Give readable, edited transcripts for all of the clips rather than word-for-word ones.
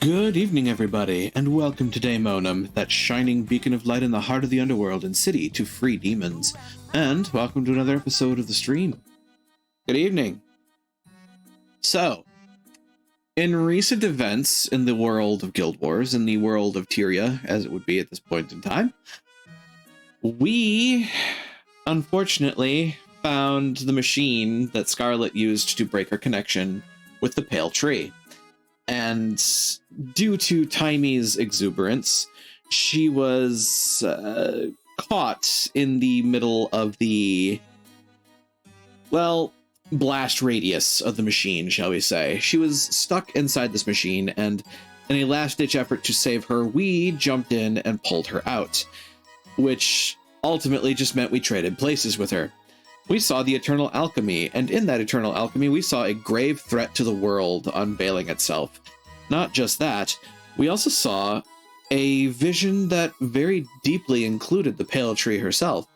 Good evening, everybody, and welcome to Daemonum, that shining beacon of light in the heart of the underworld and city to free demons. And welcome to another episode of the stream. Good evening. So, in recent events in the world of Guild Wars, in the world of Tyria, as it would be at this point in time, we, unfortunately, found the machine that Scarlet used to break her connection with the Pale Tree. And due to Taimi's exuberance, she was caught in the middle of the, blast radius of the machine, shall we say. She was stuck inside this machine, and in a last-ditch effort to save her, we jumped in and pulled her out, which ultimately just meant we traded places with her. We saw the Eternal Alchemy, and in that Eternal Alchemy, we saw a grave threat to the world unveiling itself. Not just that, we also saw a vision that very deeply included the Pale Tree herself.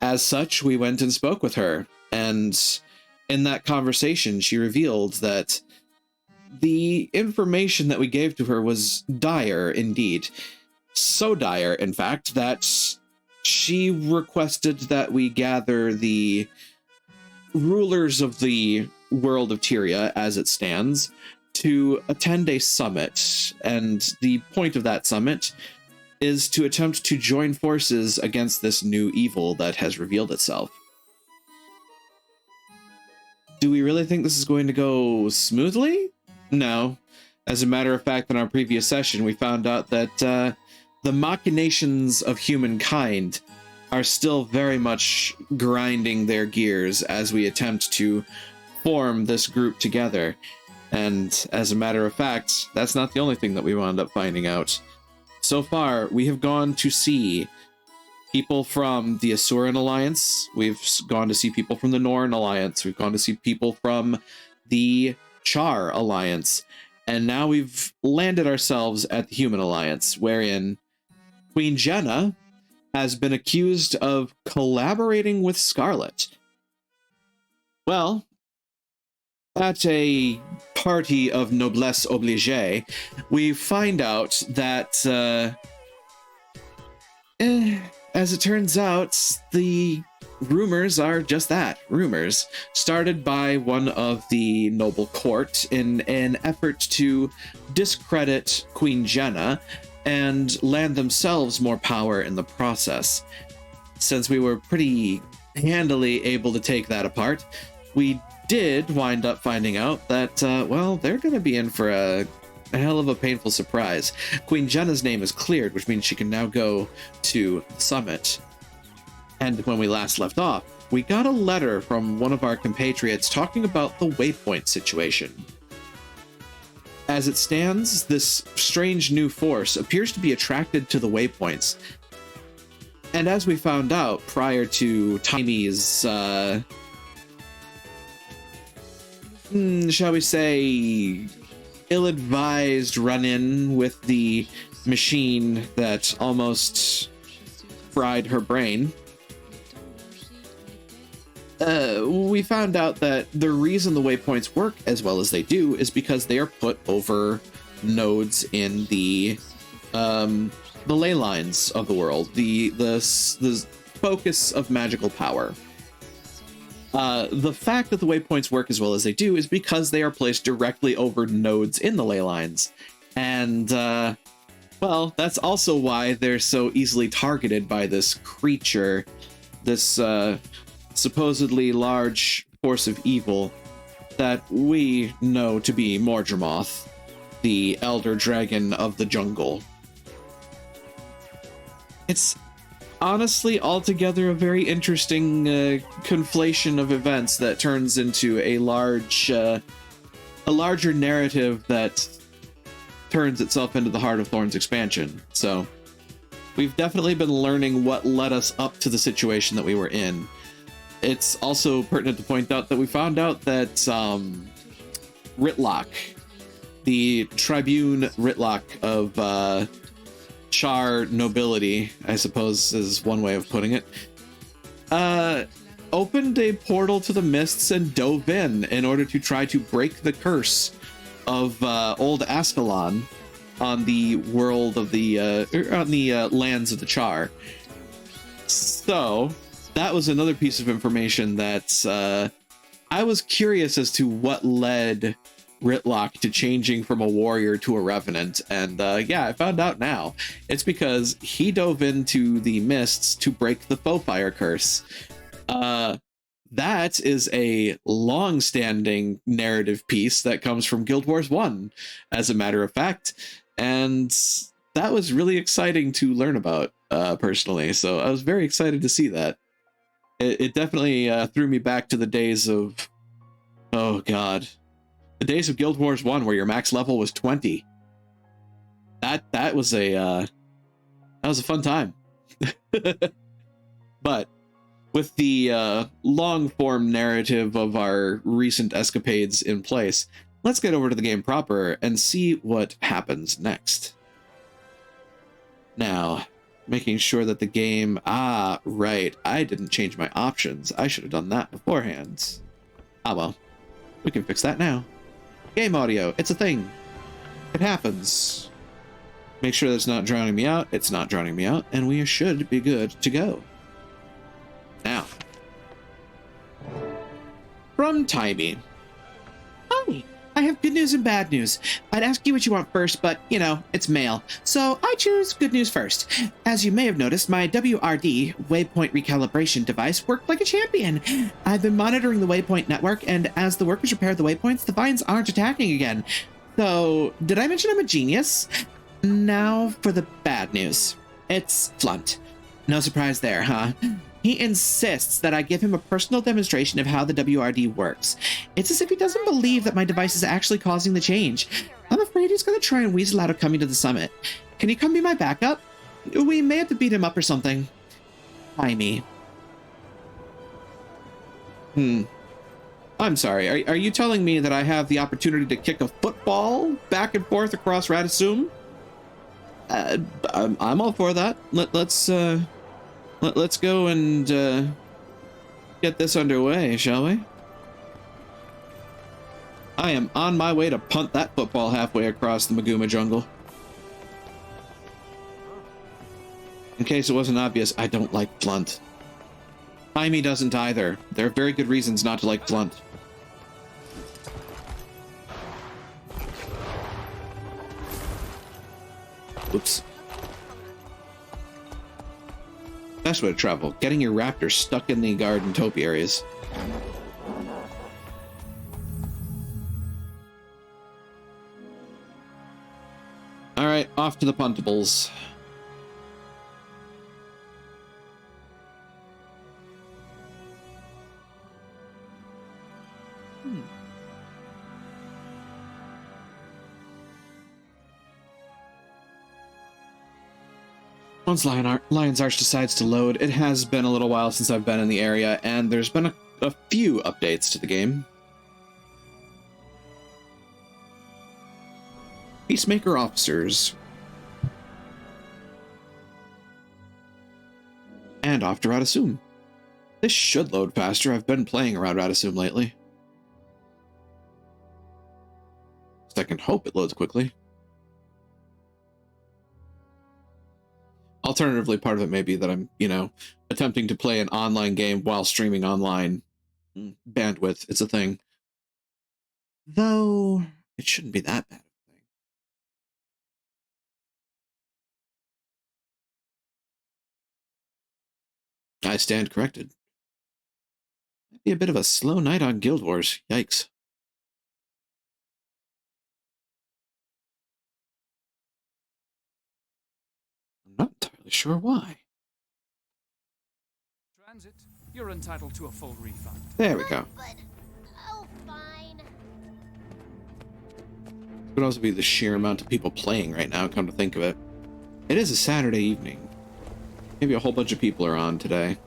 As such, we went and spoke with her, and in that conversation, she revealed that the information that we gave to her was dire indeed. So dire, in fact, that she requested that we gather the rulers of the world of Tyria, as it stands, to attend a summit. And the point of that summit is to attempt to join forces against this new evil that has revealed itself. Do we really think this is going to go smoothly? No. As a matter of fact, in our previous session, we found out that the machinations of humankind are still very much grinding their gears as we attempt to form this group together. And as a matter of fact, that's not the only thing that we wound up finding out. So far, we have gone to see people from the Asuran Alliance, we've gone to see people from the Norn Alliance, we've gone to see people from the Char Alliance, and now we've landed ourselves at the Human Alliance, wherein Queen Jenna has been accused of collaborating with Scarlet. Well, at a party of noblesse oblige, we find out that, as it turns out, the rumors are just that, rumors, started by one of the noble court in an effort to discredit Queen Jenna and land themselves more power in the process. Since we were pretty handily able to take that apart, we did wind up finding out that, they're going to be in for a hell of a painful surprise. Queen Jenna's name is cleared, which means she can now go to the summit. And when we last left off, we got a letter from one of our compatriots talking about the Waypoint situation. As it stands, this strange new force appears to be attracted to the Waypoints. And as we found out prior to Taimi's, shall we say, ill-advised run-in with the machine that almost fried her brain, we found out that the reason the Waypoints work as well as they do is because they are put over nodes in the ley lines of the world, the focus of magical power. The fact that the Waypoints work as well as they do is because they are placed directly over nodes in the ley lines. And, that's also why they're so easily targeted by this creature, this supposedly large force of evil that we know to be Mordremoth, the elder dragon of the jungle. It's honestly altogether a very interesting conflation of events that turns into a larger narrative that turns itself into the Heart of Thorns expansion. So we've definitely been learning what led us up to the situation that we were in. It's also pertinent to point out that we found out that Ritlock, the Tribune Ritlock of Char nobility, I suppose is one way of putting it, opened a portal to the mists and dove in order to try to break the curse of old Ascalon on the world of the on the lands of the Char. So that was another piece of information that I was curious as to what led Ritlock to changing from a warrior to a revenant, and yeah, I found out now. It's because he dove into the mists to break the foe fire curse. That is a long-standing narrative piece that comes from Guild Wars 1, as a matter of fact, and that was really exciting to learn about personally, so I was very excited to see that. It definitely threw me back to the days of, oh god, the days of Guild Wars 1 where your max level was 20. That was a fun time. But with the long form narrative of our recent escapades in place, let's get over to the game proper and see what happens next. Now, making sure that the game, right, I didn't change my options. I should have done that beforehand. Ah well, we can fix that now. Game audio, it's a thing. It happens. Make sure that it's not drowning me out. It's not drowning me out, and we should be good to go. Now, from Timey. Hi, I have good news and bad news. I'd ask you what you want first, but, you know, it's mail. So I choose good news first. As you may have noticed, my WRD, Waypoint Recalibration device, worked like a champion. I've been monitoring the Waypoint network, and as the workers repair the waypoints, the vines aren't attacking again. So, did I mention I'm a genius? Now for the bad news. It's Flunt. No surprise there, huh? He insists that I give him a personal demonstration of how the WRD works. It's as if he doesn't believe that my device is actually causing the change. I'm afraid he's going to try and weasel out of coming to the summit. Can you come be my backup? We may have to beat him up or something. Timey. I'm sorry, are you telling me that I have the opportunity to kick a football back and forth across Radisum? I'm all for that. Let's go and get this underway, shall we? I am on my way to punt that football halfway across the Maguma jungle. In case it wasn't obvious, I don't like Flunt. Timey doesn't either. There are very good reasons not to like Flunt. Whoops. Best way to travel, getting your raptor stuck in the garden topiaries. Alright, off to the puntables. Once Lion's Arch decides to load, it has been a little while since I've been in the area, and there's been a few updates to the game. Peacemaker officers. And off to Radisum. This should load faster. I've been playing around Radisum lately. I can hope it loads quickly. Alternatively, part of it may be that I'm, you know, attempting to play an online game while streaming online. Bandwidth, it's a thing. Though, it shouldn't be that bad of a thing. I stand corrected. Might be a bit of a slow night on Guild Wars. Yikes. I'm not entirely sure why. Transit, you're entitled to a full refund. There we go. But, oh, fine. It could also be the sheer amount of people playing right now, come to think of it. It is a Saturday evening. Maybe a whole bunch of people are on today.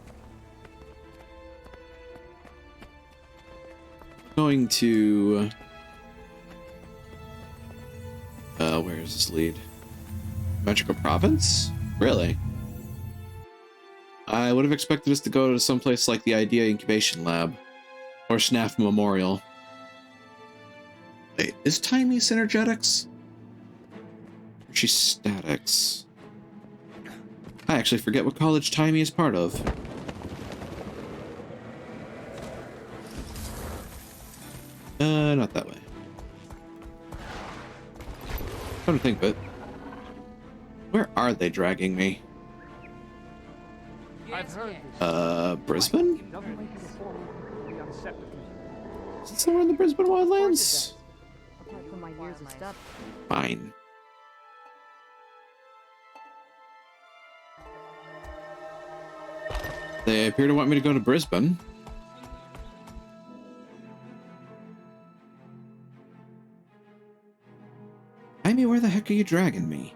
Going to... where is this lead? Metrica Province? Really? I would have expected us to go to someplace like the Idea Incubation Lab. Or SNAF Memorial. Wait. Is Timey synergetics? Or she's statics? I actually forget what college Timey is part of. Not that way. Come to think of it. Where are they dragging me? I've heard Brisbane? Is it somewhere in the Brisbane wildlands? Fine. They appear to want me to go to Brisbane. I mean, where the heck are you dragging me?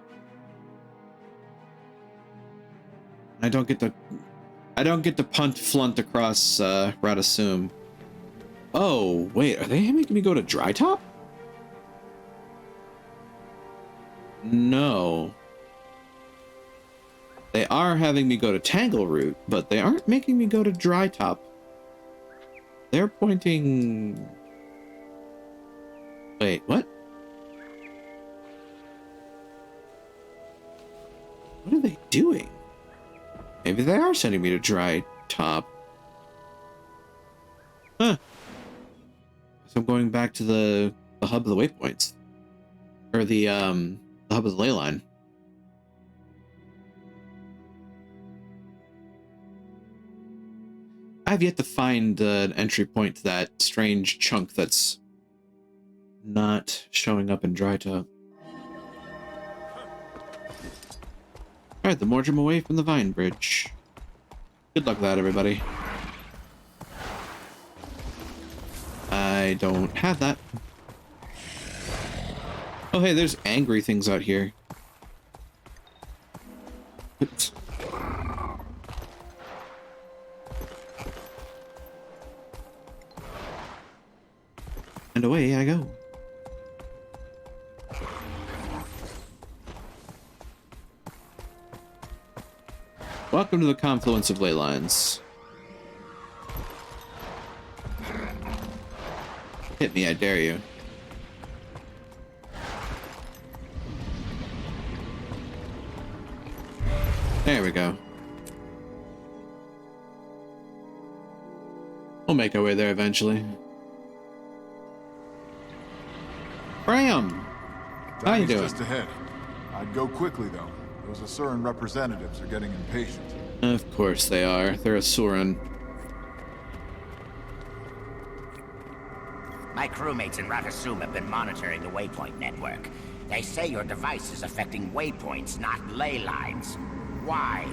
I don't get to punt Flunt across Radasum. Oh, wait, are they making me go to Dry Top? No. They are having me go to Tangleroot, but they aren't making me go to Dry Top. They're pointing... Wait, what? What are they doing? Maybe they are sending me to Dry Top. Huh. So I'm going back to the hub of the waypoints. Or the hub of the ley line. I've yet to find an entry point to that strange chunk that's not showing up in Dry Top. Alright, the Mordrum away from the Vine Bridge. Good luck with that, everybody. I don't have that. Oh, hey, there's angry things out here. Oops. And away I go. Welcome to the confluence of ley lines. Hit me, I dare you. There we go. We'll make our way there eventually. Bram! How you doing? Just ahead. I'd go quickly, though. Those Asuran representatives are getting impatient. Of course they are. They're Asuran. My crewmates in Radasum have been monitoring the waypoint network. They say your device is affecting waypoints, not ley lines. Why?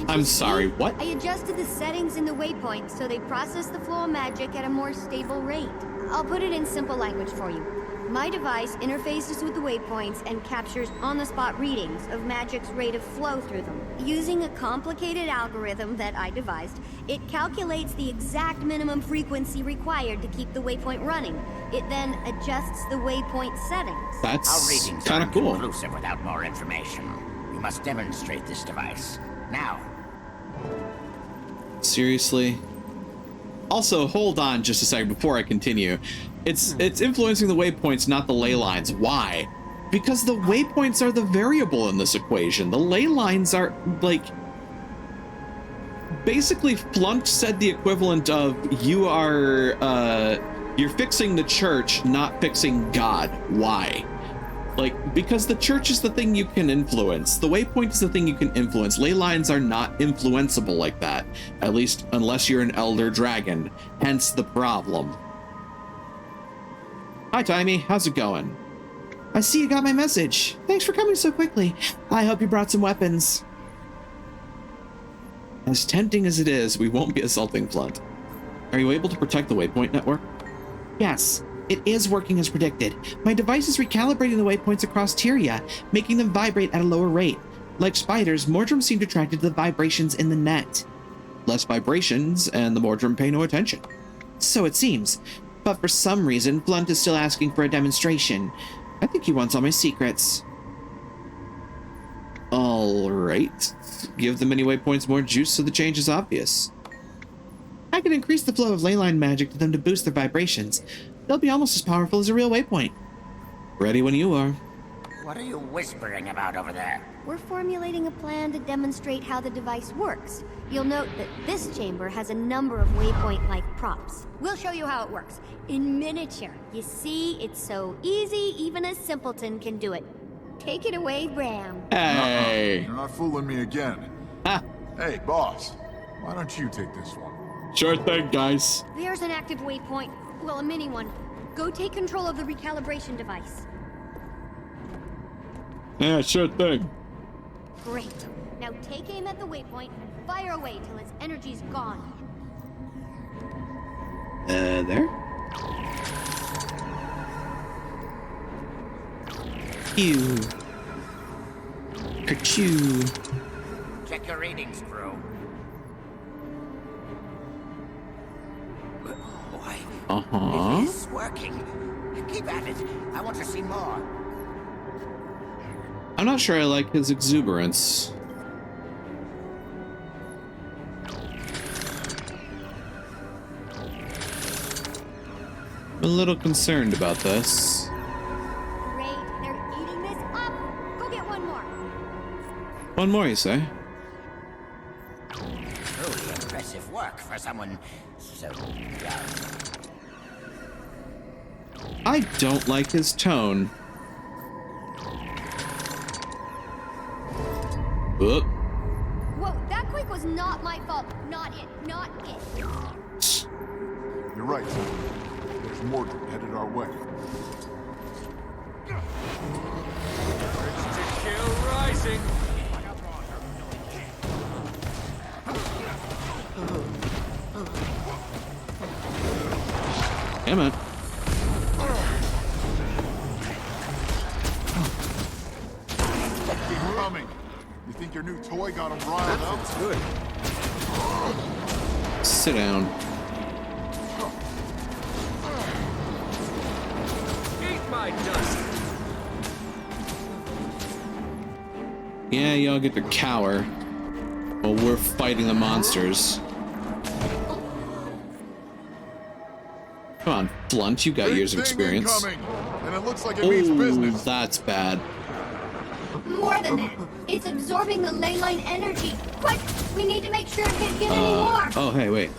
I'm sorry, what? I adjusted the settings in the waypoint so they process the flow of magic at a more stable rate. I'll put it in simple language for you. My device interfaces with the waypoints and captures on-the-spot readings of magic's rate of flow through them. Using a complicated algorithm that I devised, it calculates the exact minimum frequency required to keep the waypoint running. It then adjusts the waypoint settings. Our That's readings kind are of cool. inconclusive without more information. We must demonstrate this device. Now. Seriously? Also, hold on just a second before I continue. It's influencing the waypoints, not the ley lines. Why? Because the waypoints are the variable in this equation. The ley lines are, like... Basically, Flunt said the equivalent of, you are, you're fixing the church, not fixing God. Why? Like, because the church is the thing you can influence. The waypoint is the thing you can influence. Ley lines are not influenceable like that. At least, unless you're an elder dragon. Hence the problem. Hi, Timey. How's it going? I see you got my message. Thanks for coming so quickly. I hope you brought some weapons. As tempting as it is, we won't be assaulting Flunt. Are you able to protect the waypoint network? Yes. It is working as predicted. My device is recalibrating the waypoints across Tyria, making them vibrate at a lower rate. Like spiders, Mordrum seemed attracted to the vibrations in the net. Less vibrations, and the Mordrum pay no attention. So it seems. But for some reason, Flunt is still asking for a demonstration. I think he wants all my secrets. Alright. Give the many waypoints more juice so the change is obvious. I can increase the flow of leyline magic to them to boost their vibrations. they'll be almost as powerful as a real waypoint. Ready when you are. What are you whispering about over there? We're formulating a plan to demonstrate how the device works. You'll note that this chamber has a number of waypoint-like props. We'll show you how it works, in miniature. You see, it's so easy, even a simpleton can do it. Take it away, Bram. Hey. You're not fooling me again. Ah, Hey, boss. Why don't you take this one? sure thing, guys. There's an active waypoint. Well, a mini one. Go take control of the recalibration device. Yeah, sure thing. Great. Now take aim at the waypoint and fire away till its energy's gone. There? Pew. Ka-chew. Check your readings, crew. Why? Uh-huh. It is working. Keep at it. I want to see more. I'm not sure I like his exuberance. I'm a little concerned about this. Great. They're eating this up. Go get one more. One more, you say? Truly impressive work for someone so young. I don't like his tone. Oop. Whoa, that quake was not my fault. Not it. Not it. You're right. There's Mordred headed our way. To kill rising. Damn it. Keep coming. You think your new toy got him riled up? Good. Sit down. Eat my dust. Yeah, y'all get to cower while we're fighting the monsters. Come on, Blunt, you got Big years of thing experience. incoming, and it looks like it means Oh, business. that's bad. More than that. It's absorbing the ley line energy. Quick! We need to make sure it can't get any more. Oh, hey, wait.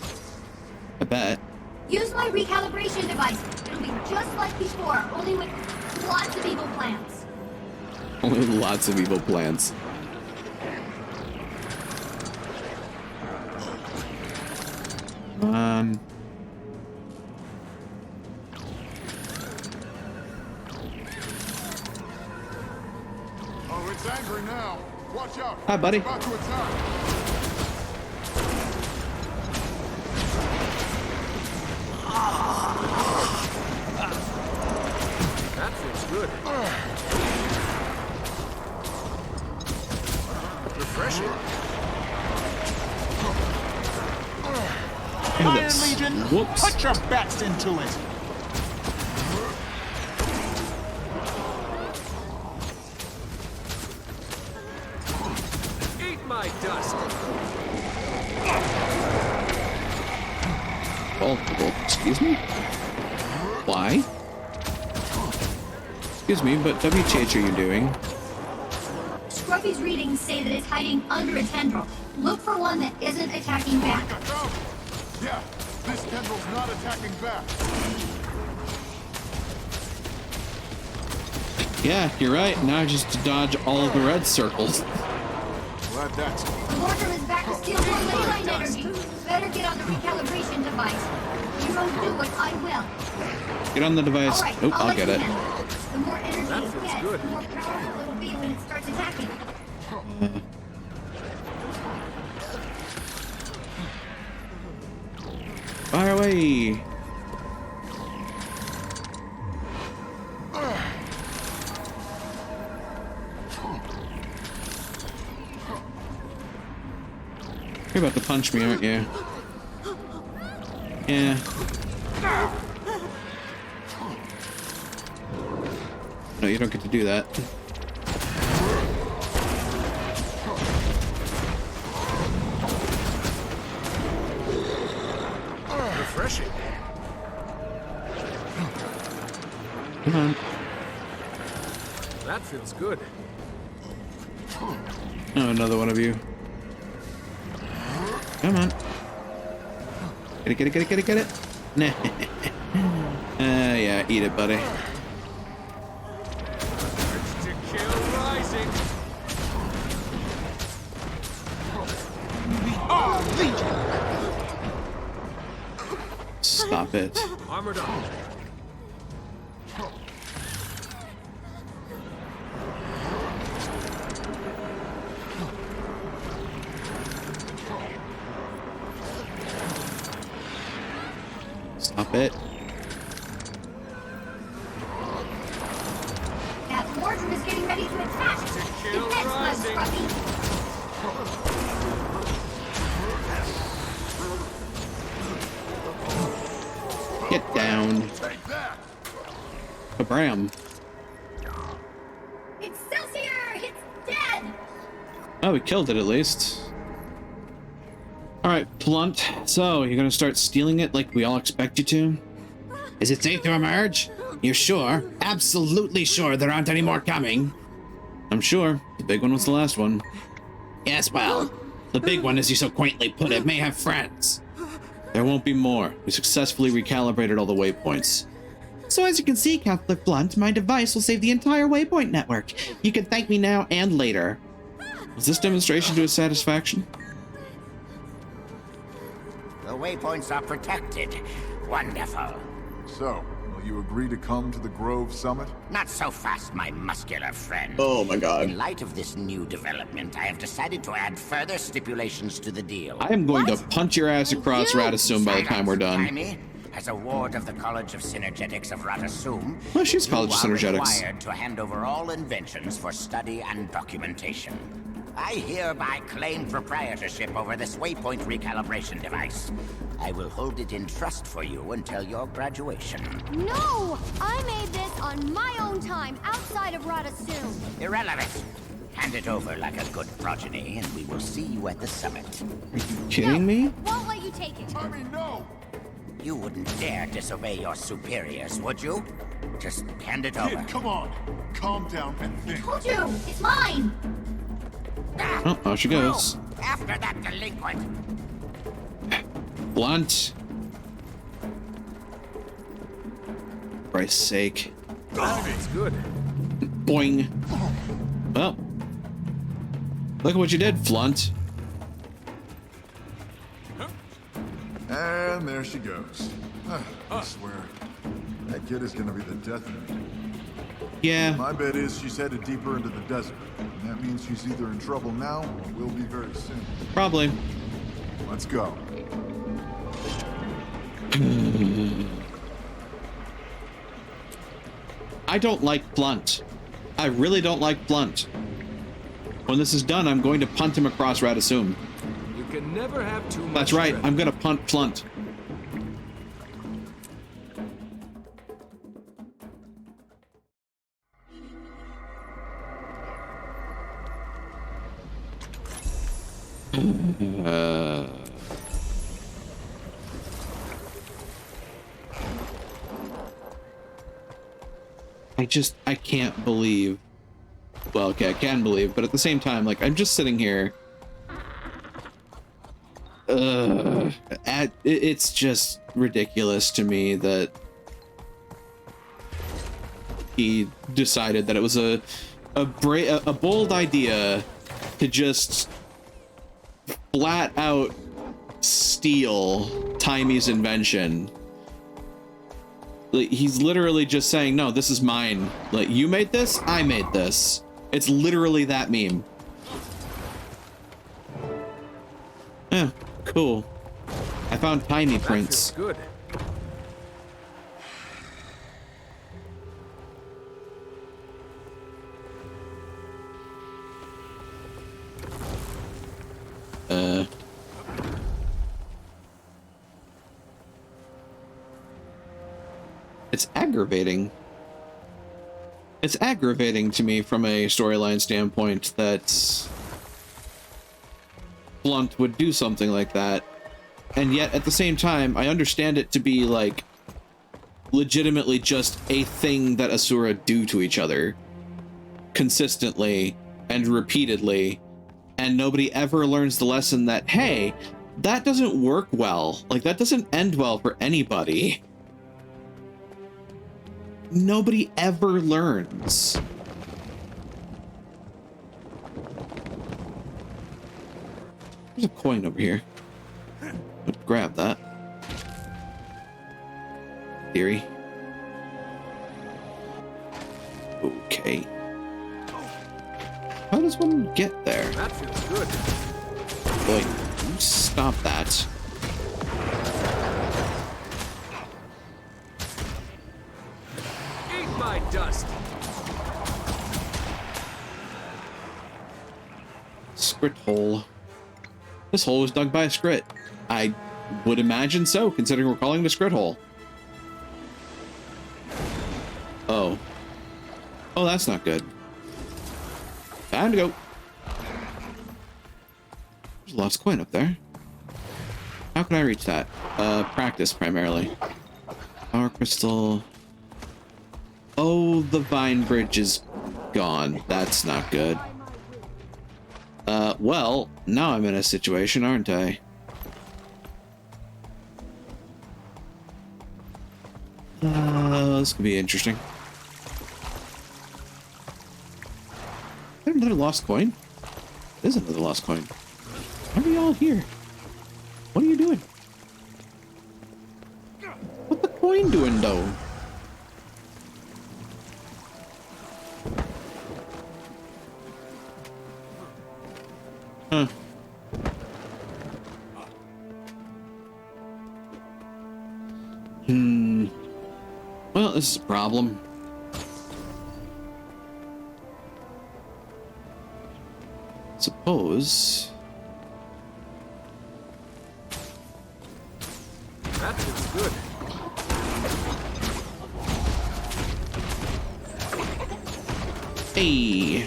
I bet. Use my recalibration device. It'll be just like before, only with lots of evil plants. Only lots of evil plans. Oh, it's angry now. Watch out. Hi, buddy. It's about to attack. That feels good. Refreshing. Look at Iron this. Legion, Whoops. put your best into it. Eat my dust. Oh, excuse me? Why? Excuse me, but WTH are you doing? Scruffy's readings say that it's hiding under a tendril. Look for one that isn't attacking back. Oh, yeah, this tendril's not attacking back. Yeah, you're right. Now just to dodge all of the red circles. Glad that's... The Mortar is back to steal more ley line energy. Better get on the recalibration device. You don't do it, I will. Get on the device. All right, Oh, I'll let get you it. handle it. The more energy That you feels get, good. the more powerful it'll be when it starts attacking. Fire away. You're about to punch me, aren't you? Yeah. No, you don't get to do that. Refreshing. Come on. That feels good. Oh, another one of you. Come on. Get it, get it, get it, get it, get it. Nah. Yeah, eat it, buddy. Urge to kill rising. Stop it. Armored up. Stop it. That warden is getting ready to attack. Kill Defense mode, rising. Scruffy. Get down. Take that! Kabram. Excelsior! It's dead! Oh, we killed it at least. Alright, Blunt. So, you're gonna start stealing it like we all expect you to? Is it safe to emerge? You're sure? Absolutely sure there aren't any more coming? I'm sure. The big one was the last one. Yes, well, the big one, as you so quaintly put it, may have friends. There won't be more. We successfully recalibrated all the waypoints. So as you can see, Counselor Blunt, my device will save the entire waypoint network. You can thank me now and later. Was this demonstration to his satisfaction? The waypoints are protected. Wonderful. So, will you agree to come to the Grove Summit? Not so fast, my muscular friend. Oh my god. In light of this new development, I have decided to add further stipulations to the deal. I am going to punch your ass across Radisum by the time we're done. Timey, as a ward of the College of Synergetics of Radisum, Well, she's College of you are Synergetics. required to hand over all inventions for study and documentation. I hereby claim proprietorship over this waypoint recalibration device. I will hold it in trust for you until your graduation. No! I made this on my own time, outside of Radasum. Irrelevant. Hand it over like a good progeny, and we will see you at the summit. Kidding me? Won't let you take it. Tommy, no! You wouldn't dare disobey your superiors, would you? Just hand it over. Kid, come on! Calm down and think. Told you, it's mine. Oh, off she goes. After that delinquent. Blunt. For Christ's sake. It's good. Boing. Well. Look at what you did, Flunt. And there she goes. I swear, that kid is gonna be the death of me. Yeah. My bet is she's headed deeper into the desert. And that means she's either in trouble now or will be very soon. Probably. Let's go. I don't like Blunt. I really don't like Blunt. When this is done, I'm going to punt him across Radisum. You can never have too much. That's right, strength. I'm gonna punt Blunt. I can't believe. Well, okay, I can believe, but at the same time, like, I'm just sitting here. It's just ridiculous to me that he decided that it was a bold idea to just flat out steal Timey's invention. Like, he's literally just saying, no, this is mine. Like, you made this, I made this. It's literally that meme. Yeah, cool. I found Timey That prints. feels good. It's aggravating. It's aggravating to me from a storyline standpoint that Blunt would do something like that. And yet, at the same time, I understand it to be, like, legitimately just a thing that Asura do to each other consistently and repeatedly, and nobody ever learns the lesson that, hey, that doesn't work well. Like, that doesn't end well for anybody. Nobody ever learns. There's a coin over here. Let's grab that. Theory. Okay. How does one get there? That feels good. Boy, you stop that. Eat my dust. Scrit hole. This hole was dug by a scrit. I would imagine so, considering we're calling it a scrit hole. Oh. Oh, that's not good. Time to go. There's a lost coin up there. How can I reach that? Practice primarily. Power crystal. Oh, the vine bridge is gone. That's not good. Well, now I'm in a situation, aren't I? This could be interesting. Is there another lost coin? There's another lost coin. Why are we all here? What are you doing? What the coin doing, though? Huh. Well, this is a problem. Suppose. That feels good. Hey.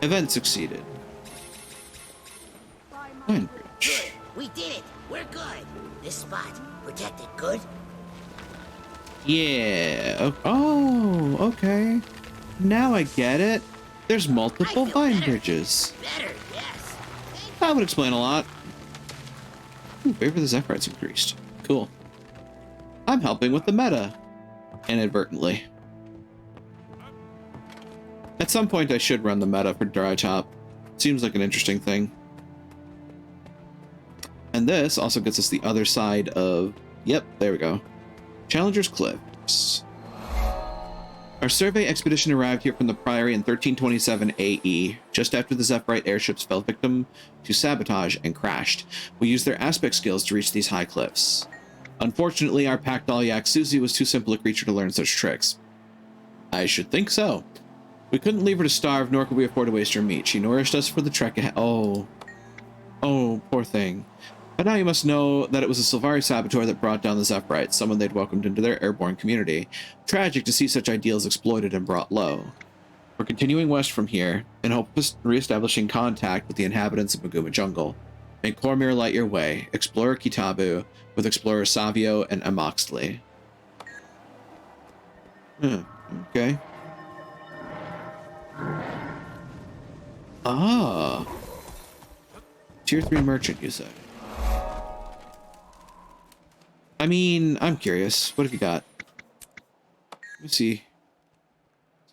Event succeeded. Fine bridge. We did it. We're good. This spot protected good. Yeah. Oh, okay. Now I get it. There's multiple vine bridges. Better, yes. That would explain a lot. Ooh, favor the Zephyrite's increased. Cool. I'm helping with the meta. Inadvertently. At some point I should run the meta for Dry Top. Seems like an interesting thing. And this also gets us the other side of... Yep, there we go. Challenger's Cliffs. Our survey expedition arrived here from the Priory in 1327 AE, just after the Zephyrite airships fell victim to sabotage and crashed. We used their aspect skills to reach these high cliffs. Unfortunately, our pack doll Yak Susie was too simple a creature to learn such tricks. I should think so. We couldn't leave her to starve, nor could we afford to waste her meat. She nourished us for the trek ahead. Oh. Oh, poor thing. But now you must know that it was a Sylvari saboteur that brought down the Zephyrites, someone they'd welcomed into their airborne community. Tragic to see such ideals exploited and brought low. We're continuing west from here, in hope of re-establishing contact with the inhabitants of Maguma Jungle. Make Cormyr light your way. Explorer Kitabu, with Explorer Savio and Amoxley. Okay. Ah. Tier 3 merchant, you say? I mean, I'm curious. What have you got? Let me see.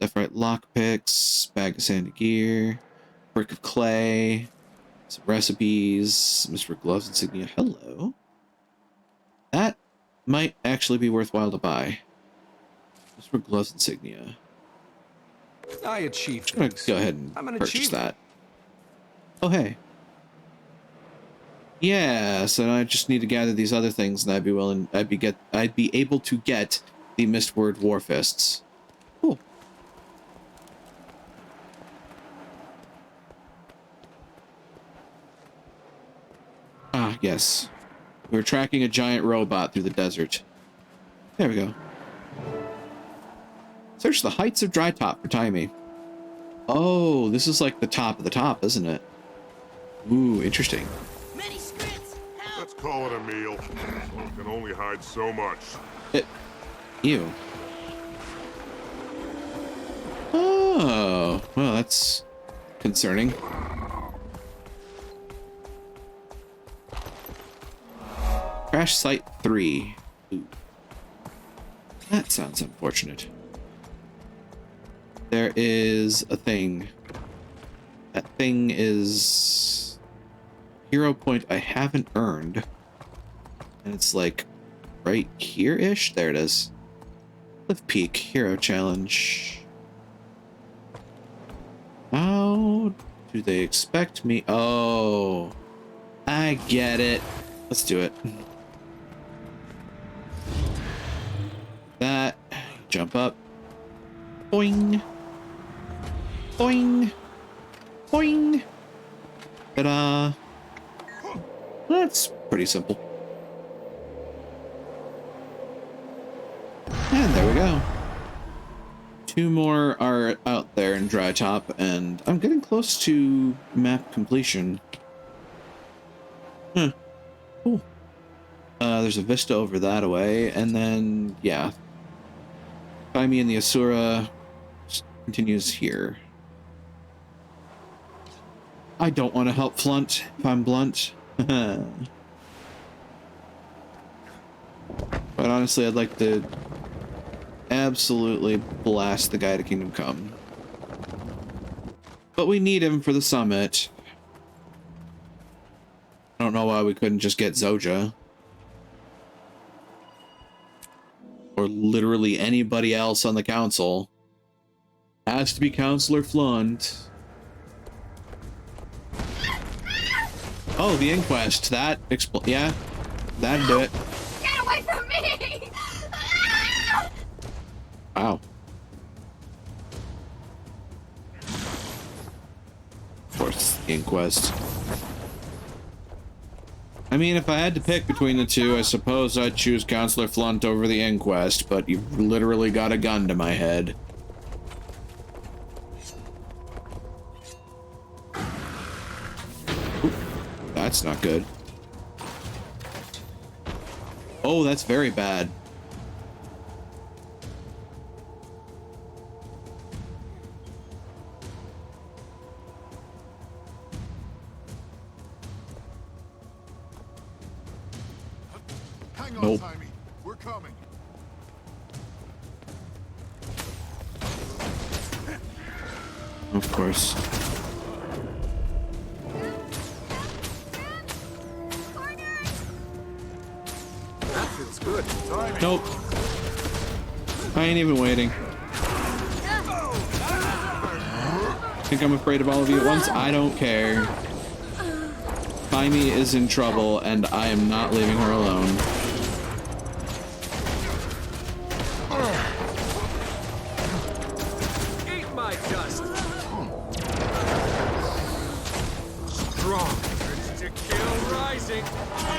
Zephyrite lockpicks, bag of sandy gear, brick of clay, some recipes, Mr. Gloves insignia. Hello. That might actually be worthwhile to buy. Mr. Gloves insignia. I achieved I'm gonna things. go ahead and I'm an purchase achiever. that. Oh, hey. Yeah, so I just need to gather these other things, and I'd be able to get the Mistward Warfists. Cool. Ah, yes. We're tracking a giant robot through the desert. There we go. Search the heights of Dry Top for Taimi. Oh, this is like the top of the top, isn't it? Ooh, interesting. Many scripts. Help! Call it a meal. One can only hide so much. Ew. Oh, well, that's concerning. Crash Site 3. Ooh. That sounds unfortunate. There is a thing. That thing is hero point I haven't earned. And it's like right here-ish. There it is. Cliff Peak Hero Challenge. How do they expect me? Oh, I get it. Let's do it. That. Jump up. Boing. Boing. Boing. Ta-da. That's pretty simple. And there we go. Two more are out there in Dry Top, and I'm getting close to map completion. Huh. Cool. There's a vista over that away, and then, yeah. Taimi and the Asura continues here. I don't want to help Flunt, if I'm blunt. But honestly, I'd like to absolutely blast the guy to Kingdom Come. But we need him for the summit. I don't know why we couldn't just get Zoja. Or literally anybody else on the council. Has to be Counselor Flunt. Oh, the inquest. That yeah. That'd do it. Get away from me! Wow. Of course, the inquest. I mean, if I had to pick between the two, I suppose I'd choose Counselor Flunt over the inquest, but you've literally got a gun to my head. Ooh, that's not good. Oh, that's very bad. Hang on, Nope. Taimi. We're coming. Of course. That feels good. Nope. I ain't even waiting. Think I'm afraid of all of you at once? I don't care. Taimi is in trouble, and I am not leaving her alone. Eat my dust. Strong urge to kill rising.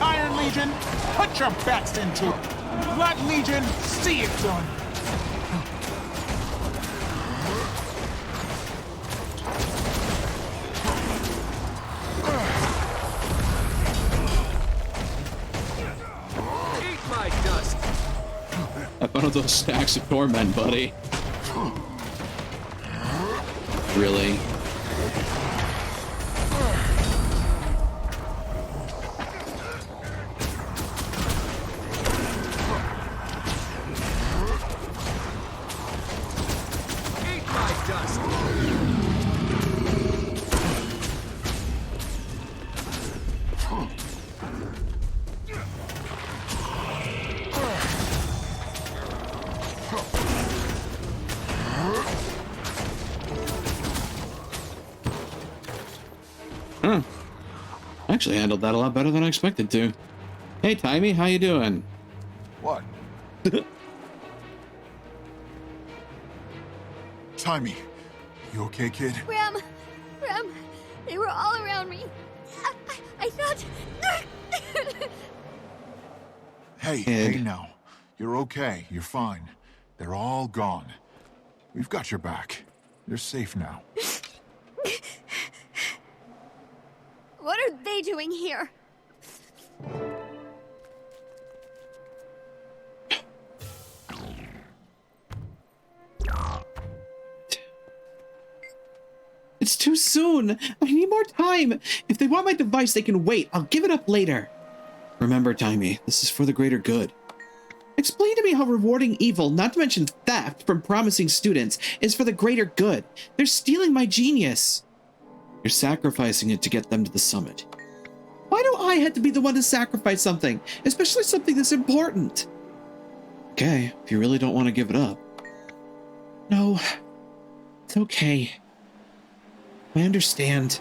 Iron Legion, put your best into it. Blood Legion, see it done. Eat my dust. Have one of those stacks of torment, buddy. Really? Eat my dust. Actually handled that a lot better than I expected to. Hey, Taimi, how you doing? What? Taimi, you okay, kid? Ram, they were all around me. I thought... Hey, Ed. hey now. You're okay. You're fine. They're all gone. We've got your back. You're safe now. What are they doing here? It's too soon. I need more time. If they want my device, they can wait. I'll give it up later. Remember, Timey, this is for the greater good. Explain to me how rewarding evil, not to mention theft from promising students, is for the greater good. They're stealing my genius. You're sacrificing it to get them to the summit. Why do I have to be the one to sacrifice something, especially something this important? Okay, if you really don't want to give it up. No, it's okay. I understand.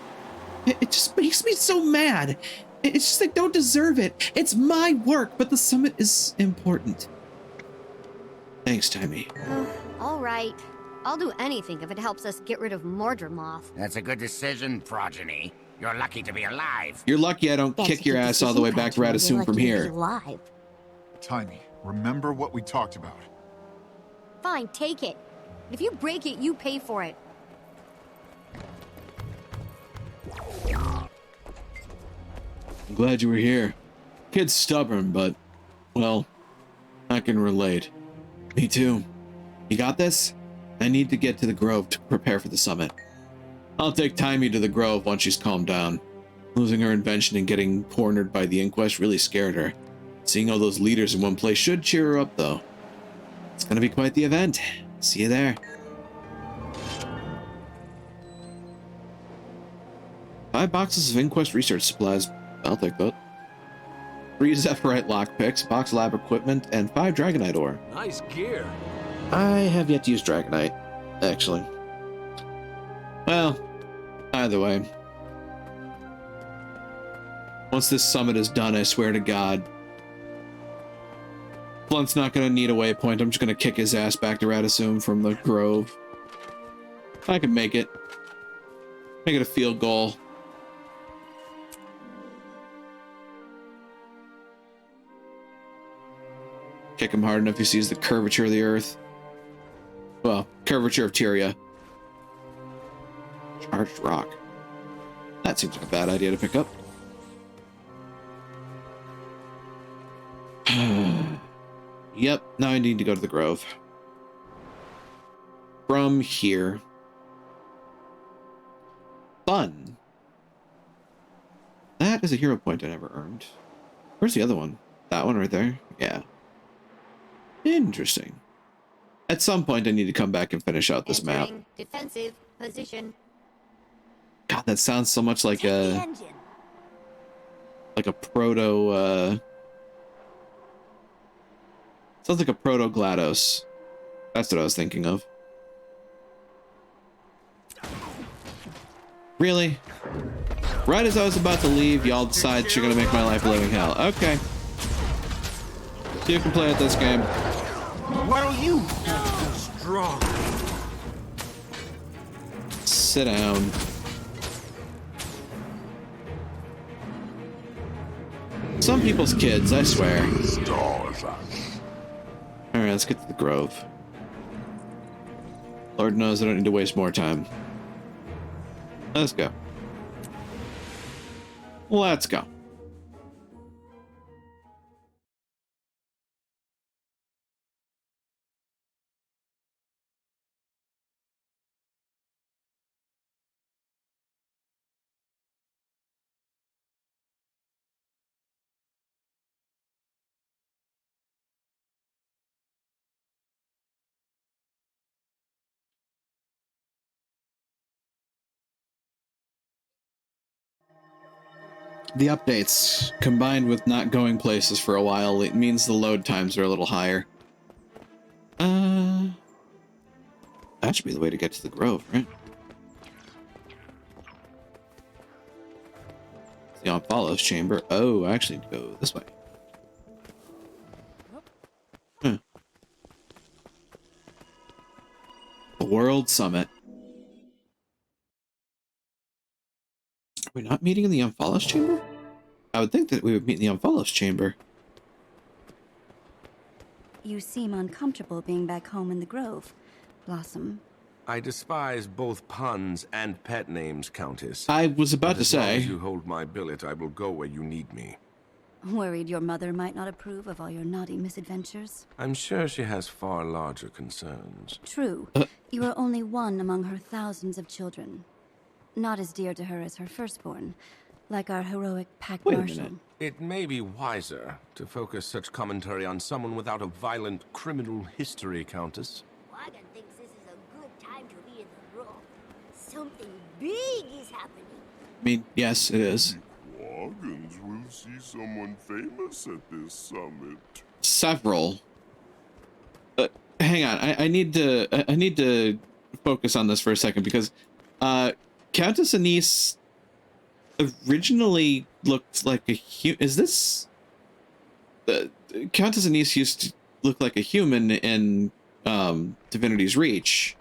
It just makes me so mad. It's just I don't deserve it. It's my work, but the summit is important. Thanks, Timey. All right. I'll do anything if it helps us get rid of Mordremoth. That's a good decision, Progeny. You're lucky to be alive. You're lucky I don't kick your ass all the way back to Radisson from here. Alive. Timey, remember what we talked about. Fine, take it. If you break it, you pay for it. I'm glad you were here. Kid's stubborn, but, well, I can relate. Me too. You got this? I need to get to the Grove to prepare for the summit. I'll take Timey to the Grove once she's calmed down. Losing her invention and getting cornered by the Inquest really scared her. Seeing all those leaders in one place should cheer her up, though. It's gonna be quite the event. See you there. 5 boxes of Inquest research supplies. I'll take that. 3 Zephyrite lockpicks, box lab equipment, and 5 Dragonite ore. Nice gear. I have yet to use Dragonite, actually. Well, either way. Once this summit is done, I swear to God, Blunt's not going to need a waypoint. I'm just going to kick his ass back to Radisson from the Grove. I can make it. Make it a field goal. Kick him hard enough he sees the curvature of the earth. Well, curvature of Tyria. Charged rock. That seems like a bad idea to pick up. Yep, now I need to go to the Grove. From here. Fun. That is a hero point I never earned. Where's the other one? That one right there? Yeah. Interesting. At some point, I need to come back and finish out this map. Defensive position. God, that sounds so much like a proto. Sounds like a proto GLaDOS. That's what I was thinking of. Really? Right as I was about to leave, y'all decide you're gonna make my life a living hell. Okay. So you can play at this game. What are you? Strong. Sit down. Some people's kids, I swear. Alright, let's get to the Grove. Lord knows I don't need to waste more time. Let's go. Let's go. The updates, combined with not going places for a while, it means the load times are a little higher. That should be the way to get to the Grove, right? The Omphalos chamber. Oh, I actually need to go this way. Huh. The World Summit. Are we not meeting in the Omphalos chamber? I would think that we would meet in the Omphalos chamber. You seem uncomfortable being back home in the Grove, Blossom. I despise both puns and pet names, Countess. I was about to As long say. as you hold my billet, I will go where you need me. Worried your mother might not approve of all your naughty misadventures? I'm sure she has far larger concerns. True. You are only one among her thousands of children. not as dear to her as her firstborn, like our heroic Pact Wait a Marshal. minute. It may be wiser to focus such commentary on someone without a violent criminal history, Countess. Wagon thinks this is a good time to be in the room. Something big is happening. I mean, yes, it is. Woggins will see someone famous at this summit. Several. Hang on, I need to focus on this for a second because Countess Anise originally looked like a is this Countess Anise used to look like a human in Divinity's Reach.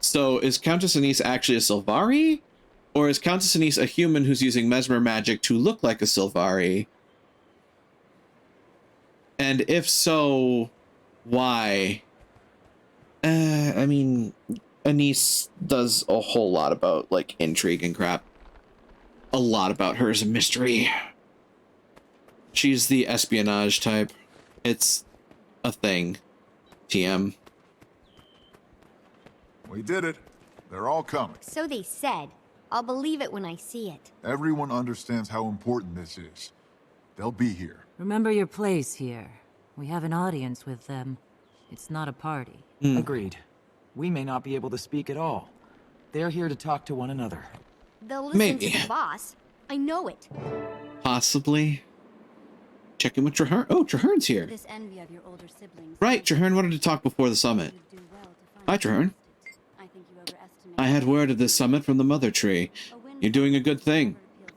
So is Countess Anise actually a Sylvari? Or is Countess Anise a human who's using mesmer magic to look like a Sylvari? And if so, why? I mean, Anise does a whole lot about, like, intrigue and crap. A lot about her is a mystery. She's the espionage type. It's a thing. TM. We did it. They're all coming. So they said. I'll believe it when I see it. Everyone understands how important this is. They'll be here. Remember your place here. We have an audience with them. It's not a party. Agreed. We may not be able to speak at all. They're here to talk to one another. They'll listen Maybe. to the boss. I know it. Possibly. Check in with Traherne. Oh, Traherne's here. This envy of your older siblings. Right, Traherne wanted to talk before the summit. You'd do well to find Hi, Traherne. I think you overestimate. I had word of this summit from the Mother Tree. You're doing a good thing.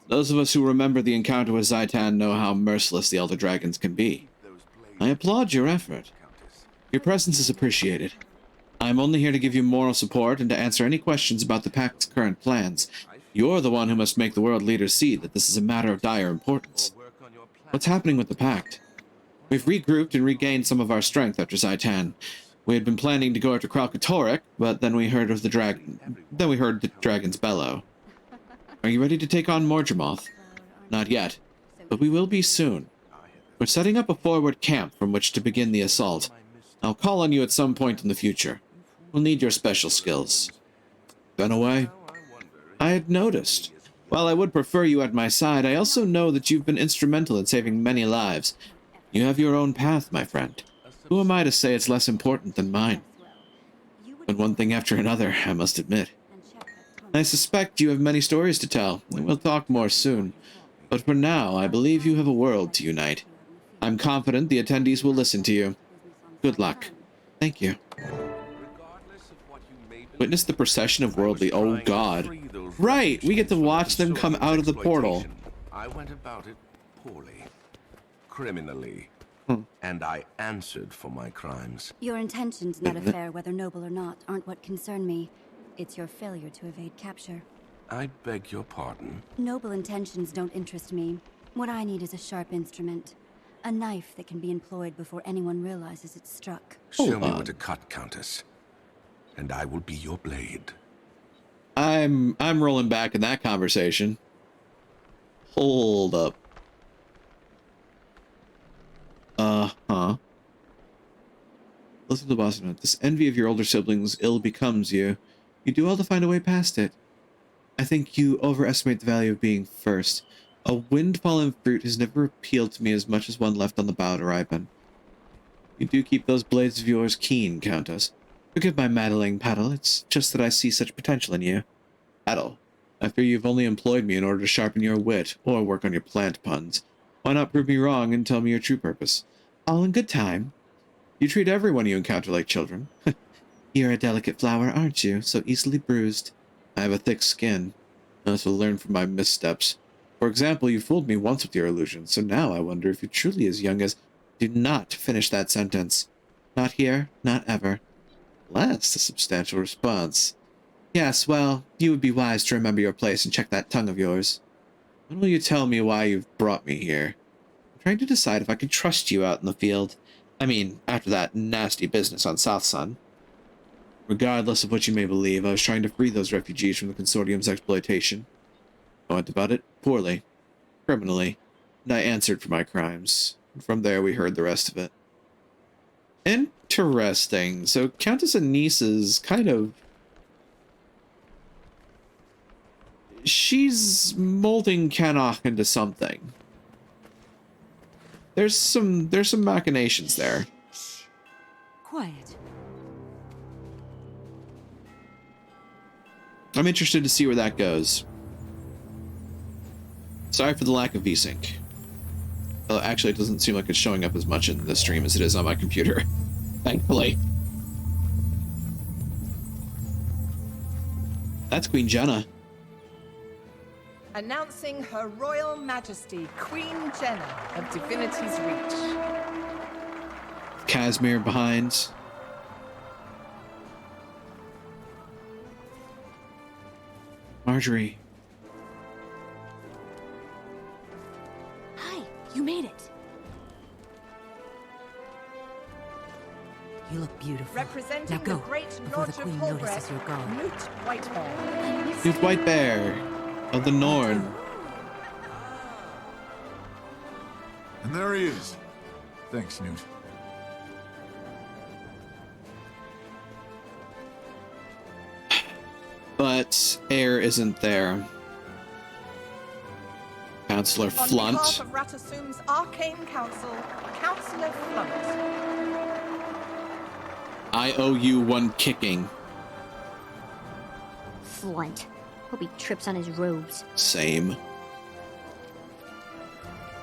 Those of us who remember the encounter with Zaitan know how merciless the Elder Dragons can be. I applaud your effort. Your presence is appreciated. I am only here to give you moral support and to answer any questions about the Pact's current plans. You're the one who must make the world leaders see that this is a matter of dire importance. What's happening with the Pact? We've regrouped and regained some of our strength after Zaitan. We had been planning to go after Kralkatorrik, but then we heard of the the dragon's bellow. Are you ready to take on Morgemoth? Not yet, but we will be soon. We're setting up a forward camp from which to begin the assault. I'll call on you at some point in the future. We'll need your special skills. Been away? I had noticed. While I would prefer you at my side, I also know that you've been instrumental in saving many lives. You have your own path, my friend. Who am I to say it's less important than mine? But one thing after another, I must admit. I suspect you have many stories to tell, and we'll talk more soon. But for now, I believe you have a world to unite. I'm confident the attendees will listen to you. Good luck. Thank you. Witness the procession of worldly... Oh, God. Right! We get to watch them come out of the portal. I went about it poorly. Criminally. And I answered for my crimes. Your intentions, net affair, whether noble or not, aren't what concern me. It's your failure to evade capture. I beg your pardon. Noble intentions don't interest me. What I need is a sharp instrument. A knife that can be employed before anyone realizes it's struck. Show me where to cut, Countess. And I will be your blade. I'm rolling back in that conversation. Hold up. Listen to the boss note. This envy of your older siblings ill becomes you. You do well to find a way past it. I think you overestimate the value of being first. A windfall in fruit has never appealed to me as much as one left on the bough to ripen. You do keep those blades of yours keen, Countess. Forgive my meddling, Petal. It's just that I see such potential in you. Petal, I fear you've only employed me in order to sharpen your wit or work on your plant puns. Why not prove me wrong and tell me your true purpose? All in good time. You treat everyone you encounter like children. You're a delicate flower, aren't you? So easily bruised. I have a thick skin. I also learn from my missteps. For example, you fooled me once with your illusion, so now I wonder if you're truly as young as... Do not finish that sentence. Not here, not ever. Last, a substantial response. Yes, well, you would be wise to remember your place and check that tongue of yours. When will you tell me why you've brought me here? I'm trying to decide if I can trust you out in the field. I mean, after that nasty business on South Sun. Regardless of what you may believe, I was trying to free those refugees from the Consortium's exploitation. I went about it poorly, criminally, and I answered for my crimes. And from there, we heard the rest of it. Interesting. So Countess Anise is kind of she's molding Canach into something. There's some machinations there. Quiet. I'm interested to see where that goes. Sorry for the lack of VSync. Well, actually, it doesn't seem like it's showing up as much in the stream as it is on my computer. Thankfully. That's Queen Jenna. Announcing Her Royal Majesty, Queen Jenna of Divinity's Reach. Casimir behind. Marjorie. Hi, you made it. You look beautiful. Representing Now go, the great before Lord the of Queen notices you're Holbrecht, gone. Newt Whitebear. Newt Whitebear of the Norn. And there he is. Thanks, Newt. But Air isn't there. Counselor On Flunt. behalf of Ratasum's Arcane Council, Councillor Flunt. I owe you one kicking. Flunt. Hope he trips on his robes. Same.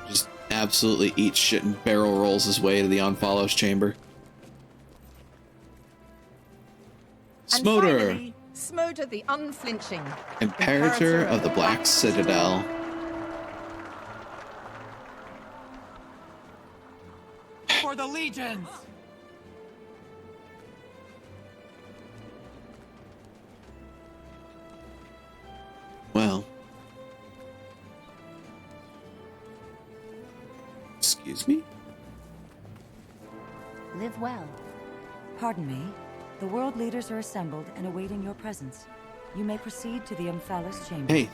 Just absolutely eats shit and barrel rolls his way to the Unfollows chamber. And Smoder, finally, Smoder the Unflinching. Imperator of the Black Citadel. For the legions! Well. Excuse me? Live well. Pardon me. The world leaders are assembled and awaiting your presence. You may proceed to the Omphalos chamber. Hey.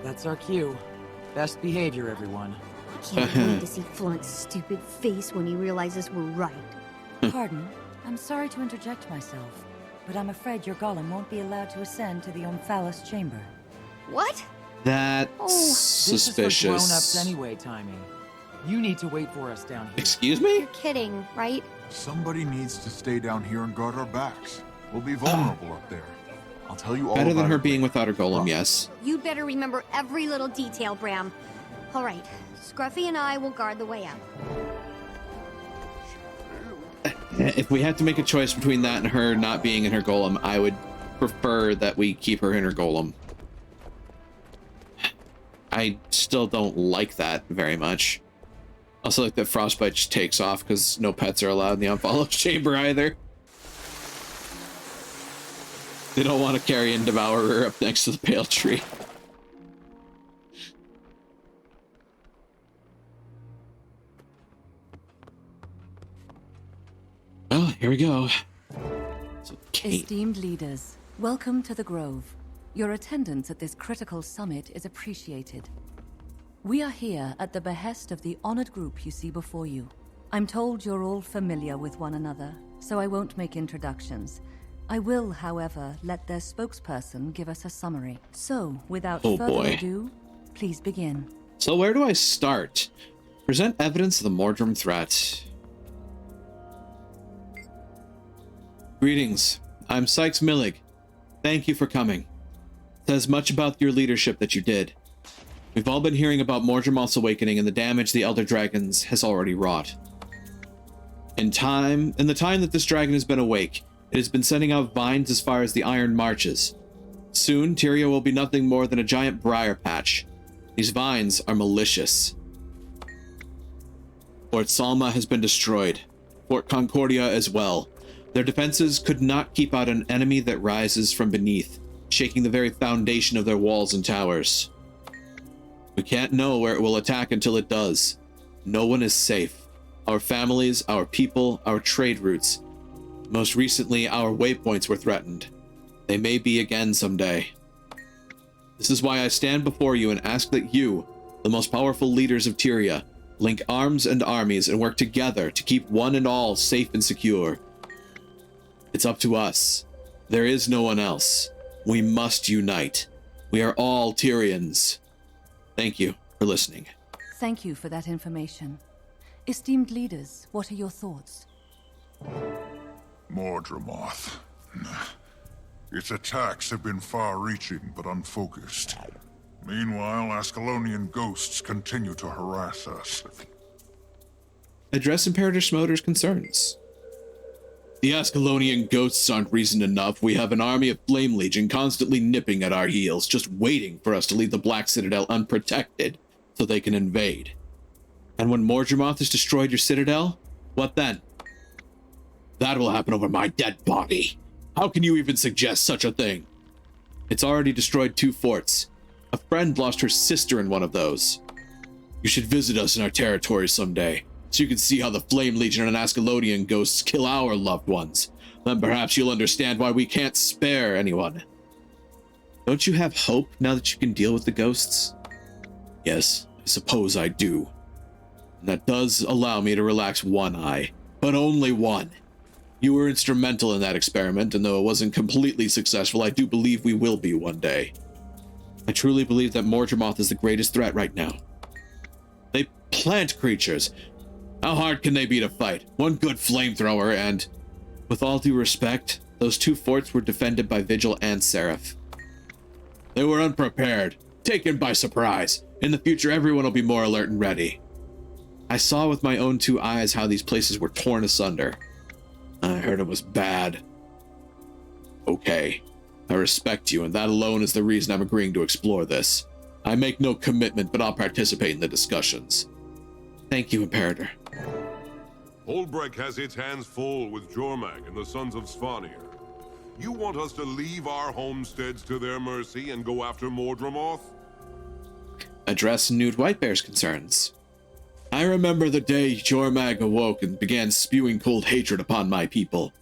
That's our cue. Best behavior, everyone. Can't wait to see Flunt's stupid face when he realizes we're right. Pardon? I'm sorry to interject myself, but I'm afraid your golem won't be allowed to ascend to the Omphalos chamber. What? That's This is for suspicious. grown-ups anyway, Timing. You need to wait for us down here. Excuse me? You're kidding, right? Somebody needs to stay down here and guard our backs. We'll be vulnerable up there. I'll tell you all Better than about her it being later. without her golem, yes. You'd better remember every little detail, Bram. All right, Scruffy and I will guard the way out. If we had to make a choice between that and her not being in her golem, I would prefer that we keep her in her golem. I still don't like that very much. Also like that Frostbite just takes off because no pets are allowed in the Unfollows chamber either. They don't want to carry and devour her up next to the pale tree. Well, here we go. So, Kate. Esteemed leaders, welcome to the Grove. Your attendance at this critical summit is appreciated. We are here at the behest of the honored group you see before you. I'm told you're all familiar with one another, so I won't make introductions. I will, however, let their spokesperson give us a summary. So, without further ado, please begin. So where do I start? Present evidence of the Mordrum threat. Greetings. I'm Sykes Millig. Thank you for coming. It says much about your leadership that you did. We've all been hearing about Mordremoth's awakening and the damage the Elder Dragons has already wrought. In the time that this dragon has been awake, it has been sending out vines as far as the Iron Marches. Soon, Tyria will be nothing more than a giant briar patch. These vines are malicious. Fort Salma has been destroyed. Fort Concordia as well. Their defenses could not keep out an enemy that rises from beneath, shaking the very foundation of their walls and towers. We can't know where it will attack until it does. No one is safe. Our families, our people, our trade routes. Most recently, our waypoints were threatened. They may be again someday. This is why I stand before you and ask that you, the most powerful leaders of Tyria, link arms and armies and work together to keep one and all safe and secure. It's up to us. There is no one else. We must unite. We are all Tyrians. Thank you for listening. Thank you for that information. Esteemed leaders, what are your thoughts? Mordremoth. Its attacks have been far-reaching but unfocused. Meanwhile, Ascalonian ghosts continue to harass us. Address Imperator Schmoder's concerns. The Ascalonian ghosts aren't reason enough. We have an army of Flame Legion constantly nipping at our heels, just waiting for us to leave the Black Citadel unprotected so they can invade. And when Mordremoth has destroyed your citadel, what then? That will happen over my dead body. How can you even suggest such a thing? It's already destroyed 2 forts. A friend lost her sister in one of those. You should visit us in our territory someday, so you can see how the Flame Legion and Ascalonian ghosts kill our loved ones. Then perhaps you'll understand why we can't spare anyone. Don't you have hope now that you can deal with the ghosts? Yes, I suppose I do. And that does allow me to relax one eye, but only one. You were instrumental in that experiment, and though it wasn't completely successful, I do believe we will be one day. I truly believe that Mordremoth is the greatest threat right now. They plant creatures. How hard can they be to fight? One good flamethrower and, with all due respect, those 2 forts were defended by Vigil and Seraph. They were unprepared, taken by surprise. In the future, everyone will be more alert and ready. I saw with my own 2 eyes how these places were torn asunder. I heard it was bad. Okay, I respect you, and that alone is the reason I'm agreeing to explore this. I make no commitment, but I'll participate in the discussions. Thank you, Imperator. Holbrecht has its hands full with Jormag and the Sons of Svanir. You want us to leave our homesteads to their mercy and go after Mordremoth? Address Nude Whitebear's concerns. I remember the day Jormag awoke and began spewing cold hatred upon my people.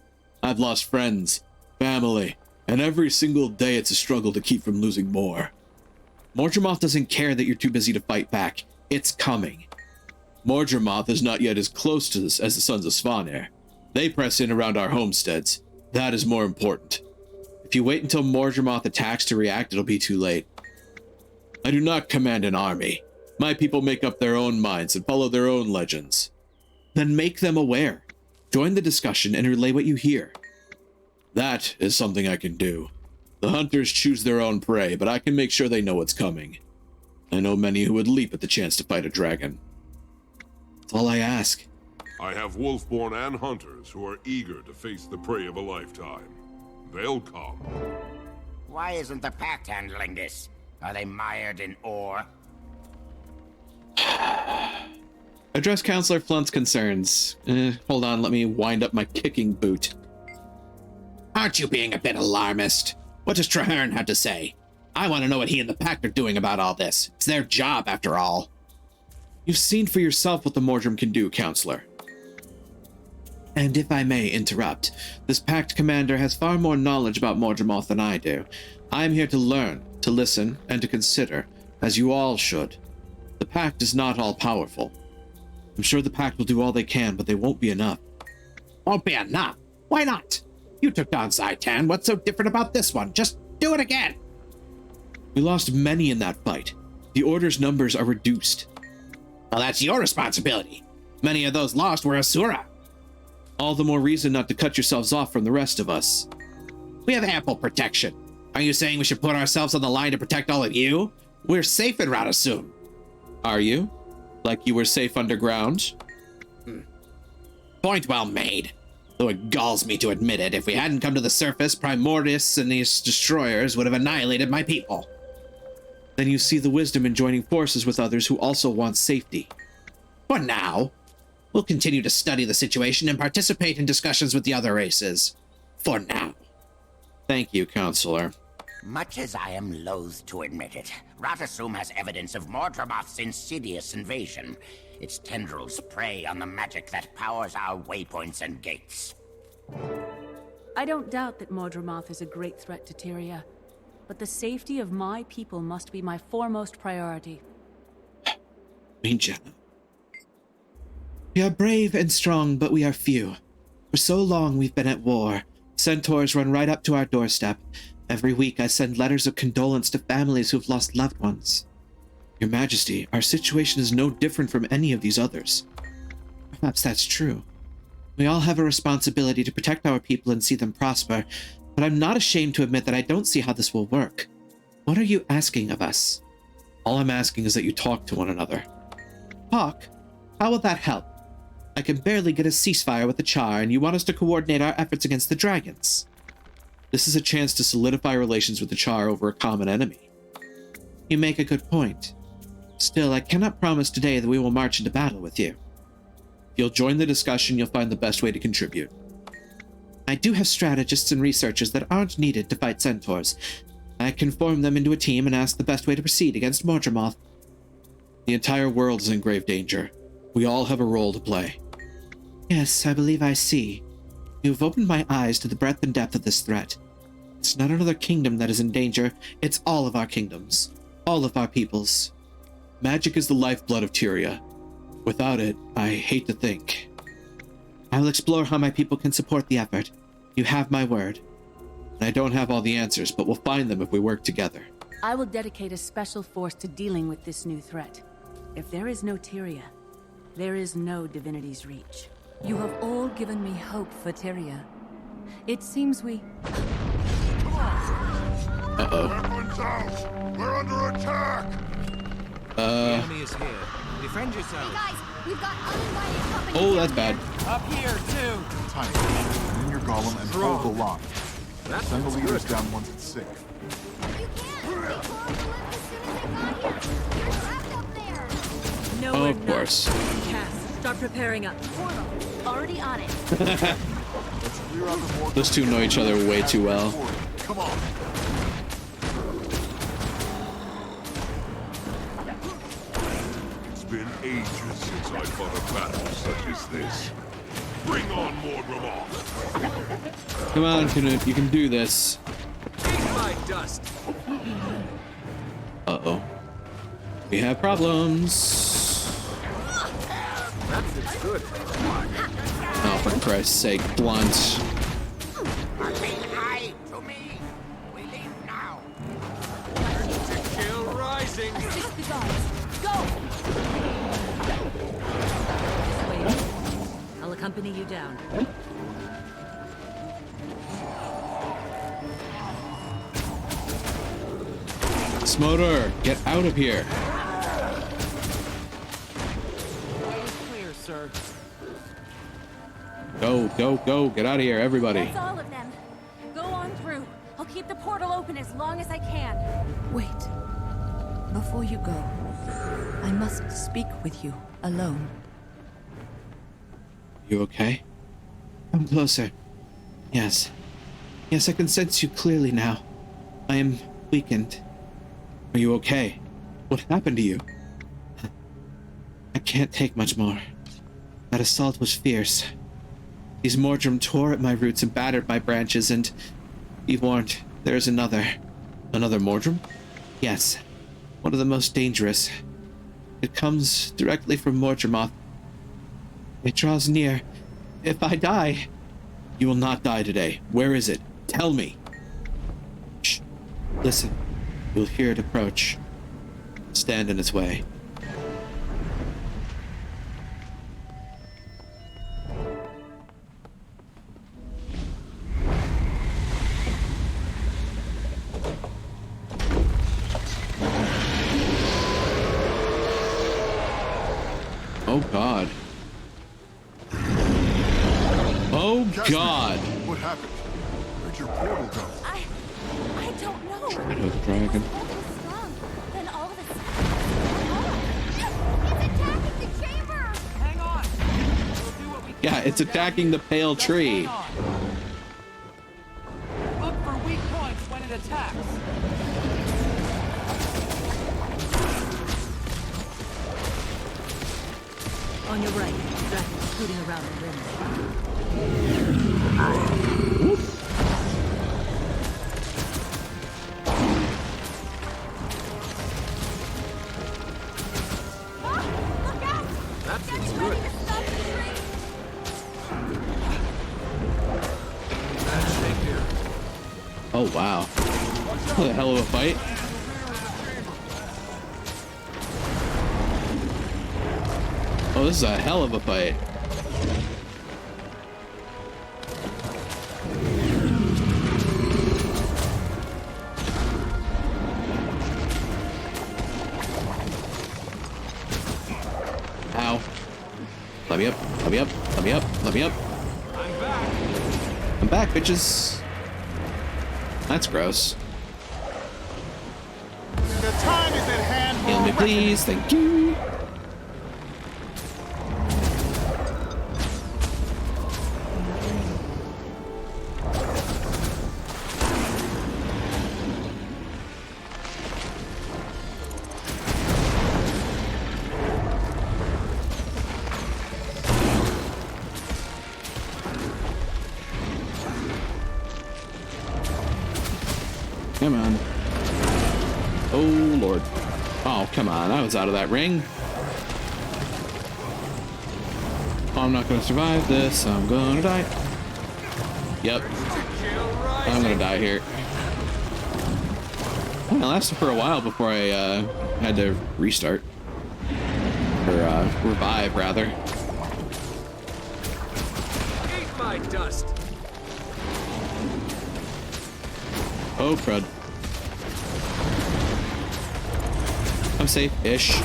I've lost friends, family, and every single day it's a struggle to keep from losing more. Mordremoth doesn't care that you're too busy to fight back. It's coming. Mordremoth is not yet as close to this as the Sons of Svanir. They press in around our homesteads. That is more important. If you wait until Mordremoth attacks to react, it'll be too late. I do not command an army. My people make up their own minds and follow their own legends. Then make them aware. Join the discussion and relay what you hear. That is something I can do. The hunters choose their own prey, but I can make sure they know what's coming. I know many who would leap at the chance to fight a dragon. That's all I ask. I have Wolfborn and hunters who are eager to face the prey of a lifetime. They'll come. Why isn't the Pact handling this? Are they mired in ore? Address Counselor Flunt's concerns. Hold on, let me wind up my kicking boot. Aren't you being a bit alarmist? What does Trahearne have to say? I want to know what he and the Pact are doing about all this. It's their job, after all. You've seen for yourself what the Mordrim can do, Counselor. And if I may interrupt, this Pact commander has far more knowledge about Mordremoth than I do. I am here to learn, to listen, and to consider, as you all should. The Pact is not all-powerful. I'm sure the Pact will do all they can, but they won't be enough. Won't be enough? Why not? You took down Zhaitan. What's so different about this one? Just do it again. We lost many in that fight. The Order's numbers are reduced. Well, that's your responsibility. Many of those lost were Asura. All the more reason not to cut yourselves off from the rest of us. We have ample protection. Are you saying we should put ourselves on the line to protect all of you? We're safe in Radasum. Are you? Like you were safe underground? Point well made. Though it galls me to admit it, if we hadn't come to the surface, Primordus and these destroyers would have annihilated my people. Then you see the wisdom in joining forces with others who also want safety. For now. We'll continue to study the situation and participate in discussions with the other races. For now. Thank you, Counselor. Much as I am loath to admit it, Radasum has evidence of Mordremoth's insidious invasion. Its tendrils prey on the magic that powers our waypoints and gates. I don't doubt that Mordremoth is a great threat to Tyria, but the safety of my people must be my foremost priority. Minja. We are brave and strong, but we are few. For so long we've been at war. Centaurs run right up to our doorstep, Every week I send letters of condolence to families who've lost loved ones. Your Majesty, our situation is no different from any of these others. Perhaps that's true. We all have a responsibility to protect our people and see them prosper, but I'm not ashamed to admit that I don't see how this will work. What are you asking of us? All I'm asking is that you talk to one another. Talk? How will that help? I can barely get a ceasefire with the Char, and you want us to coordinate our efforts against the dragons. This is a chance to solidify relations with the Char over a common enemy. You make a good point. Still, I cannot promise today that we will march into battle with you. If you'll join the discussion, you'll find the best way to contribute. I do have strategists and researchers that aren't needed to fight centaurs. I can form them into a team and ask the best way to proceed against Mordremoth. The entire world is in grave danger. We all have a role to play. Yes, I believe I see. You've opened my eyes to the breadth and depth of this threat. It's not another kingdom that is in danger, it's all of our kingdoms. All of our peoples. Magic is the lifeblood of Tyria. Without it, I hate to think. I will explore how my people can support the effort. You have my word. And I don't have all the answers, but we'll find them if we work together. I will dedicate a special force to dealing with this new threat. If there is no Tyria, there is no Divinity's Reach. You have all given me hope for Tyria. It seems we... Uh-oh. Weapons out! We're under attack! The enemy is here. Defend yourself. Hey guys, we've got uninvited company. Oh, that's bad. Up here, too. Time. Bring in your golem and hold the line. Send the leaders down once it's safe. You can't! They closed the lift as soon as they got here. You're trapped up there. No, Oh, we're of course. not. Cass, start preparing up. Portal, already on it. Let's clear out the more. Those two know each other way too well. Come on. It's been ages since I fought a battle such as this. Bring on Mordremoth! Come on, Canute, you can do this. Eat my dust. Uh-oh. We have problems. That fits good. Oh, for Christ's sake, Blunt. Aye, to me. We leave now. To kill rising. Assist the guards. Go! Wait. I'll accompany you down. Smoter, get out of here. Clear, sir. Go, go, go. Get out of here, everybody. That's all of them. Go on through. I'll keep the portal open as long as I can. Wait. Before you go, I must speak with you alone. You okay? Come closer. Yes. Yes, I can sense you clearly now. I am weakened. Are you okay? What happened to you? I can't take much more. That assault was fierce. These Mordrim tore at my roots and battered my branches, and be warned, there is another. Another Mordrim? Yes. One of the most dangerous. It comes directly from Mordremoth. It draws near. If I die... You will not die today. Where is it? Tell me. Shh. Listen. You'll hear it approach. Stand in its way. Oh God. Oh God. What happened? Where'd your portal go? I don't know. Shadow Dragon. Then all of a sudden... It's attacking the chamber! Hang on. We'll do what we can. Yeah, it's attacking the pale tree. Look for weak points when it attacks. On your right, dragon scooting around the rim. Look out! That Getting feels ready good. to stop the tree! Bad shape here. Oh wow. What a hell of a fight. Oh, this is a hell of a fight. Ow. Let me up, let me up, let me up, let me up. I'm back, bitches. That's gross. The time is at hand. Heal me, please. Thank you. Come on. Oh, Lord. Oh, come on. I was out of that ring. Oh, I'm not going to survive this. I'm going to die. Yep. I'm going to die here. Well, it lasted for a while before I had to restart. Or revive, rather. Eat my dust. Oh, crud. I'm safe-ish.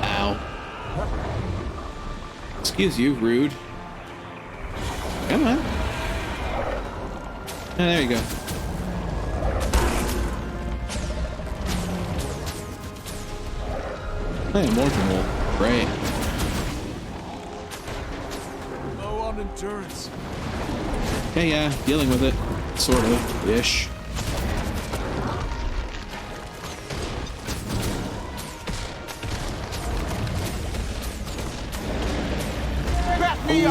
Ow. Excuse you, rude. Come on. Oh, there you go. Hey, Morgan will. Great. Low on endurance. Okay, yeah, dealing with it. Sort of. Ish.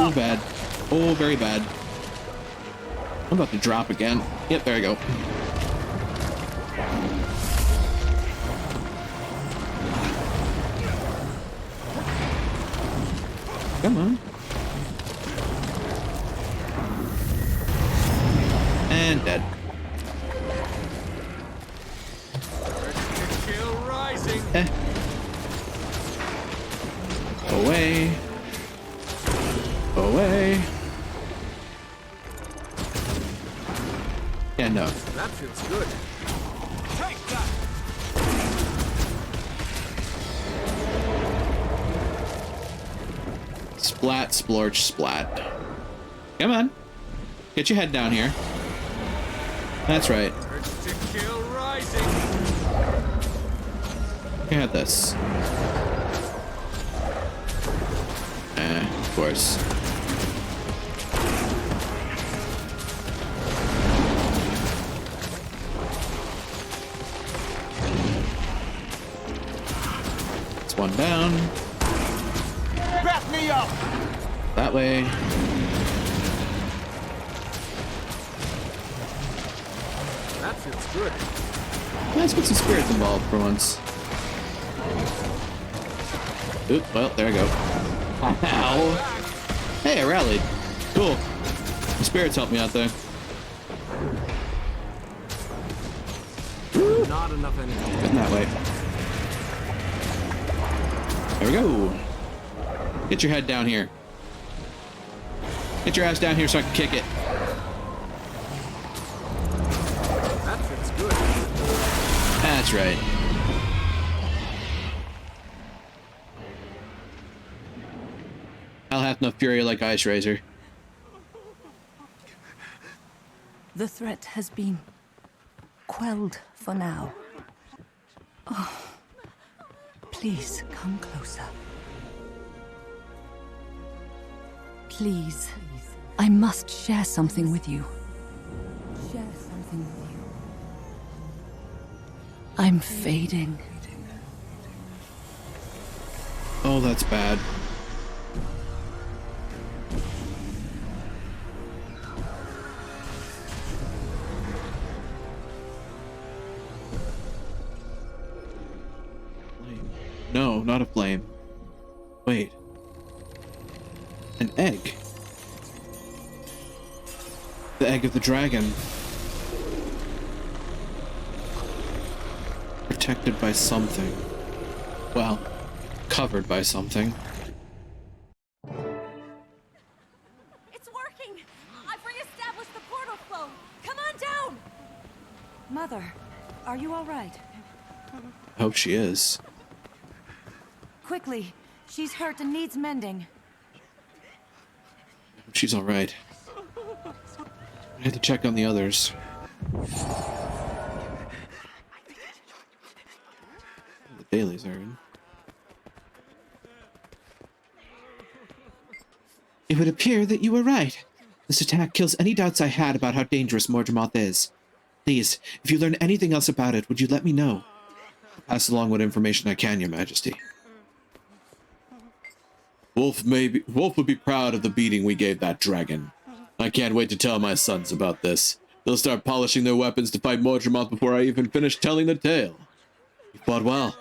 Oh, bad. Oh, very bad. I'm about to drop again. Yep, there we go. Come on. And dead. Kill rising. Away. Away. Yeah, no. That feels good. Take that. Splat, splorch, splat. Come on. Get your head down here. That's right. To kill rising. You have this. Of course. It's one down. Back me up. That way. That feels good. Let's get some spirits involved for once. Oop, well, there I go. Ow. Hey, I rallied. Cool. The spirits helped me out there. Not enough energy. Getting that way. There we go. Get your head down here. Get your ass down here so I can kick it. That feels good. That's right. I'll have no fury like Ice Razor. The threat has been quelled for now. Oh, please come closer. Please, I must share something with you. Share something with you. I'm fading. Oh, that's bad. No. No, not a flame. Wait. An egg. The egg of the dragon. Protected by something. Well, covered by something. It's working! I've re-established the portal flow! Come on down! Mother, are you alright? I hope she is. Quickly, she's hurt and needs mending. I hope she's alright. I had to check on the others. The dailies are in. It would appear that you were right. This attack kills any doubts I had about how dangerous Mordramoth is. Please, if you learn anything else about it, would you let me know? Pass along what information I can, Your Majesty. Wolf would be proud of the beating we gave that dragon. I can't wait to tell my sons about this. They'll start polishing their weapons to fight Mordramoth before I even finish telling the tale. You fought well.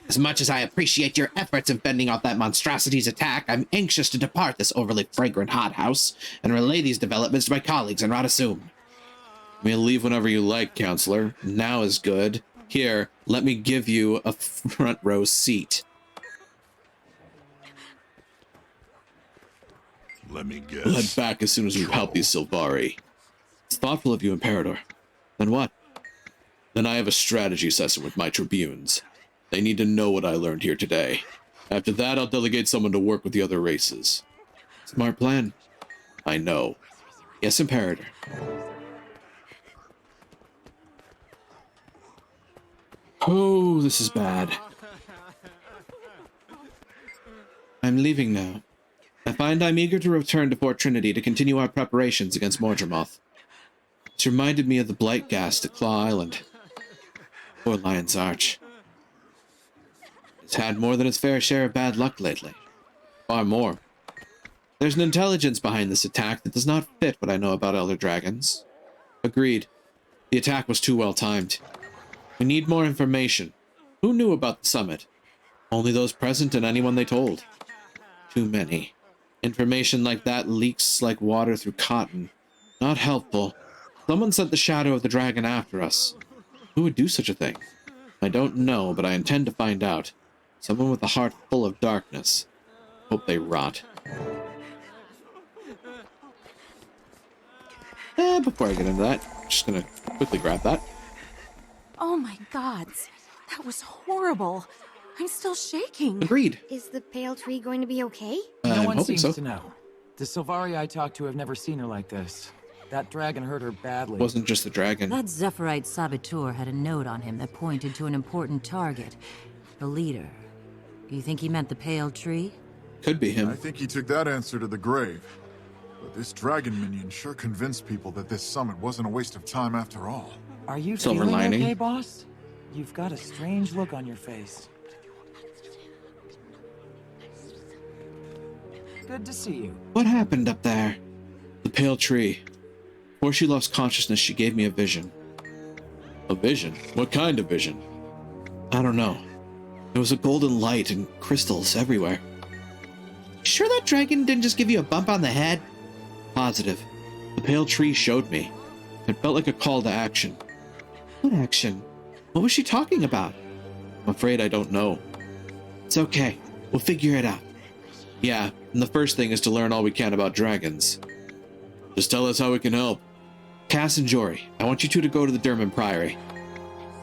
As much as I appreciate your efforts in fending off that monstrosity's attack, I'm anxious to depart this overly fragrant hothouse and relay these developments to my colleagues in Radasum. You may leave whenever you like, Counselor. Now is good. Here, let me give you a front row seat. Let me guess. We'll head back as soon as we've helped these Sylvari. It's thoughtful of you, Imperator. Then what? Then I have a strategy session with my tribunes. They need to know what I learned here today. After that, I'll delegate someone to work with the other races. Smart plan. I know. Yes, Imperator. Oh, this is bad. I'm leaving now. I find I'm eager to return to Fort Trinity to continue our preparations against Mordramoth. It's reminded me of the blight gas at Claw Island. Poor Lion's Arch. It's had more than its fair share of bad luck lately. Far more. There's an intelligence behind this attack that does not fit what I know about Elder Dragons. Agreed. The attack was too well timed. We need more information. Who knew about the summit? Only those present and anyone they told. Too many. Information like that leaks like water through cotton. Not helpful. Someone sent the shadow of the dragon after us. Who would do such a thing? I don't know, but I intend to find out. Someone with a heart full of darkness. Hope they rot. Before I get into that, I'm just gonna quickly grab that. Oh my gods, that was horrible. I'm still shaking. Agreed. Is the pale tree going to be okay? No one seems so. to know. The Sylvari I talked to have never seen her like this. That dragon hurt her badly. It wasn't just the dragon. That Zephyrite saboteur had a note on him that pointed to an important target. The leader. You think he meant the pale tree? Could be him. I think he took that answer to the grave. But this dragon minion sure convinced people that this summit wasn't a waste of time after all. Are you Silver feeling lining. okay, boss? You've got a strange look on your face. Good to see you. What happened up there? The pale tree. Before she lost consciousness, she gave me a vision. A vision? What kind of vision? I don't know. There was a golden light and crystals everywhere. Sure that dragon didn't just give you a bump on the head? Positive. The pale tree showed me. It felt like a call to action. What action? What was she talking about? I'm afraid I don't know. It's okay. We'll figure it out. Yeah, and the first thing is to learn all we can about dragons. Just tell us how we can help. Cass and Jory, I want you two to go to the Durman Priory.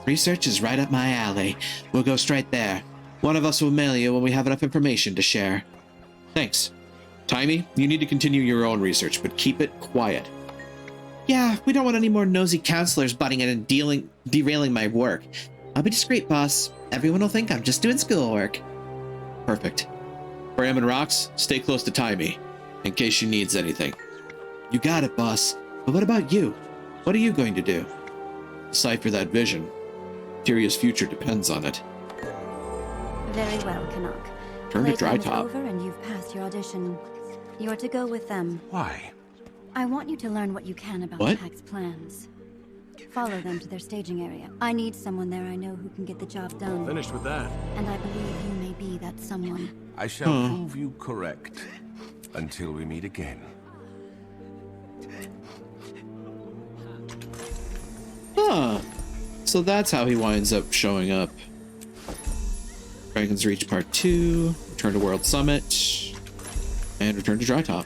Research is right up my alley. We'll go straight there. One of us will mail you when we have enough information to share. Thanks. Timmy, you need to continue your own research, but keep it quiet. Yeah, we don't want any more nosy counselors butting in and derailing my work. I'll be discreet, boss. Everyone will think I'm just doing schoolwork. Perfect. Bram and Rox, stay close to Timmy, in case she needs anything. You got it, boss. But what about you? What are you going to do? Decipher that vision. Tyrion's future depends on it. Very well, Canuck. Turn to Dry Playtime's Top. over and you've passed your audition. You're to go with them. Why? I want you to learn what you can about What? the Pack's plans. Follow them to their staging area. I need someone there I know who can get the job done. Finished with that. And I believe you may be that someone. I shall prove you correct until we meet again. Huh. So that's how he winds up showing up. Dragon's Reach Part 2, Return to World Summit, and Return to Drytop.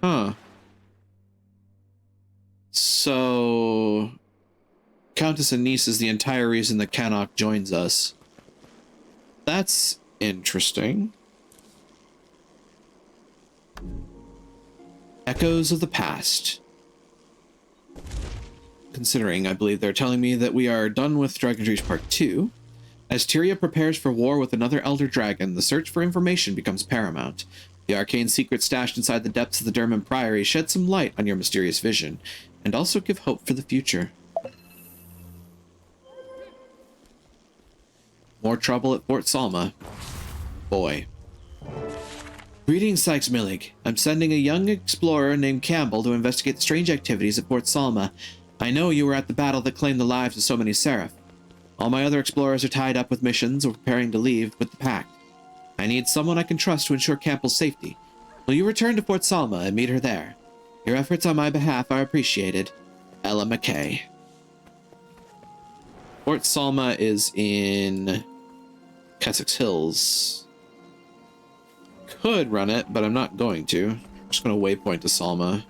Huh. So Countess Anise is the entire reason that Cannock joins us. That's interesting. Echoes of the past. Considering, I believe they're telling me that we are done with Dragon's Reach Part 2. As Tyria prepares for war with another Elder Dragon, the search for information becomes paramount. The arcane secrets stashed inside the depths of the Durman Priory shed some light on your mysterious vision, and also give hope for the future. More trouble at Fort Salma. Boy. Greetings, Sykes-Millig. I'm sending a young explorer named Campbell to investigate the strange activities at Fort Salma. I know you were at the battle that claimed the lives of so many Seraph. All my other explorers are tied up with missions or preparing to leave with the Pact. I need someone I can trust to ensure Campbell's safety. Will you return to Fort Salma and meet her there? Your efforts on my behalf are appreciated. Ella McKay. Fort Salma is in Kessex Hills. Could run it, but I'm not going to. I'm just going to waypoint to Salma.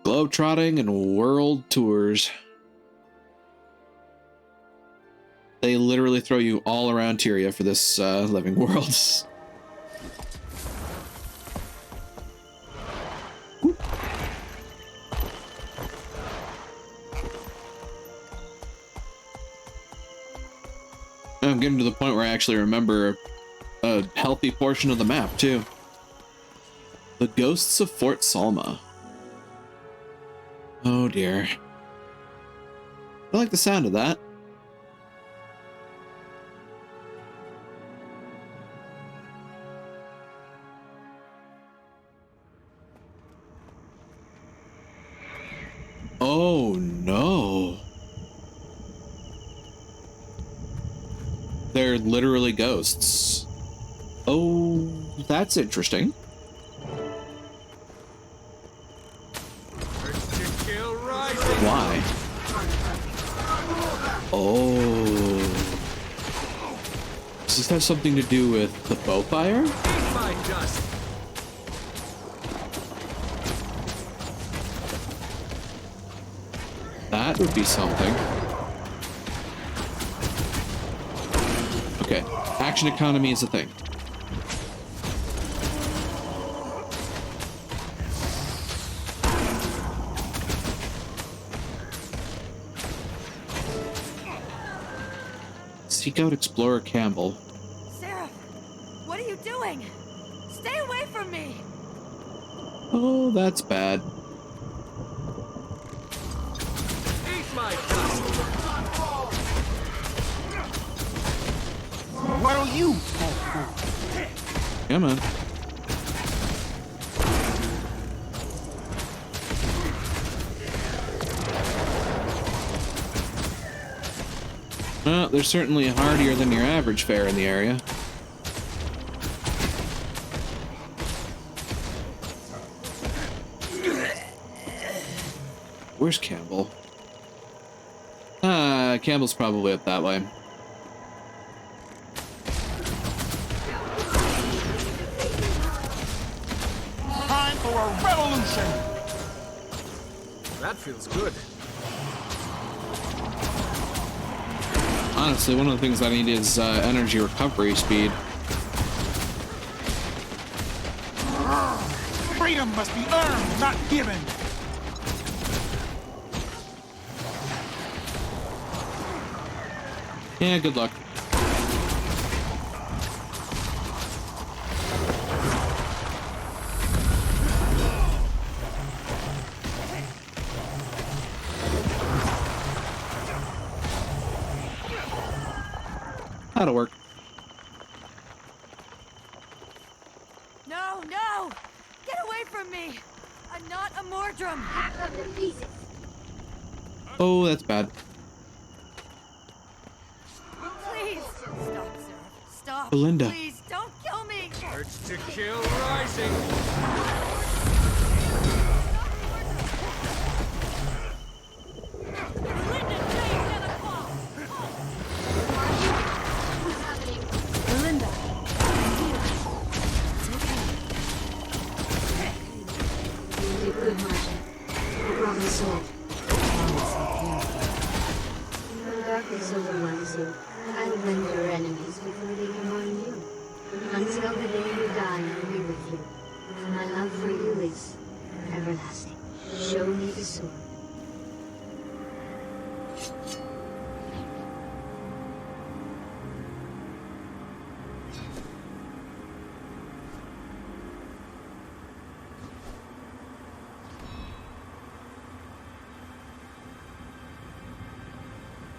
Globetrotting and world tours. They literally throw you all around Tyria for this living world. I'm getting to the point where I actually remember a healthy portion of the map, too. The Ghosts of Fort Salma. Oh, dear. I like the sound of that. Oh, no. They're literally ghosts. Oh, that's interesting. Why? Oh. Does this have something to do with the bowfire? That would be something. Okay, action economy is a thing. Seek out Explorer Campbell. Sarah, what are you doing? Stay away from me! Oh, that's bad. Eat my dust! What'll you? Come on. Well, they're certainly hardier than your average fare in the area. Where's Campbell? Campbell's probably up that way. Time for a revolution! That feels good. Honestly, one of the things I need is energy recovery speed. Freedom must be earned, not given. Yeah, good luck. That'll work. No! Get away from me! I'm not a Mordrum! Half of the pieces. Oh, that's bad. Please! Stop, sir. Stop. Belinda. Please, don't kill me! Urge to kill rising. Belinda! You did good, Marshal. You brought my sword. In the darkness of the rising, I'll bend your enemies before they can harm you. Until the day you die, I'll be with you. And my love for you is everlasting. Show me the sword.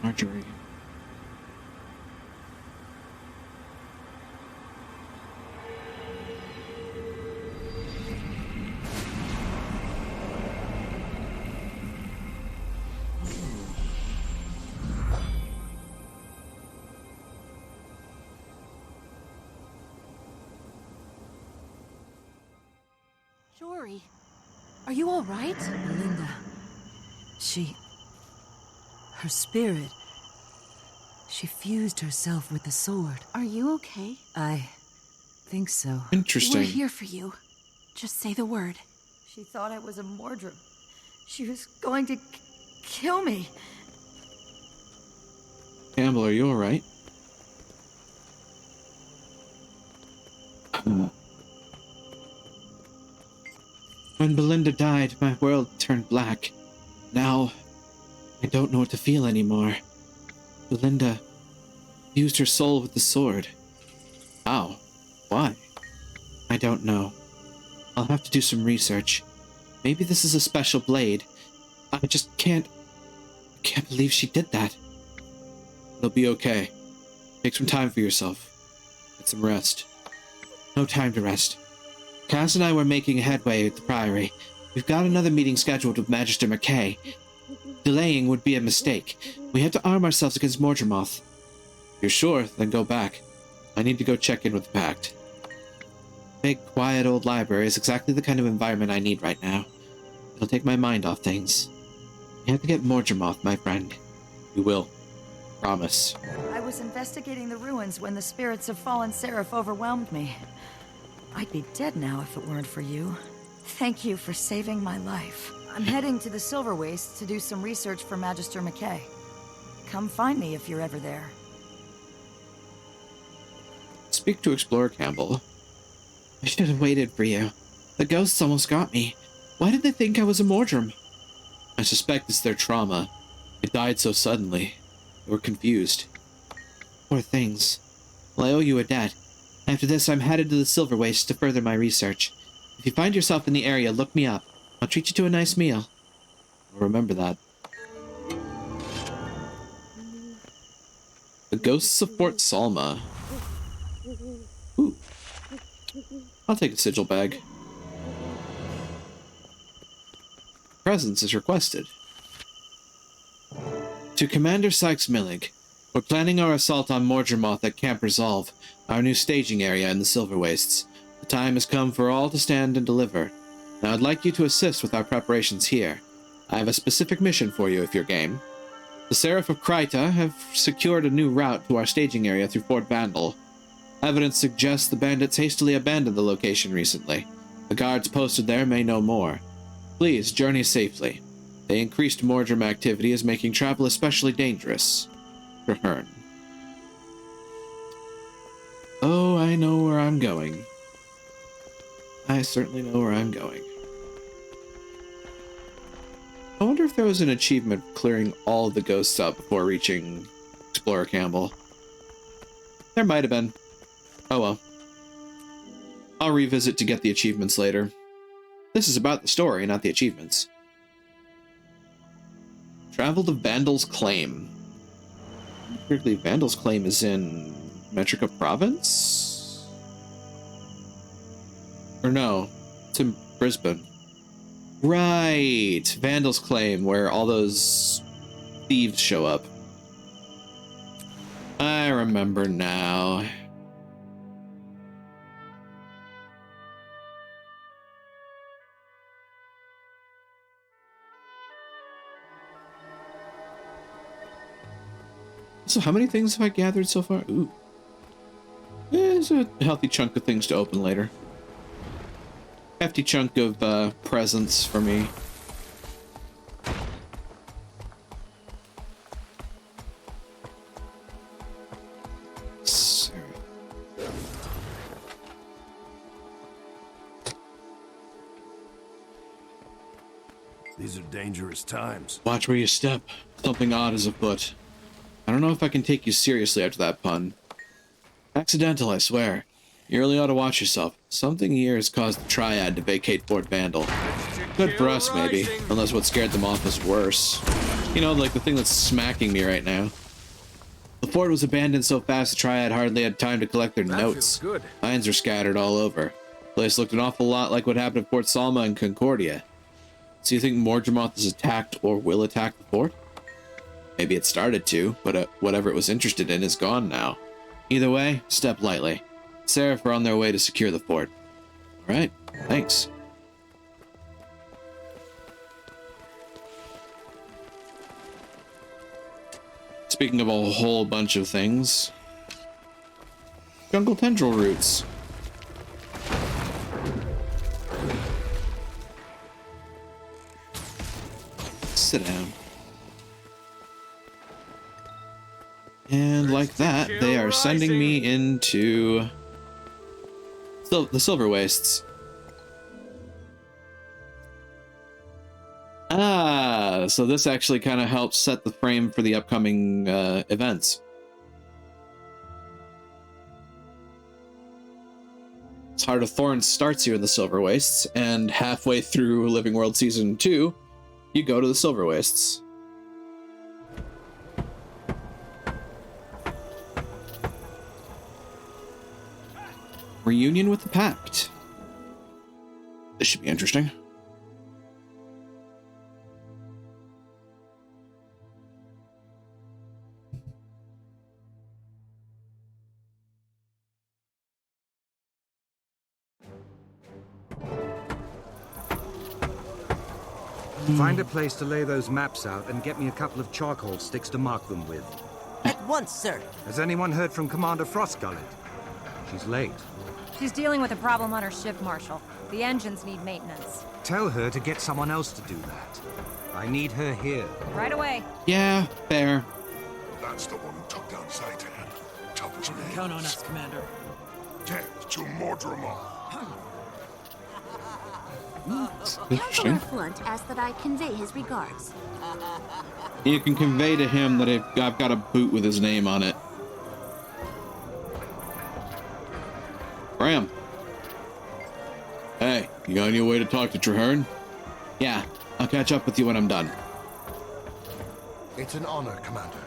Marjorie. Jory, are you all right? Belinda. Her spirit. She fused herself with the sword. Are you okay? I think so. Interesting. We're here for you. Just say the word. She thought I was a Mordrum. She was going to kill me. Campbell, are you alright? When Belinda died, my world turned black. Now, I don't know what to feel anymore. Belinda fused her soul with the sword. How? Why? I don't know. I'll have to do some research. Maybe this is a special blade. I just can't believe she did that. It'll be okay. Take some time for yourself. Get some rest. No time to rest. Cass and I were making headway at the Priory. We've got another meeting scheduled with Magister McKay. Delaying would be a mistake. We have to arm ourselves against Mordremoth. If you're sure, then go back. I need to go check in with the Pact. Big, quiet old library is exactly the kind of environment I need right now. It'll take my mind off things. You have to get Mordremoth, my friend. You will. Promise. I was investigating the ruins when the spirits of fallen Seraph overwhelmed me. I'd be dead now if it weren't for you. Thank you for saving my life. I'm heading to the Silver Waste to do some research for Magister McKay. Come find me if you're ever there. Speak to Explorer Campbell. I should have waited for you. The ghosts almost got me. Why did they think I was a Mordrum? I suspect it's their trauma. It died so suddenly. They were confused. Poor things. Well, I owe you a debt. After this, I'm headed to the Silver Waste to further my research. If you find yourself in the area, look me up. I'll treat you to a nice meal. I'll remember that. The Ghosts of Fort Salma. Ooh. I'll take a sigil bag. Presence is requested. To Commander Sykes-Millig, we're planning our assault on Mordremoth at Camp Resolve, our new staging area in the Silver Wastes. The time has come for all to stand and deliver. Now I'd like you to assist with our preparations here. I have a specific mission for you if you're game. The Seraph of Kryta have secured a new route to our staging area through Fort Vandal. Evidence suggests the bandits hastily abandoned the location recently. The guards posted there may know more. Please, journey safely. The increased Mordrum activity is making travel especially dangerous. Traherne. Oh, I know where I'm going. I certainly know where I'm going. I wonder if there was an achievement clearing all of the ghosts up before reaching Explorer Campbell. There might have been. Oh well. I'll revisit to get the achievements later. This is about the story, not the achievements. Travel to Vandal's Claim. Weirdly, Vandal's Claim is in Metrica Province? Or no, it's in Brisbane. Right, Vandal's Claim, where all those thieves show up. I remember now. So how many things have I gathered so far? Ooh. There's a healthy chunk of things to open later. Hefty chunk of presents for me. These are dangerous times. Watch where you step. Something odd is afoot. I don't know if I can take you seriously after that pun. Accidental, I swear. You really ought to watch yourself. Something here has caused the Triad to vacate Fort Vandal. Good for us, maybe. Unless what scared them off is worse. You know, like the thing that's smacking me right now. The fort was abandoned so fast the Triad hardly had time to collect their notes. Good. Mines were scattered all over. The place looked an awful lot like what happened at Fort Salma and Concordia. So you think Mordremoth has attacked or will attack the fort? Maybe it started to, but whatever it was interested in is gone now. Either way, step lightly. Seraph are on their way to secure the fort. Alright, thanks. Speaking of a whole bunch of things. Jungle tendril roots. Sit down. And like that, they are sending me into the Silver Wastes. Ah, so this actually kind of helps set the frame for the upcoming events. Heart of Thorns starts you in the Silver Wastes, and halfway through Living World Season 2, you go to the Silver Wastes. Reunion with the Pact. This should be interesting. Find a place to lay those maps out and get me a couple of charcoal sticks to mark them with. At once, sir. Has anyone heard from Commander Frostgullet? She's late. She's dealing with a problem on her ship, Marshal. The engines need maintenance. Tell her to get someone else to do that. I need her here. Right away. Yeah, fair. That's the one who took down Zaytan. Tubber's name. Count on us, Commander. Dead to Mordremoth. Interesting. Flint asked that I convey his regards. You can convey to him that I've got a boot with his name on it. Graham. Hey, you got any way to talk to Traherne? Yeah, I'll catch up with you when I'm done. It's an honor, Commander.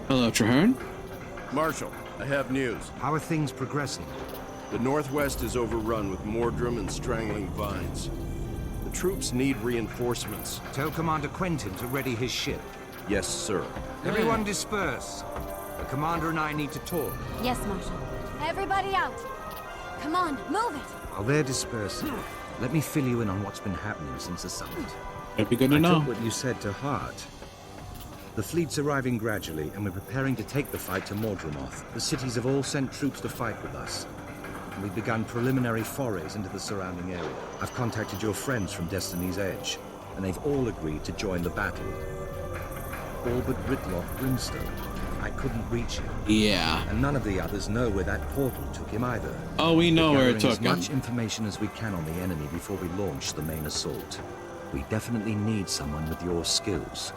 Hello, Traherne? Marshal, I have news. How are things progressing? The Northwest is overrun with Mordrum and strangling vines. The troops need reinforcements. Tell Commander Quentin to ready his ship. Yes, sir. Everyone disperse. The Commander and I need to talk. Yes, Marshal. Everybody out. Come on, move it. While they're dispersing, let me fill you in on what's been happening since the summit. It'd be good to I know. took what you said to heart. The fleet's arriving gradually, and we're preparing to take the fight to Mordremoth. The cities have all sent troops to fight with us. And we've begun preliminary forays into the surrounding area. I've contacted your friends from Destiny's Edge, and they've all agreed to join the battle. All but Ritlock Brimstone. I couldn't reach him. Yeah. And none of the others know where that portal took him either. Oh, we know where it took him. As much information as we can on the enemy before we launch the main assault. We definitely need someone with your skills.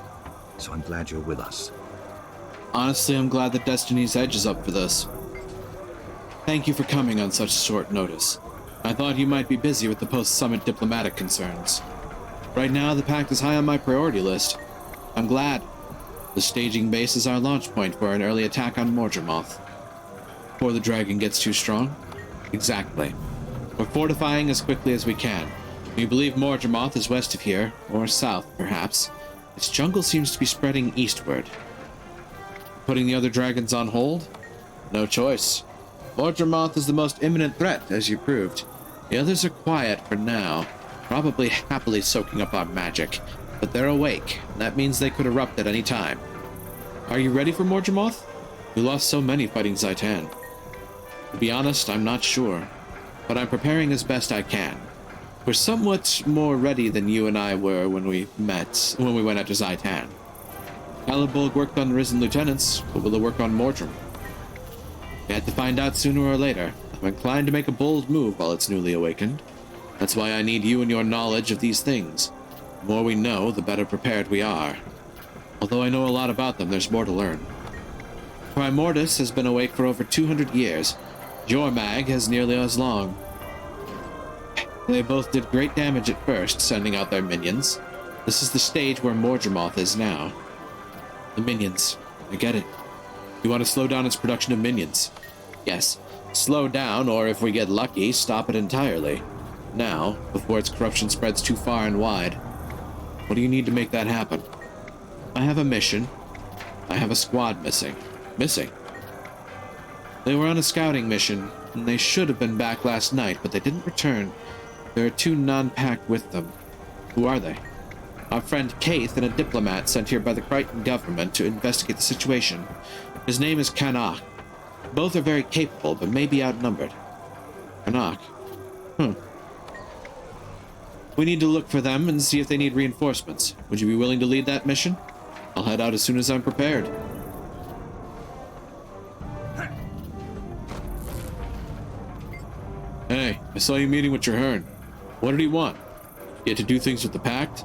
So I'm glad you're with us. Honestly, I'm glad that Destiny's Edge is up for this. Thank you for coming on such short notice. I thought you might be busy with the post-summit diplomatic concerns. Right now, the Pact is high on my priority list. I'm glad. The staging base is our launch point for an early attack on Mordremoth. Before the dragon gets too strong? Exactly. We're fortifying as quickly as we can. We believe Mordremoth is west of here, or south, perhaps. Its jungle seems to be spreading eastward. Putting the other dragons on hold? No choice. Mordremoth is the most imminent threat, as you proved. The others are quiet for now, probably happily soaking up our magic. But they're awake, and that means they could erupt at any time. Are you ready for Mordremoth? We lost so many fighting Zhaitan. To be honest, I'm not sure, but I'm preparing as best I can. We're somewhat more ready than you and I were when we went after Zhaitan. Caliburg worked on Risen Lieutenants, but will it work on Mordremoth? We had to find out sooner or later. I'm inclined to make a bold move while it's newly awakened. That's why I need you and your knowledge of these things. The more we know, the better prepared we are. Although I know a lot about them, there's more to learn. Primordus has been awake for over 200 years. Jormag has nearly as long. They both did great damage at first, sending out their minions. This is the stage where Mordremoth is now. The minions. I get it. You want to slow down its production of minions? Yes. Slow down, or if we get lucky, stop it entirely. Now, before its corruption spreads too far and wide. What do you need to make that happen? I have a mission. I have a squad missing. Missing? They were on a scouting mission, and they should have been back last night, but they didn't return. There are 2 non-pack with them. Who are they? Our friend Kaith and a diplomat sent here by the Crichton government to investigate the situation. His name is Kanak. Both are very capable, but may be outnumbered. Kanak. We need to look for them and see if they need reinforcements. Would you be willing to lead that mission? I'll head out as soon as I'm prepared. Hey, I saw you meeting with Traherne. What did he want? Yet to do things with the Pact?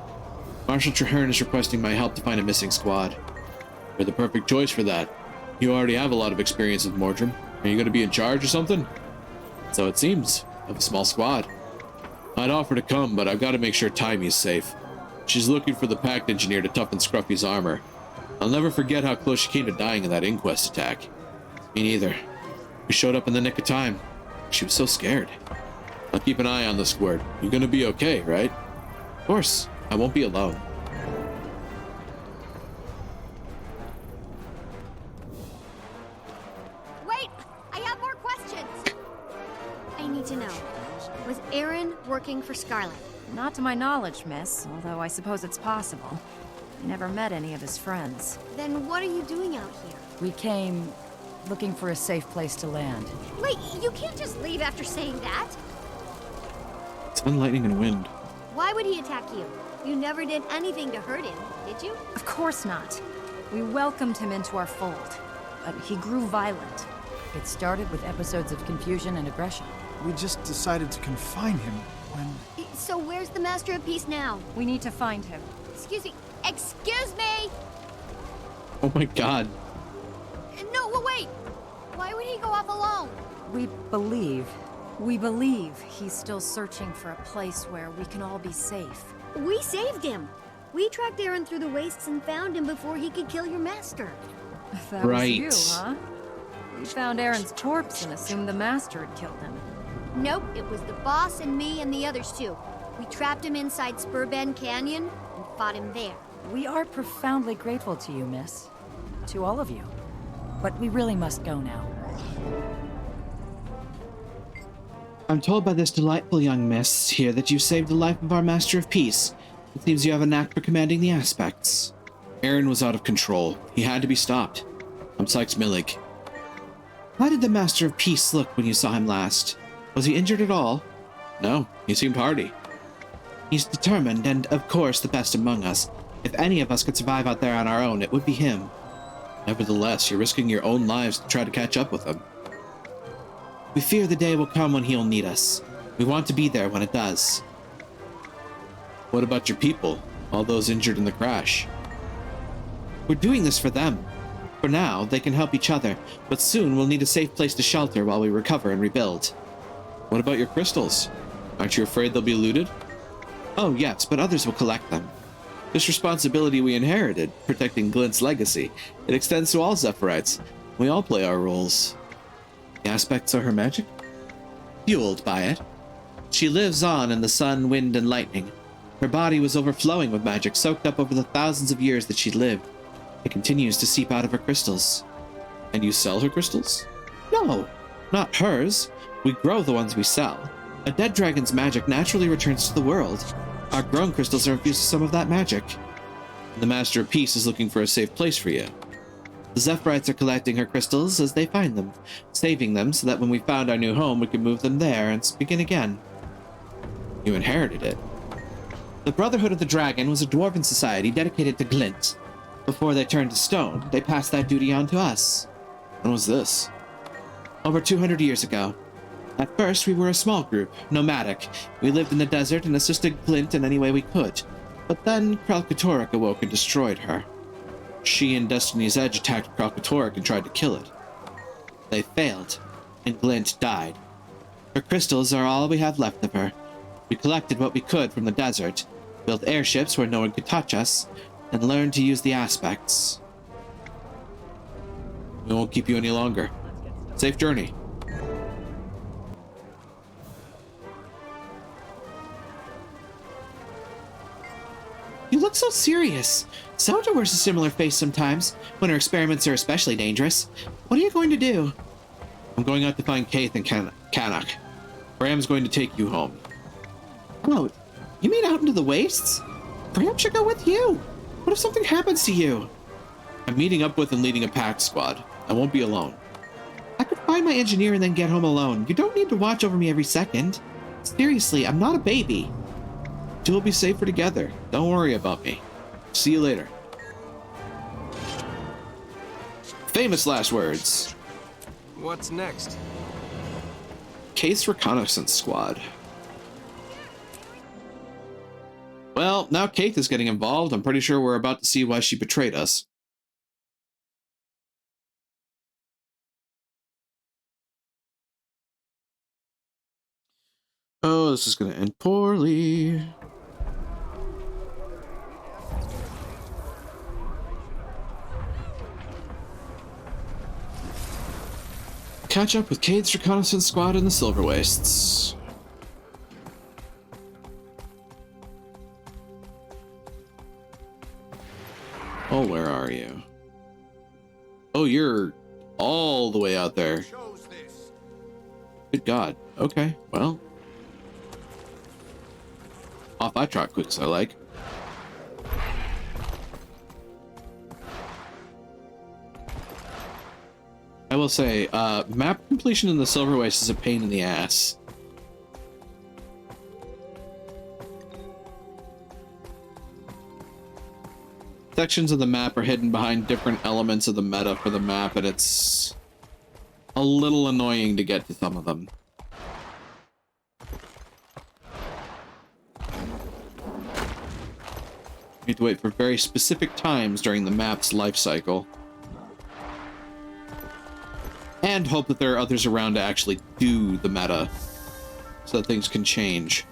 Marshal Traherne is requesting my help to find a missing squad. You're the perfect choice for that. You already have a lot of experience with Mordrim. Are you going to be in charge or something? So it seems. Of a small squad. I'd offer to come, but I've got to make sure Taimi's safe. She's looking for the Pact engineer to toughen Scruffy's armor. I'll never forget how close she came to dying in that inquest attack. Me neither. We showed up in the nick of time. She was so scared. I'll keep an eye on the squirt. You're gonna be okay, right? Of course. I won't be alone. Wait! I have more questions! I need to know. Was Aaron working for Scarlet? Not to my knowledge, miss, although I suppose it's possible. I never met any of his friends. Then what are you doing out here? We came looking for a safe place to land. Wait, you can't just leave after saying that! It's lightning and wind. Why would he attack you? You never did anything to hurt him, did you? Of course not. We welcomed him into our fold, but he grew violent. It started with episodes of confusion and aggression. We just decided to confine him when... So where's the Master of Peace now? We need to find him. Excuse me! Excuse me! Oh my god. No, wait! Why would he go off alone? We believe he's still searching for a place where we can all be safe. We saved him! We tracked Aaron through the wastes and found him before he could kill your master. That was you, huh? We found Aaron's corpse and assumed the master had killed him. Nope, it was the boss and me and the others too. We trapped him inside Spurbend Canyon and fought him there. We are profoundly grateful to you, miss. To all of you. But we really must go now. I'm told by this delightful young miss here that you saved the life of our Master of Peace. It seems you have a knack for commanding the aspects. Aaron was out of control. He had to be stopped. I'm Sykes Millig. How did the Master of Peace look when you saw him last? Was he injured at all? No, he seemed hardy. He's determined and, of course, the best among us. If any of us could survive out there on our own, it would be him. Nevertheless, you're risking your own lives to try to catch up with him. We fear the day will come when he'll need us. We want to be there when it does. What about your people? All those injured in the crash? We're doing this for them. For now, they can help each other, but soon we'll need a safe place to shelter while we recover and rebuild. What about your crystals? Aren't you afraid they'll be looted? Oh, yes, but others will collect them. This responsibility we inherited, protecting Glint's legacy. It extends to all Zephyrite. We all play our roles. The aspects of her magic? Fueled by it. She lives on in the sun, wind, and lightning. Her body was overflowing with magic, soaked up over the thousands of years that she lived. It continues to seep out of her crystals. And you sell her crystals? No, not hers. We grow the ones we sell. A dead dragon's magic naturally returns to the world. Our grown crystals are infused with some of that magic. The Master of Peace is looking for a safe place for you. The Zephyrite are collecting her crystals as they find them, saving them so that when we found our new home, we could move them there and begin again. You inherited it. The Brotherhood of the Dragon was a dwarven society dedicated to Glint. Before they turned to stone, they passed that duty on to us. When was this? Over 200 years ago. At first, we were a small group, nomadic. We lived in the desert and assisted Glint in any way we could. But then Kralkatorrik awoke and destroyed her. She and Destiny's Edge attacked Kralkatorrik and tried to kill it. They failed, and Glint died. Her crystals are all we have left of her. We collected what we could from the desert, built airships where no one could touch us, and learned to use the aspects. We won't keep you any longer. Safe journey. You look so serious. Zelda wears a similar face sometimes, when her experiments are especially dangerous. What are you going to do? I'm going out to find Kaith and Kanak. Bram's going to take you home. Oh, you mean out into the wastes? Bram should go with you. What if something happens to you? I'm meeting up with and leading a pack squad. I won't be alone. I could find my engineer and then get home alone. You don't need to watch over me every second. Seriously, I'm not a baby. Two will be safer together. Don't worry about me. See you later. Famous last words. What's next? Kaith's reconnaissance squad. Well, now Kaith is getting involved. I'm pretty sure we're about to see why she betrayed us. Oh, this is going to end poorly. Catch up with Kaith's reconnaissance squad in the Silver Wastes. Oh, where are you? Oh, you're all the way out there. Good God. Okay, well. Off I trot quick, so I like. I will say, map completion in the Silver Waste is a pain in the ass. Sections of the map are hidden behind different elements of the meta for the map, and it's a little annoying to get to some of them. You need to wait for very specific times during the map's life cycle. And hope that there are others around to actually do the meta, so that things can change.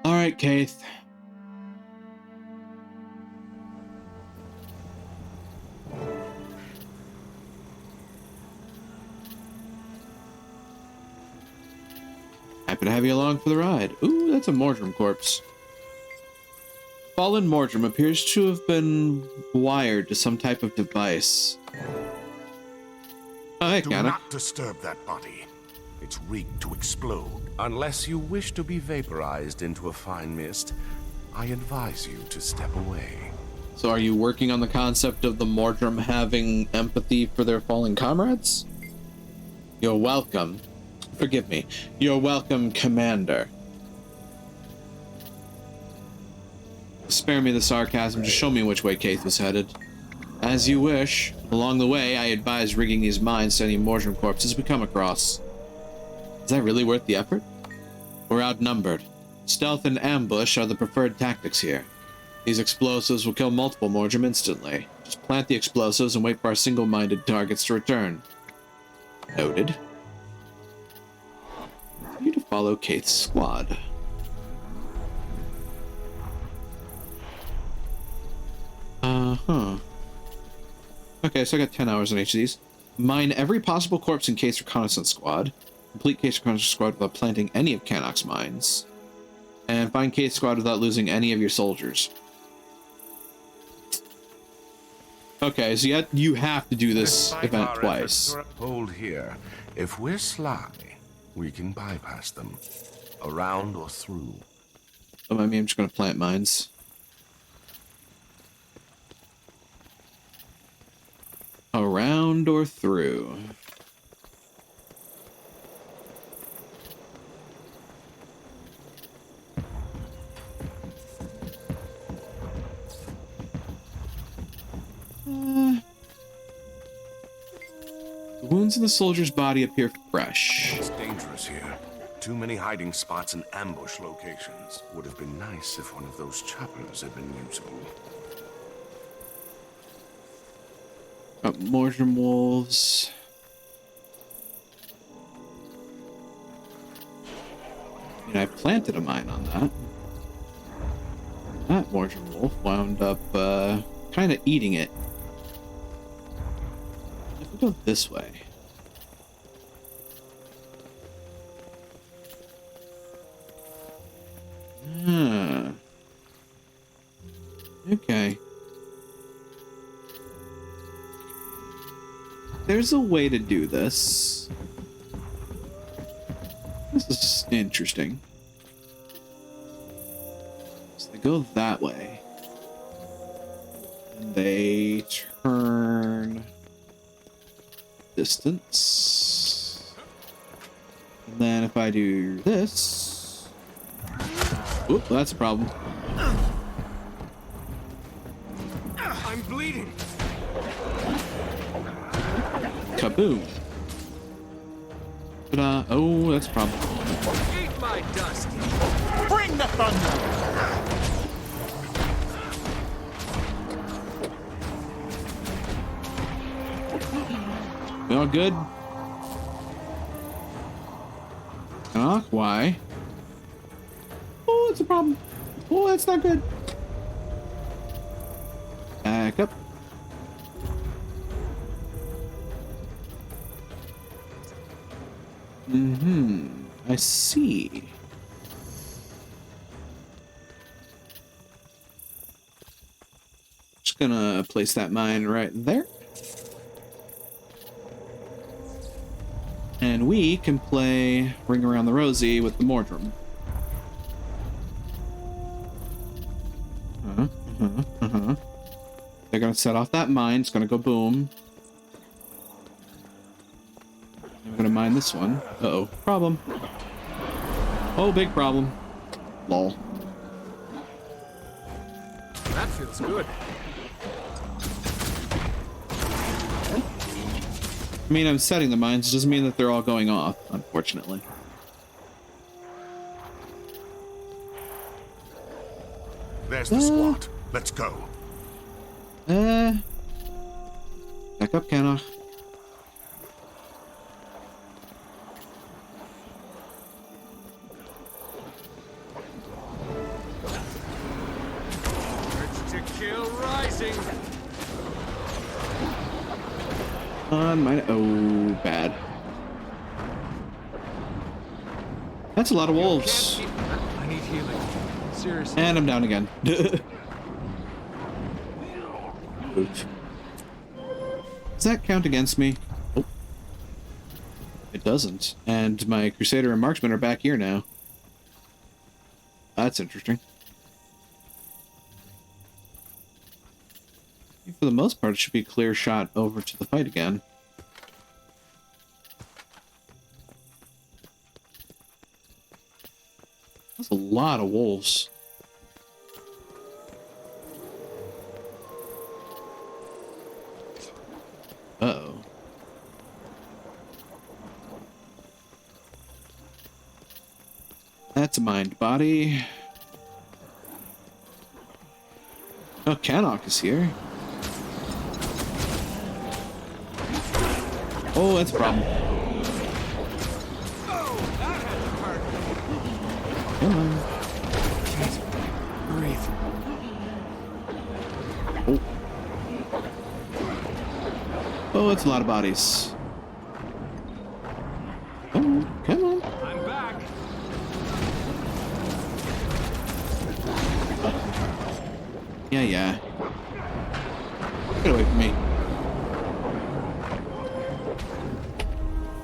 Alright, Kaith. Happy to have you along for the ride. Ooh, that's a Mordrim corpse. Fallen Mordrim appears to have been wired to some type of device. Oh, hey, Do not disturb that body. It's rigged to explode. Unless you wish to be vaporized into a fine mist, I advise you to step away. So are you working on the concept of the Mordrim having empathy for their fallen comrades? You're welcome. Forgive me. You're welcome, Commander. Spare me the sarcasm, just show me which way Kaith was headed. As you wish. Along the way, I advise rigging these mines to any Mordrim corpses we come across. Is that really worth the effort? We're outnumbered. Stealth and ambush are the preferred tactics here. These explosives will kill multiple Mordrim instantly. Just plant the explosives and wait for our single-minded targets to return. Noted. Continue to follow Kaith's squad. Huh. Okay, so I got 10 hours on each of these. Mine every possible corpse in Case Reconnaissance Squad. Complete Case Reconnaissance Squad without planting any of Cannock's mines. And find Case Squad without losing any of your soldiers. Okay, so you have to do this event twice. Hold here. If we're sly, we can bypass them. Around or through. Oh, I mean, I'm just going to plant mines. Around or through. The wounds in the soldier's body appear fresh. It's dangerous here. Too many hiding spots and ambush locations. Would have been nice if one of those choppers had been usable. Got Mordrum wolves. And I planted a mine on that. That Mordrum wolf wound up kind of eating it. If we go this way. Okay. There's a way to do this. This is interesting. So they go that way. And they turn distance. And then if I do this... Oop, that's a problem. I'm bleeding. Kaboom. Ta-da. Oh, that's a problem. Eat my dust. Bring the thunder. We all good? Why? Oh, it's a problem. Oh, that's not good. Back up. I see. Just gonna place that mine right there. And we can play Ring Around the Rosie with the Mordrum. They're gonna set off that mine. It's gonna go boom. I'm gonna mine this one. Uh-oh. Problem. Oh, big problem. Lol. That feels good. I mean, I'm setting the mines. It doesn't mean that they're all going off, unfortunately. There's the squad. Let's go. Back up, Cannock. Urge to kill rising. On mine. Oh, bad. That's a lot of wolves. I need healing. Seriously. And I'm down again. Oof. Does that count against me? Oh. It doesn't. And my Crusader and Marksman are back here now. That's interesting. For the most part, it should be a clear shot over to the fight again. That's a lot of wolves. Uh-oh. That's a mind body. Oh, Cannock is here. Oh, that's a problem. Come on. Breathe. Oh. Oh, it's a lot of bodies. Come on, come on. I'm back. Yeah. Get away from me.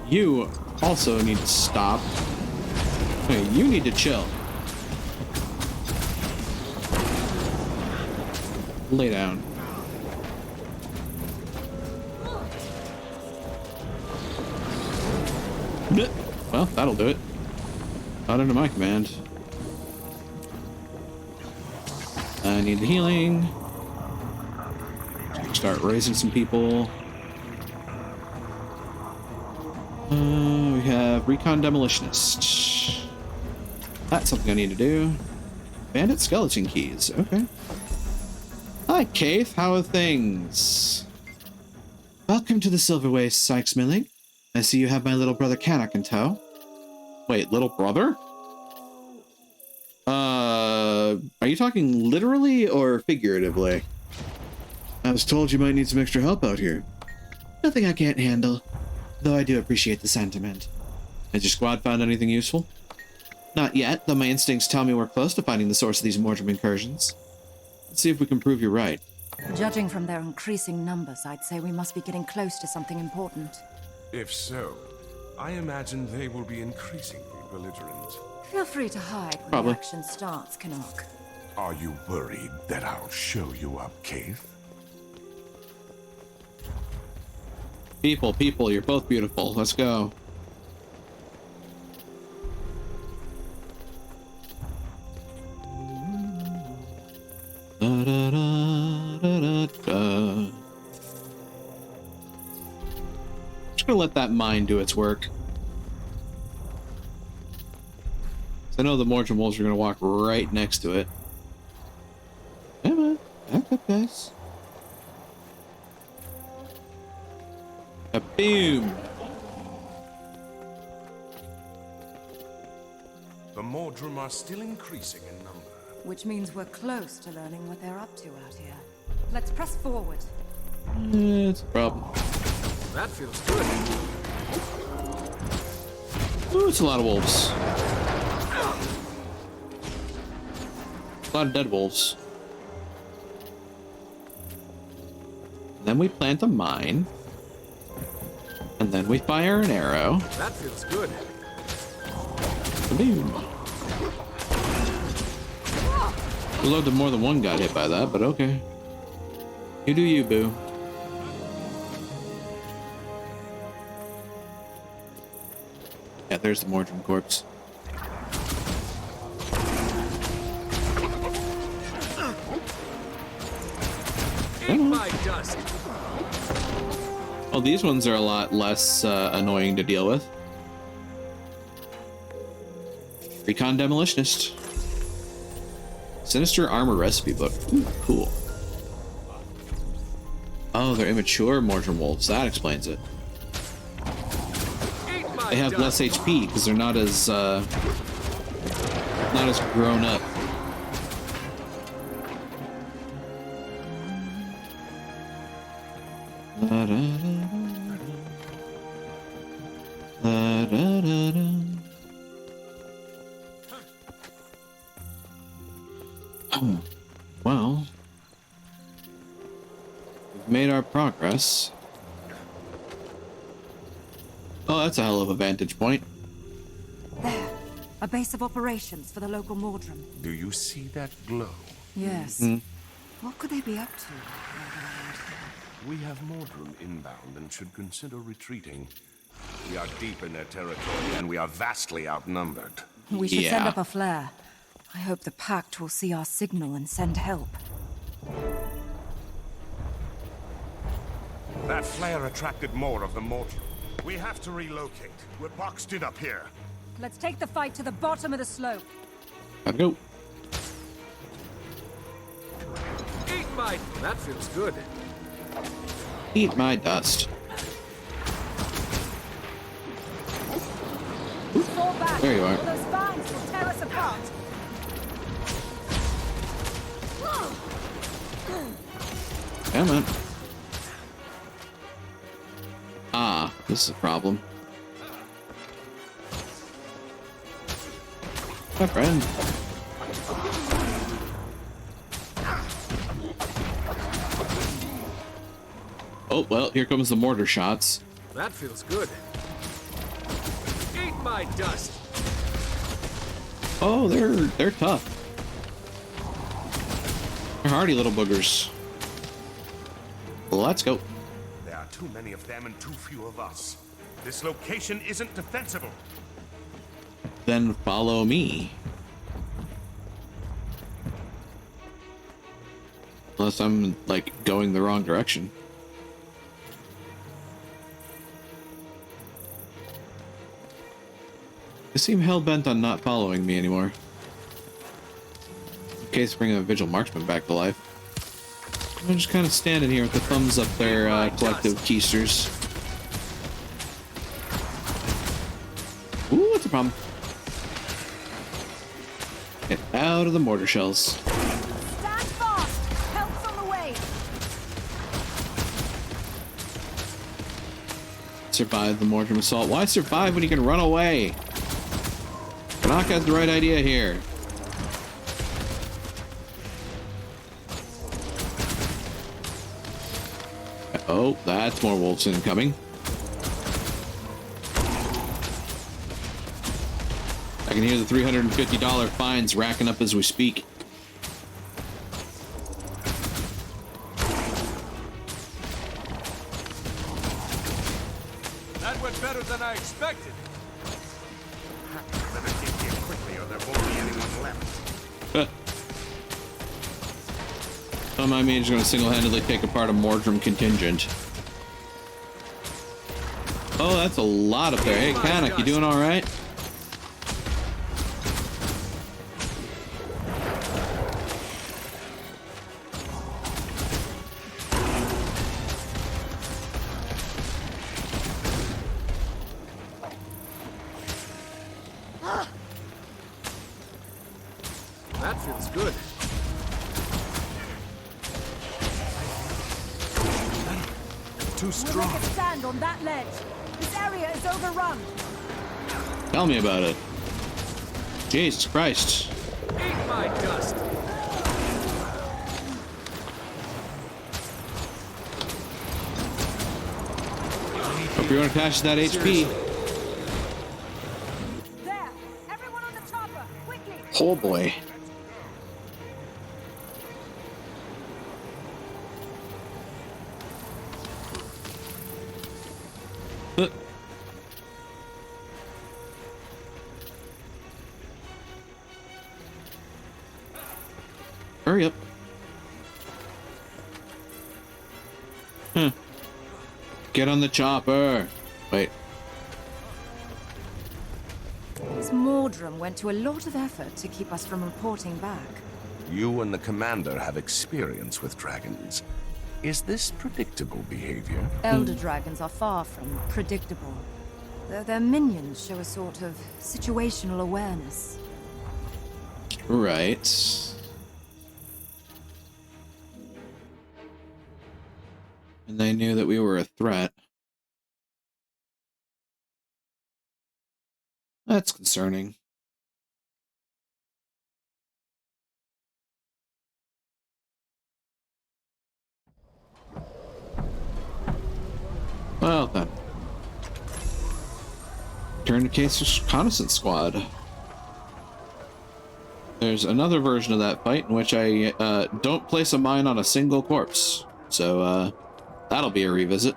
You also need to stop. Okay, you need to chill. Lay down. Well, that'll do it. Not under my command. I need the healing. Start raising some people. We have Recon Demolitionist. That's something I need to do. Bandit Skeleton Keys. Okay. Hi, Kaith. How are things? Welcome to the Silver Waste, Sykes Milling. I see you have my little brother Canuck in tow. Wait, little brother? Are you talking literally or figuratively? I was told you might need some extra help out here. Nothing I can't handle, though I do appreciate the sentiment. Has your squad found anything useful? Not yet, though my instincts tell me we're close to finding the source of these Mordrim incursions. Let's see if we can prove you're right. Judging from their increasing numbers, I'd say we must be getting close to something important. If so, I imagine they will be increasingly belligerent. Feel free to hide when Probably. the action starts, Canuck. Are you worried that I'll show you up, Kaith? People, you're both beautiful. Let's go. Da, da, da, da, da. Just gonna let that mine do its work. I know the Mordrim wolves are gonna walk right next to it. Come on, back up, guys. Boom! The Mordrim are still increasing in number. Which means we're close to learning what they're up to out here. Let's press forward. It's a problem. That feels good. Ooh, it's a lot of wolves. A lot of dead wolves. And then we plant a mine. And then we fire an arrow. That feels good. Boom. We'd love to more than one got hit by that, but okay. You do you, boo. Yeah, there's the Mordrim corpse. Eat my dust. Oh, these ones are a lot less annoying to deal with. Recon Demolitionist. Sinister Armor Recipe Book. Ooh, cool. Oh, they're immature Mordrim wolves. That explains it. They have less HP because they're not as grown up. Da, da, da, da, da, da. Well, we've made our progress. Oh, that's a hell of a vantage point. There. A base of operations for the local Mordrim. Do you see that glow? Yes. Mm. What could they be up to? We have Mordrim inbound and should consider retreating. We are deep in their territory and we are vastly outnumbered. We should send up a flare. I hope the Pact will see our signal and send help. That flare attracted more of the Mordrim. We have to relocate. We're boxed in up here. Let's take the fight to the bottom of the slope. Gotta go. Eat my... That feels good. Eat my dust. Fall back. There you are. Or those vines will tear us apart. Come on. This is a problem. My friend. Oh, well, here comes the mortar shots. That feels good. Eat my dust. Oh, they're tough. They're hardy little boogers. Let's go. There are too many of them and too few of us. This location isn't defensible. Then follow me. Unless I'm, like, going the wrong direction. They seem hell-bent on not following me anymore. In case bringing a Vigil Marksman back to life. I'm just kind of standing here with the thumbs up their collective keisters. Ooh, what's the problem? Get out of the mortar shells. Stand fast! Help's on the way! Survive the Mordrim assault. Why survive when you can run away? Kanaka has the right idea here. Oh, that's more wolves incoming. I can hear the $350 fines racking up as we speak. That went better than I expected. Better get here quickly or there won't be anyone left. Don't mind me, just gonna single-handedly take apart a Mordrim contingent. Oh, that's a lot up there. Hey, Kanak, you doing all right? That feels good. Too strong. We'll make a stand on that ledge. This area is overrun. Tell me about it. Jesus Christ. Eat my dust. Hope you're attached to that HP. There! Everyone on the chopper! Quickly! Oh boy. Hurry up. Get on the chopper. Wait. This Mordrim went to a lot of effort to keep us from reporting back. You and the commander have experience with dragons. Is this predictable behavior? Elder dragons are far from predictable. Their minions show a sort of situational awareness. Right. And they knew that we were a threat. That's concerning. Well then. Turn to Case's reconnaissance squad. There's another version of that fight in which I don't place a mine on a single corpse. So, that'll be a revisit.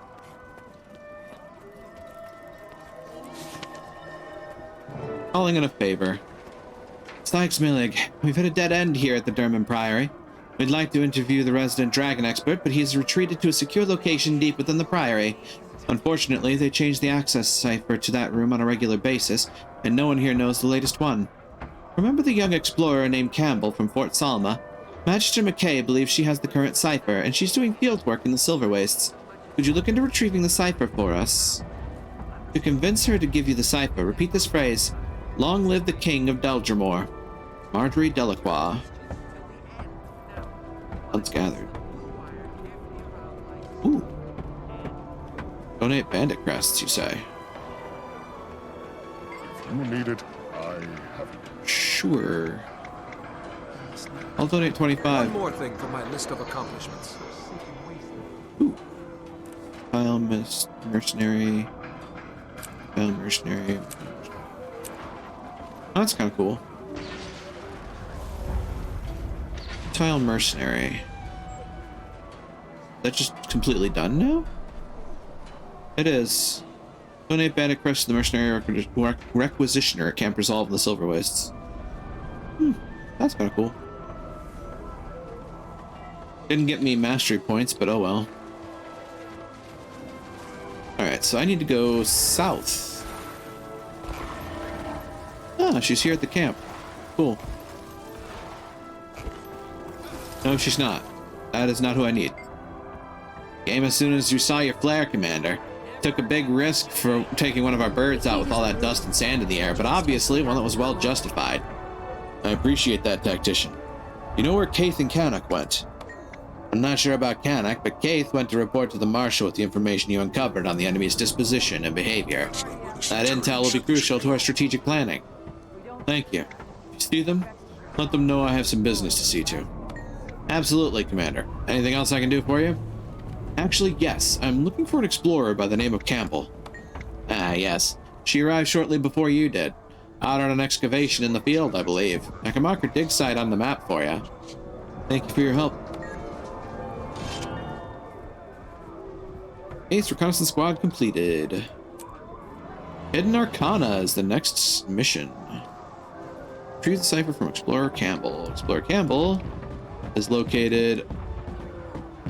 Calling in a favor. Sykes Millig, we've hit a dead end here at the Durman Priory. We'd like to interview the resident dragon expert, but he has retreated to a secure location deep within the Priory. Unfortunately, they changed the access cipher to that room on a regular basis, and no one here knows the latest one. Remember the young explorer named Campbell from Fort Salma? Magister McKay believes she has the current cipher, and she's doing field work in the Silver Wastes. Could you look into retrieving the cipher for us? To convince her to give you the cipher, repeat this phrase: Long live the King of Deldrimore. Marjorie Delacroix. Funds gathered. Ooh. Donate bandit crests, you say? If you need it, I have it. Sure. I'll donate 25. One more thing from my list of accomplishments. File mercenary. File mercenary. Oh, that's kind of cool. Tile mercenary. That's just completely done now? It is. Donate bandit crest to the mercenary requisitioner at Camp Resolve in the Silver Wastes. That's kind of cool. Didn't get me mastery points, but oh well. Alright, so I need to go south. Ah, she's here at the camp. Cool. No, she's not. That is not who I need. Came as soon as you saw your flare, Commander. Took a big risk for taking one of our birds out with all that dust and sand in the air, but obviously one that was well justified. I appreciate that, Tactician. You know where Kaith and Kanak went? I'm not sure about Kanak, but Kaith went to report to the Marshal with the information you uncovered on the enemy's disposition and behavior. That intel will be crucial to our strategic planning. Thank you. If you see them, let them know I have some business to see to. Absolutely, Commander. Anything else I can do for you? Actually, yes. I'm looking for an explorer by the name of Campbell. Ah, yes. She arrived shortly before you did. Out on an excavation in the field, I believe. I can mark her dig site on the map for you. Thank you for your help. 8th Reconnaissance Squad completed. Hidden Arcana is the next mission. Retrieve the cipher from Explorer Campbell. Explorer Campbell is located...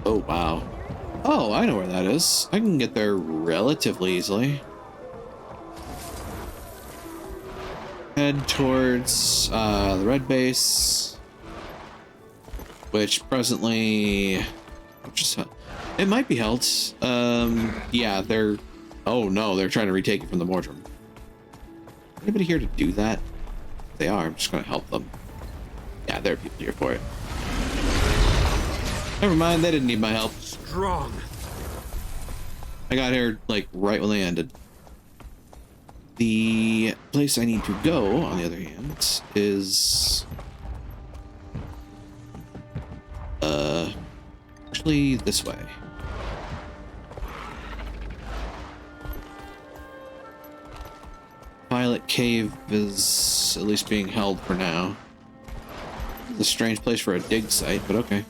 Oh, wow. Oh, I know where that is. I can get there relatively easily. Head towards the red base, which presently... It might be held. Yeah, they're... Oh no, they're trying to retake it from the Mordrum. Anybody here to do that? If they are, I'm just gonna help them. Yeah, there are people here for it. Never mind, they didn't need my help. Strong. I got here, like, right when they ended. The place I need to go, on the other hand, is... actually this way. Violet Cave is at least being held for now. It's a strange place for a dig site, but okay.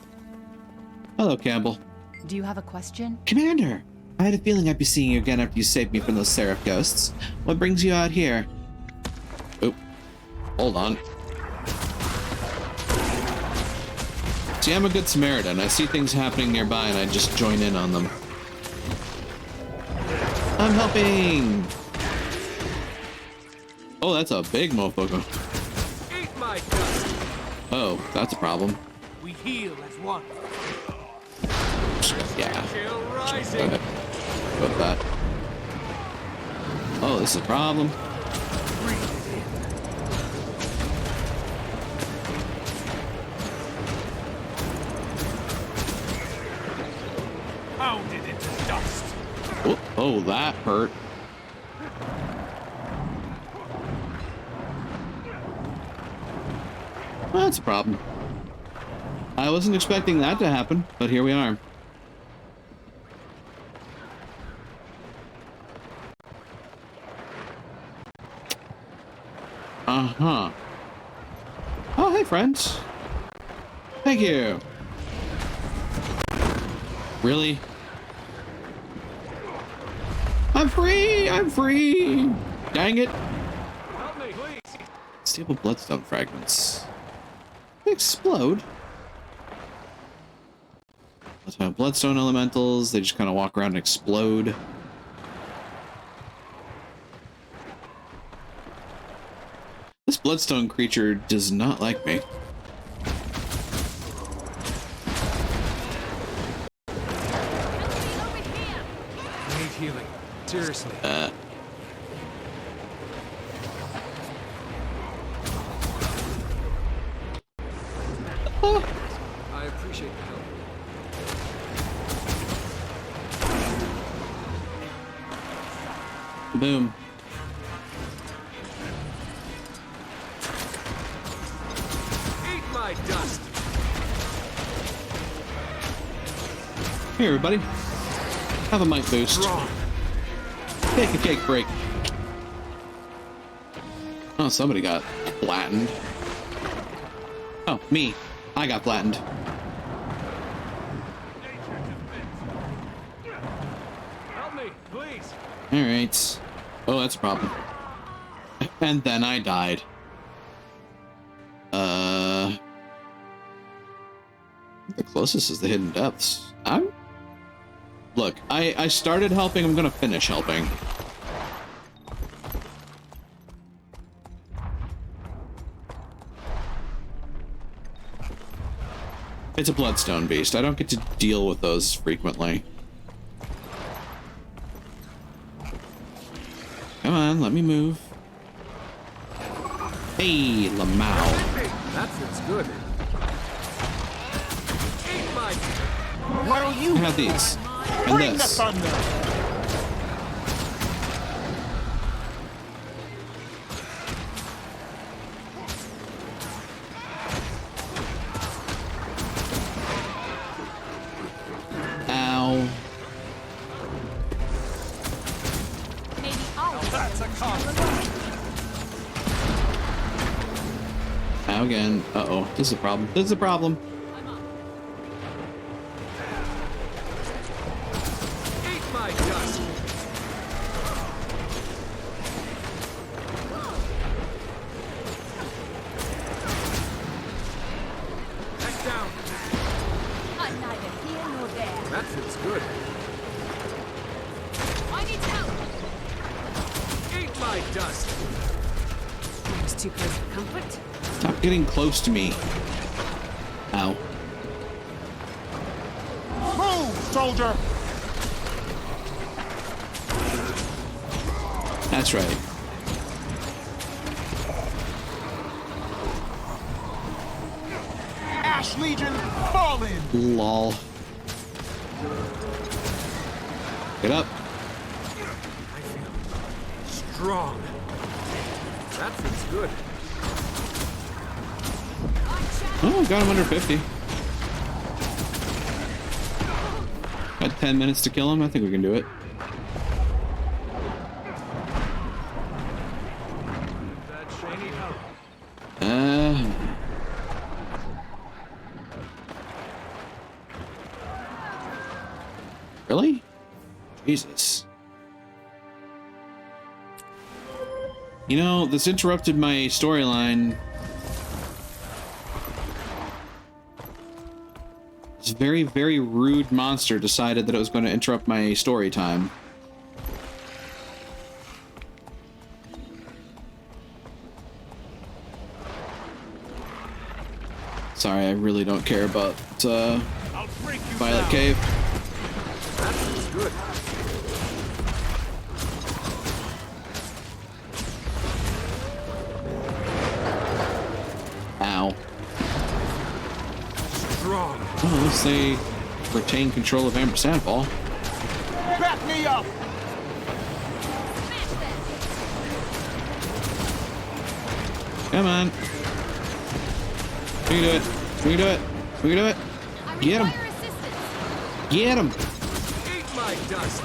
Hello, Campbell. Do you have a question? Commander! I had a feeling I'd be seeing you again after you saved me from those Seraph ghosts. What brings you out here? Oh, hold on. See, I'm a good Samaritan. I see things happening nearby and I just join in on them. I'm helping! Oh, that's a big mofoko. Eat my dust. Oh, that's a problem. We heal as one. Yeah. Chill rising. About that. Oh, this is a problem. Pounded into dust. Oh, that hurt. Well, that's a problem. I wasn't expecting that to happen, but here we are. Uh-huh. Oh, hey, friends. Thank you. Really? I'm free! I'm free! Dang it. Help me, please. Stable bloodstone fragments. They explode. Let's have bloodstone elementals. They just kind of walk around and explode. This bloodstone creature does not like me. I need healing. Seriously. I appreciate the help. Boom. Eat my dust. Hey, everybody. Have a mic boost. Strong. Take a cake break. Oh, somebody got flattened. Oh, me. I got flattened. Help me, please. Alright. Oh, that's a problem. And then I died. The closest is the Hidden Depths. Look, I started helping, I'm gonna finish helping. It's a Bloodstone beast. I don't get to deal with those frequently. Come on, let me move. Hey, Lamau. That feels good. Eat my. What'll you I have these. And bring the this. thunder? Ow. That's a compliment. Ow again. Uh-oh. This is a problem. This is a problem. Eat my dust. Back down. I'm neither here nor there. That feels good. I need help. Eat my dust. It's too close for comfort. Stop getting close to me. Ow. Move, soldier. That's right. Ash Legion, fall in. Lol. Get up. I feel strong. That feels good. Oh, got him under 50. Got 10 minutes to kill him. I think we can do it. That shiny help. Really? Jesus. You know, this interrupted my storyline. This very, very rude monster decided that it was going to interrupt my story time. Sorry, I really don't care about Violet Cave. That feels good. Ow. Strong. Oh, unless they retain control of Amber Sandfall. Back me up. Come on. We can do it. We can do it. We can do it. Get him. Get him. Eat my dust.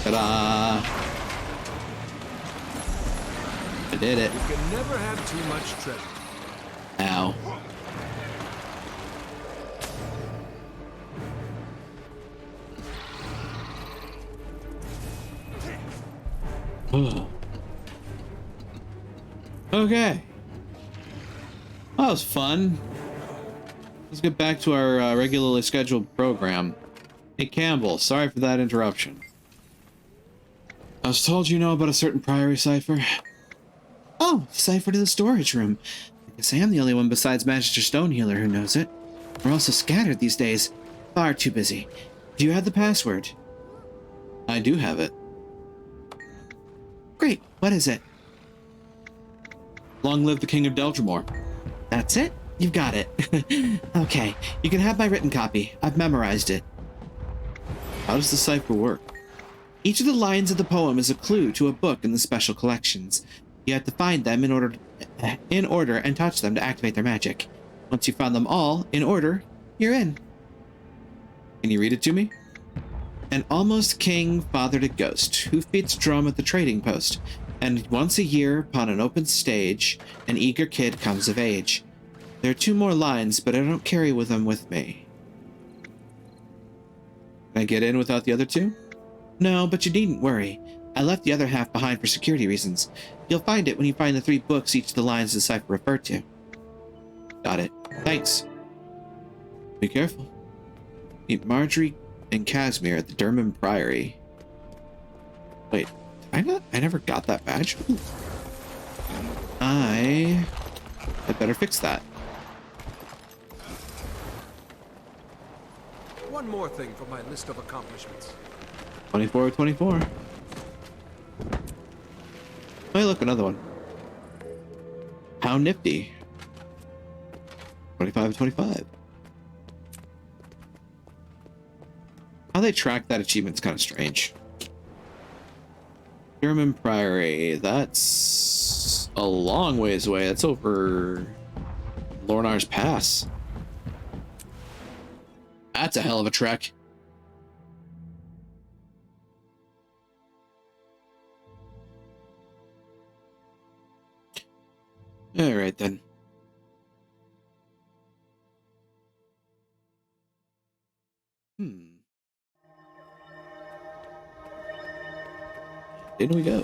Ta-da. I did it. You can never have too much treasure. Ow. Okay. That was fun. Let's get back to our regularly scheduled program. Hey, Campbell, sorry for that interruption. I was told you know about a certain Priory cipher. Oh, cipher to the storage room. I guess I am the only one besides Magister Stonehealer who knows it. We're also scattered these days. Far too busy. Do you have the password? I do have it. Great. What is it? Long live the King of Deldrimor. That's it? You've got it. Okay. You can have my written copy. I've memorized it. How does the cipher work? Each of the lines of the poem is a clue to a book in the special collections. You have to find them in order and touch them to activate their magic. Once you've found them all in order, you're in. Can you read it to me? An almost king fathered a ghost who beats drum at the trading post, and once a year upon an open stage, an eager kid comes of age. There are 2 more lines, but I don't carry them with me. Can I get in without the other 2? No, but you needn't worry. I left the other half behind for security reasons. You'll find it when you find the 3 books each of the lines of the cipher refer to. Got it. Thanks. Be careful. Meet Marjorie and Casimir at the Durham Priory. Wait, I never got that badge? Ooh. I better fix that. One more thing from my list of accomplishments. 24 of 24. Hey, look, another one. How nifty. 25 of 25. How they track that achievement's kind of strange. Durham Priory, that's a long ways away. That's over Lornar's Pass. That's a hell of a trek. All right, then. In we go.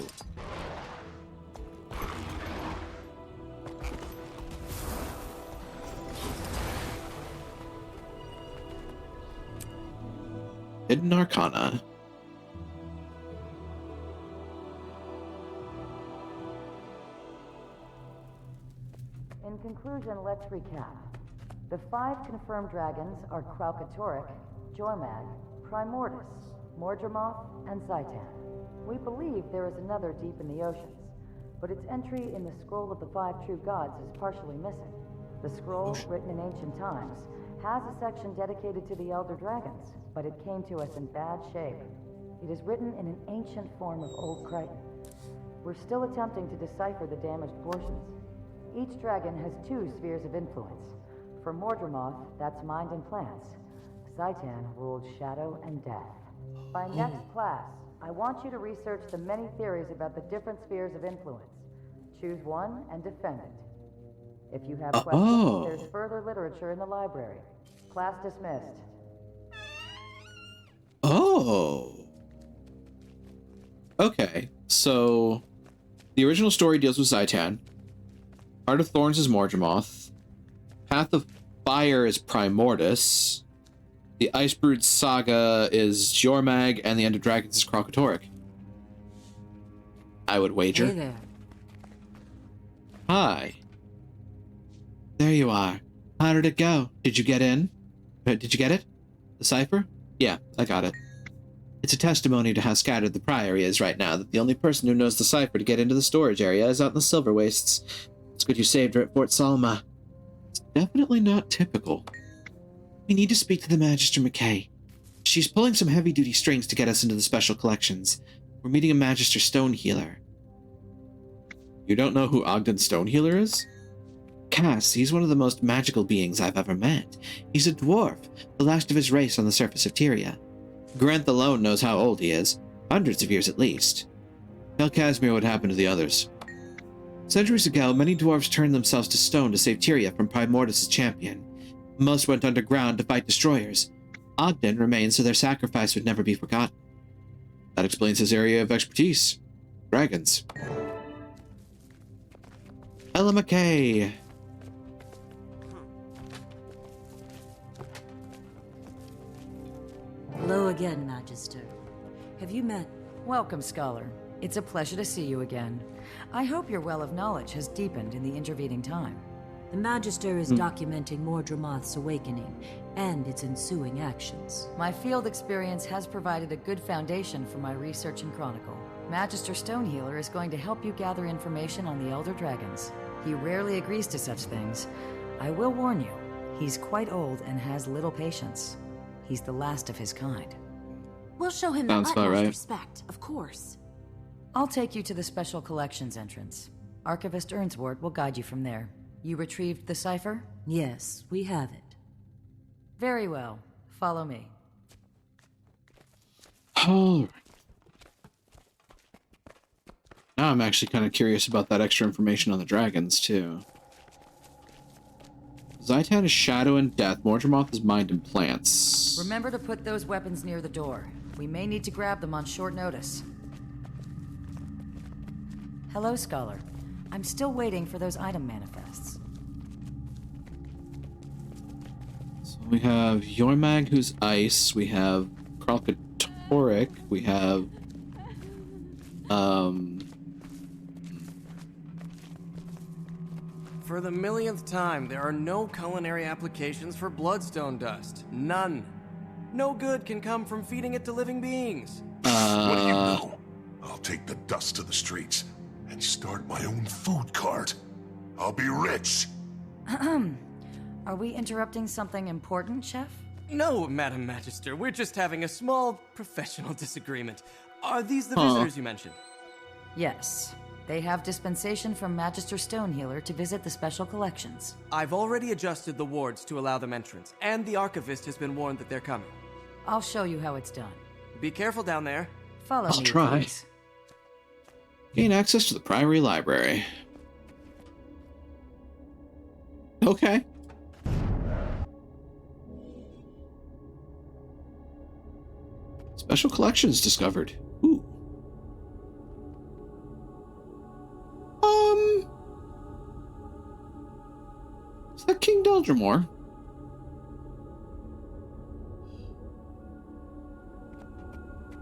Hidden Arcana. In conclusion, let's recap. The 5 confirmed dragons are Kralkatorrik, Jormag, Primordus, Mordremoth, and Zaitan. We believe there is another deep in the oceans, but its entry in the Scroll of the 5 True Gods is partially missing. The scroll, written in ancient times, has a section dedicated to the Elder Dragons, but it came to us in bad shape. It is written in an ancient form of Old Crichton. We're still attempting to decipher the damaged portions. Each dragon has 2 spheres of influence. For Mordremoth, that's mind and plants. Zaitan ruled shadow and death. By next class, I want you to research the many theories about the different spheres of influence. Choose one and defend it. If you have questions, there's further literature in the library. Class dismissed. Oh. Okay, so the original story deals with Zaitan. Heart of Thorns is Mordremoth. Path of Fire is Primordus. The Icebrood Saga is Jormag, and the End of Dragons is Kralkatorrik. I would wager. Hey there. Hi. There you are. How did it go? Did you get in? Did you get it? The cipher? Yeah, I got it. It's a testimony to how scattered the Priory is right now, that the only person who knows the cipher to get into the storage area is out in the Silver Wastes. It's good you saved her at Fort Salma. It's definitely not typical. We need to speak to the Magister McKay. She's pulling some heavy-duty strings to get us into the special collections. We're meeting a Magister Stonehealer. You don't know who Ogden Stonehealer is? Cass, he's one of the most magical beings I've ever met. He's a dwarf, the last of his race on the surface of Tyria. Grenth alone knows how old he is, hundreds of years at least. Tell Casimir what happened to the others. Centuries ago, many dwarves turned themselves to stone to save Tyria from Primordus' champion. Most went underground to fight destroyers. Ogden remained so their sacrifice would never be forgotten. That explains his area of expertise. Dragons. Ella McKay. Hello again, Magister. Have you met? Welcome, Scholar. It's a pleasure to see you again. I hope your well of knowledge has deepened in the intervening time. The Magister is documenting Mordremoth's awakening and its ensuing actions. My field experience has provided a good foundation for my research and chronicle. Magister Stonehealer is going to help you gather information on the Elder Dragons. He rarely agrees to such things. I will warn you, he's quite old and has little patience. He's the last of his kind. We'll show him the Sounds about utmost right. respect, of course. I'll take you to the Special Collections entrance. Archivist Earnswort will guide you from there. You retrieved the cipher? Yes, we have it. Very well. Follow me. Oh. Now I'm actually kind of curious about that extra information on the dragons, too. Zaitan is shadow and death. Mordremoth is mind and plants. Remember to put those weapons near the door. We may need to grab them on short notice. Hello, Scholar. I'm still waiting for those item manifests. So we have Yormag, who's ice. We have Kralkatoric. We have... For the millionth time, there are no culinary applications for bloodstone dust. None. No good can come from feeding it to living beings. What do you know? I'll take the dust to the streets and start my own food cart. I'll be rich. Are we interrupting something important, Chef? No, Madam Magister. We're just having a small professional disagreement. Are these the visitors you mentioned? Yes. They have dispensation from Magister Stonehealer to visit the Special Collections. I've already adjusted the wards to allow them entrance, and the Archivist has been warned that they're coming. I'll show you how it's done. Be careful down there. Follow me, I'll try. please. Gain access to the Priory Library. Okay. Special collections discovered. Ooh. Is that King Deldrimor?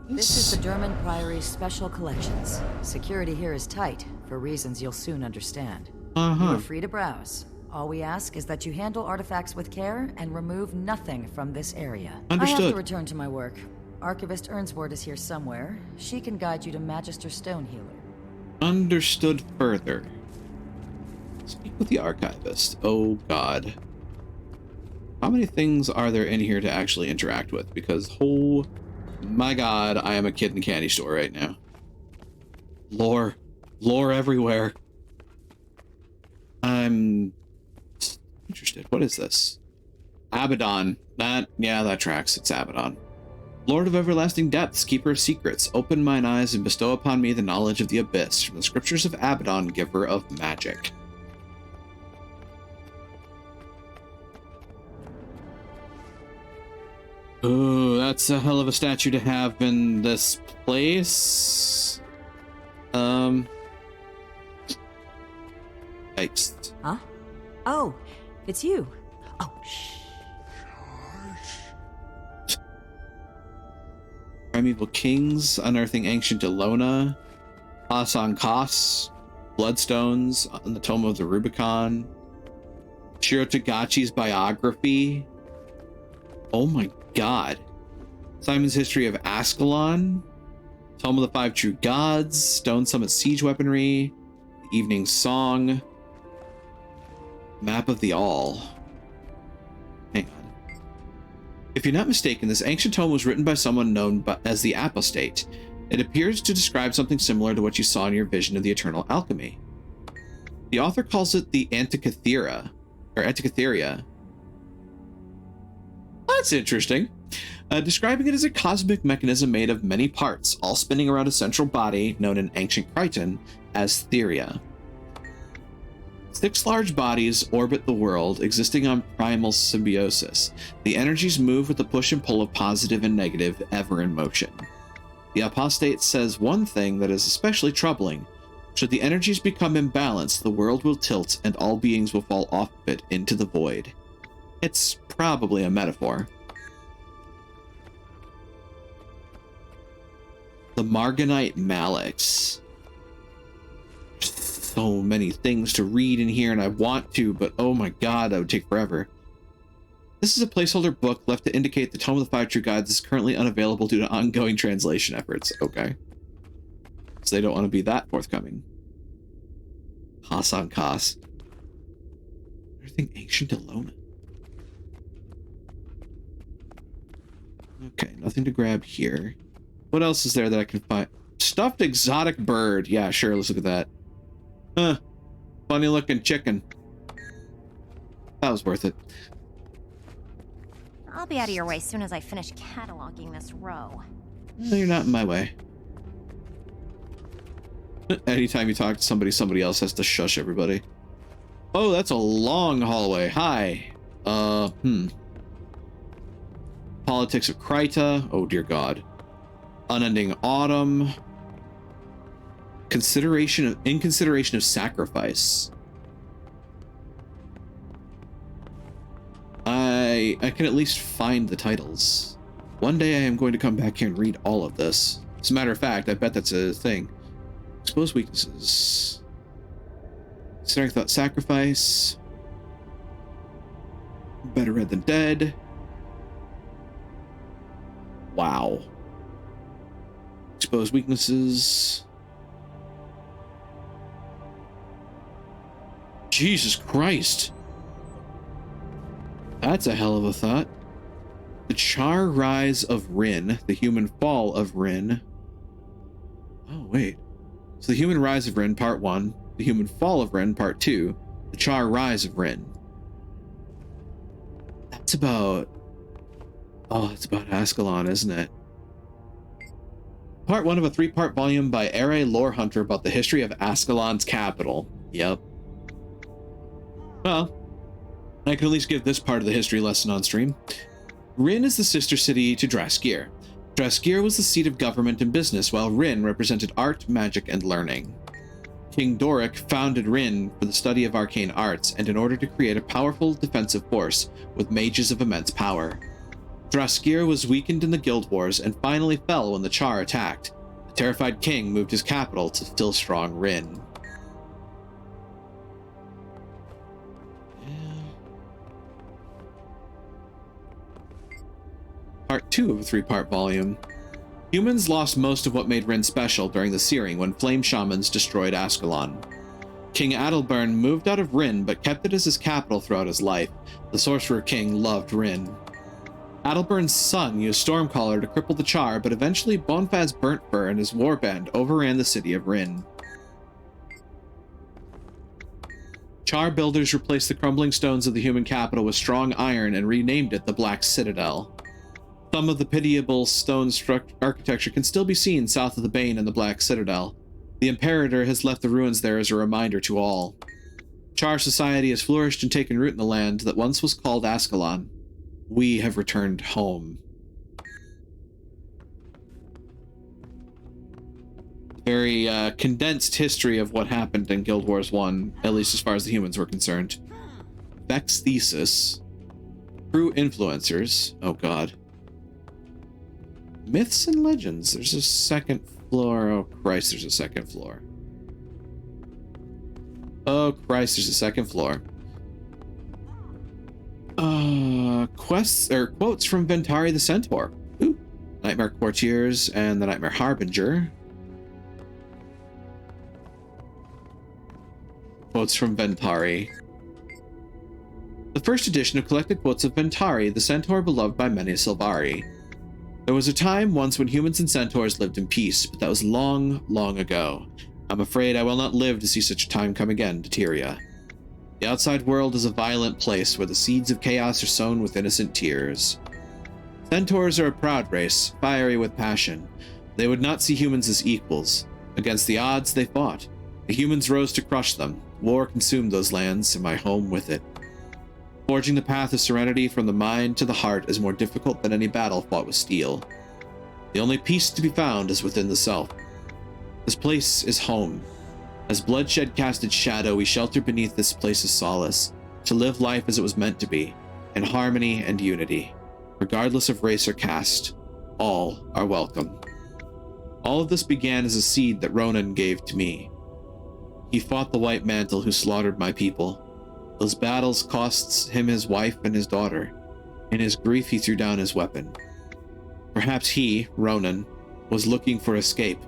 This is the Derman Priory's Special Collections. Security here is tight, for reasons you'll soon understand. Uh-huh. You're free to browse. All we ask is that you handle artifacts with care and remove nothing from this area. I have Understood. to return to my work. Archivist Earnswort is here somewhere. She can guide you to Magister Stonehealer. Understood further. Speak with the archivist. Oh god. How many things are there in here to actually interact with? Because, oh my god, I am a kid in a candy store right now. Lore. Lore everywhere. I'm interested. What is this? Abaddon. Yeah, that tracks. It's Abaddon. Lord of everlasting depths, keeper of secrets, open mine eyes and bestow upon me the knowledge of the abyss, from the scriptures of Abaddon, giver of magic. Ooh, that's a hell of a statue to have in this place. Yikes. Huh? Oh, it's you. Oh, shh. Primeval Kings, unearthing ancient Elona, Asan Kos, Bloodstones on the Tome of the Rubicon, Shiro Tagachi's biography. Oh my god. Simon's History of Ascalon, Tome of the Five True Gods, Stone Summit Siege Weaponry, Evening Song, Map of the All. Hang on. If you're not mistaken, this ancient tome was written by someone known as the Apostate. It appears to describe something similar to what you saw in your vision of the Eternal Alchemy. The author calls it the Antikythera, or Antikytheria. That's interesting. Describing it as a cosmic mechanism made of many parts, all spinning around a central body known in ancient Crichton as Theria. 6 large bodies orbit the world, existing on primal symbiosis. The energies move with the push and pull of positive and negative, ever in motion. The Apostate says one thing that is especially troubling. Should the energies become imbalanced, the world will tilt and all beings will fall off of it into the void. It's probably a metaphor. The Marganite Malix. So many things to read in here, and I want to, but oh my god, that would take forever. This is a placeholder book left to indicate the Tome of the Five True Gods is currently unavailable due to ongoing translation efforts. Okay. So they don't want to be that forthcoming. Hassan Kos. Everything ancient Elona. Okay, nothing to grab here. What else is there that I can find? Stuffed exotic bird. Yeah, sure. Let's look at that. Huh. Funny looking chicken. That was worth it. I'll be out of your way as soon as I finish cataloging this row. No, you're not in my way. Anytime you talk to somebody, somebody else has to shush everybody. Oh, that's a long hallway. Hi. Politics of Kryta. Oh, dear God. Unending Autumn. In consideration of sacrifice. I can at least find the titles. One day I am going to come back here and read all of this. As a matter of fact, I bet that's a thing. Exposed weaknesses. Strength without sacrifice. Better read than dead. Wow. Exposed weaknesses. Jesus Christ. That's a hell of a thought. The Char Rise of Rin, the Human Fall of Rin. Oh, wait. So the Human Rise of Rin, Part 1. The Human Fall of Rin, Part 2. The Char Rise of Rin. That's about... Oh, it's about Ascalon, isn't it? Part 1 of a 3-part volume by Ere Lorehunter about the history of Ascalon's capital. Yep. Well, I can at least give this part of the history lesson on stream. Rin is the sister city to Draskir. Draskir was the seat of government and business, while Rin represented art, magic, and learning. King Doric founded Rin for the study of arcane arts, and in order to create a powerful defensive force with mages of immense power. Draskir was weakened in the Guild Wars and finally fell when the Char attacked. The terrified king moved his capital to still strong Rin. Part 2 of a 3-part volume. Humans lost most of what made Rin special during the Searing when flame shamans destroyed Ascalon. King Adalbern moved out of Rin but kept it as his capital throughout his life. The Sorcerer King loved Rin. Adalbern's son used Stormcaller to cripple the Char, but eventually Bonfaz Burntfur and his warband overran the city of Rin. Char builders replaced the crumbling stones of the human capital with strong iron and renamed it the Black Citadel. Some of the pitiable stone architecture can still be seen south of the Bane and the Black Citadel. The Imperator has left the ruins there as a reminder to all. Char society has flourished and taken root in the land that once was called Ascalon. We have returned home. Very condensed history of what happened in Guild Wars 1, at least as far as the humans were concerned. Vex Thesis. True Influencers. Oh god. Myths and Legends. There's a second floor. Oh Christ, there's a second floor. Oh Christ, there's a second floor. Quests or quotes from Ventari the Centaur. Ooh. Nightmare Courtiers and the Nightmare Harbinger. Quotes from Ventari. The first edition of collected quotes of Ventari, the centaur beloved by many Sylvari. There was a time once when humans and centaurs lived in peace, but that was long, long ago. I'm afraid I will not live to see such a time come again to Tyria. The outside world is a violent place where the seeds of chaos are sown with innocent tears. Centaurs are a proud race, fiery with passion. They would not see humans as equals. Against the odds, they fought. The humans rose to crush them. War consumed those lands, and my home with it. Forging the path of serenity from the mind to the heart is more difficult than any battle fought with steel. The only peace to be found is within the self. This place is home. As bloodshed cast its shadow, we shelter beneath this place's solace, to live life as it was meant to be, in harmony and unity. Regardless of race or caste, all are welcome. All of this began as a seed that Ronan gave to me. He fought the White Mantle who slaughtered my people. Those battles cost him his wife and his daughter. In his grief, he threw down his weapon. Perhaps he, Ronan, was looking for escape,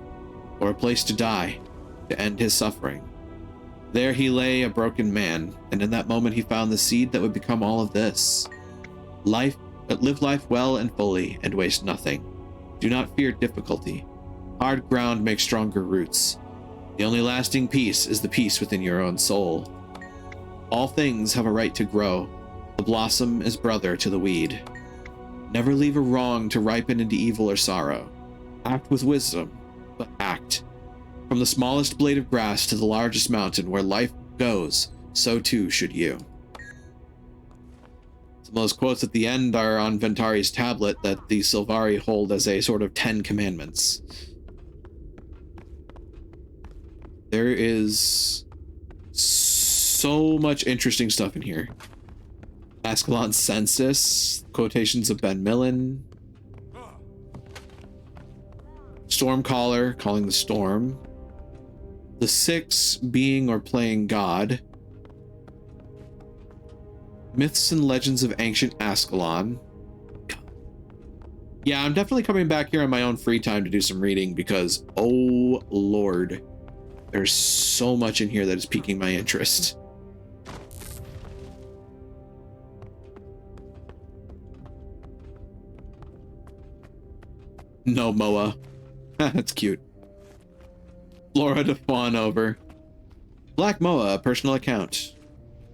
or a place to die, to end his suffering. There he lay, a broken man, and in that moment he found the seed that would become all of this. Live life well and fully, and waste nothing. Do not fear difficulty. Hard ground makes stronger roots. The only lasting peace is the peace within your own soul. All things have a right to grow. The blossom is brother to the weed. Never leave a wrong to ripen into evil or sorrow. Act with wisdom, but act. From the smallest blade of grass to the largest mountain, where life goes, so too should you. Some of those quotes at the end are on Ventari's tablet that the Sylvari hold as a sort of 10 commandments. There is so much interesting stuff in here. Ascalon census, quotations of Ben Millen, Stormcaller calling the storm, the Six being or playing God, myths and legends of ancient Ascalon. Yeah, I'm definitely coming back here on my own free time to do some reading because, oh Lord, there's so much in here that is piquing my interest. No, Moa. That's cute. Flora to fawn over. Black Moa, a personal account.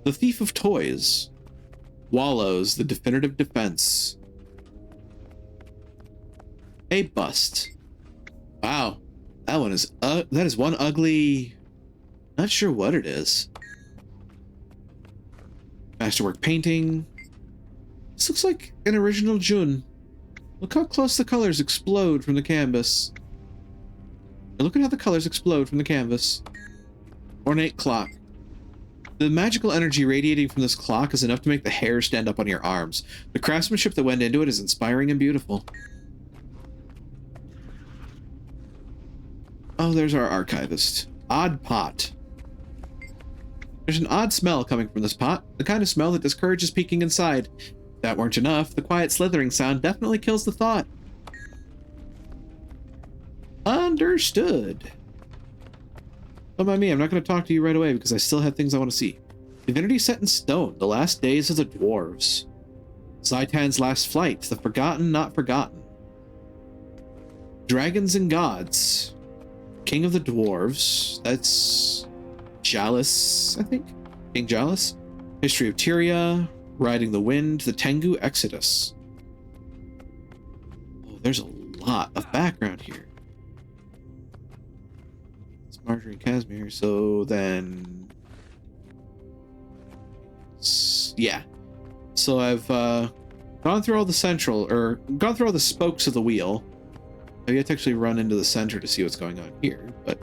The Thief of Toys. Wallows, the definitive defense. A bust. Wow. That one is, that is one ugly... Not sure what it is. Masterwork painting. This looks like an original Jun. Look how close the colors explode from the canvas. And look at how the colors explode from the canvas. Ornate clock. The magical energy radiating from this clock is enough to make the hair stand up on your arms. The craftsmanship that went into it is inspiring and beautiful. Oh, there's our archivist. Odd pot. There's an odd smell coming from this pot, the kind of smell that discourages peeking inside. If that weren't enough, the quiet slithering sound definitely kills the thought. Understood. Don't mind me, I'm not going to talk to you right away because I still have things I want to see. Divinity set in stone, the last days of the dwarves. Zaitan's last flight, the forgotten not forgotten. Dragons and gods. King of the dwarves, that's Jalis, I think? King Jalis. History of Tyria, Riding the Wind, the Tengu Exodus. Oh, there's a lot of background here. It's Marjorie Casimir, so then... Yeah. So I've gone through all the gone through all the spokes of the wheel. I have to actually run into the center to see what's going on here, but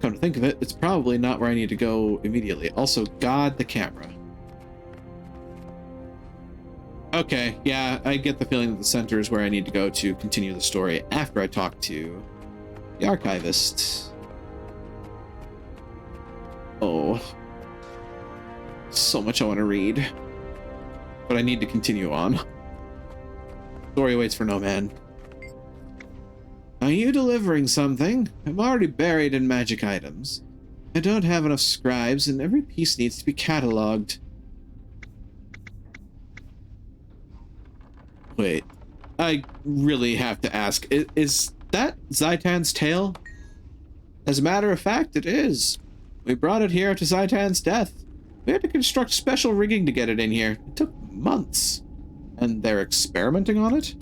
come to think of it, it's probably not where I need to go immediately. Also, God, the camera. Okay, yeah, I get the feeling that the center is where I need to go to continue the story after I talk to the archivist. Oh. So much I want to read. But I need to continue on. Story waits for no man. Are you delivering something? I'm already buried in magic items. I don't have enough scribes, and every piece needs to be cataloged. Wait, I really have to ask, is that Zaitan's tail? As a matter of fact, it is. We brought it here after Zaitan's death. We had to construct special rigging to get it in here. It took months. And they're experimenting on it?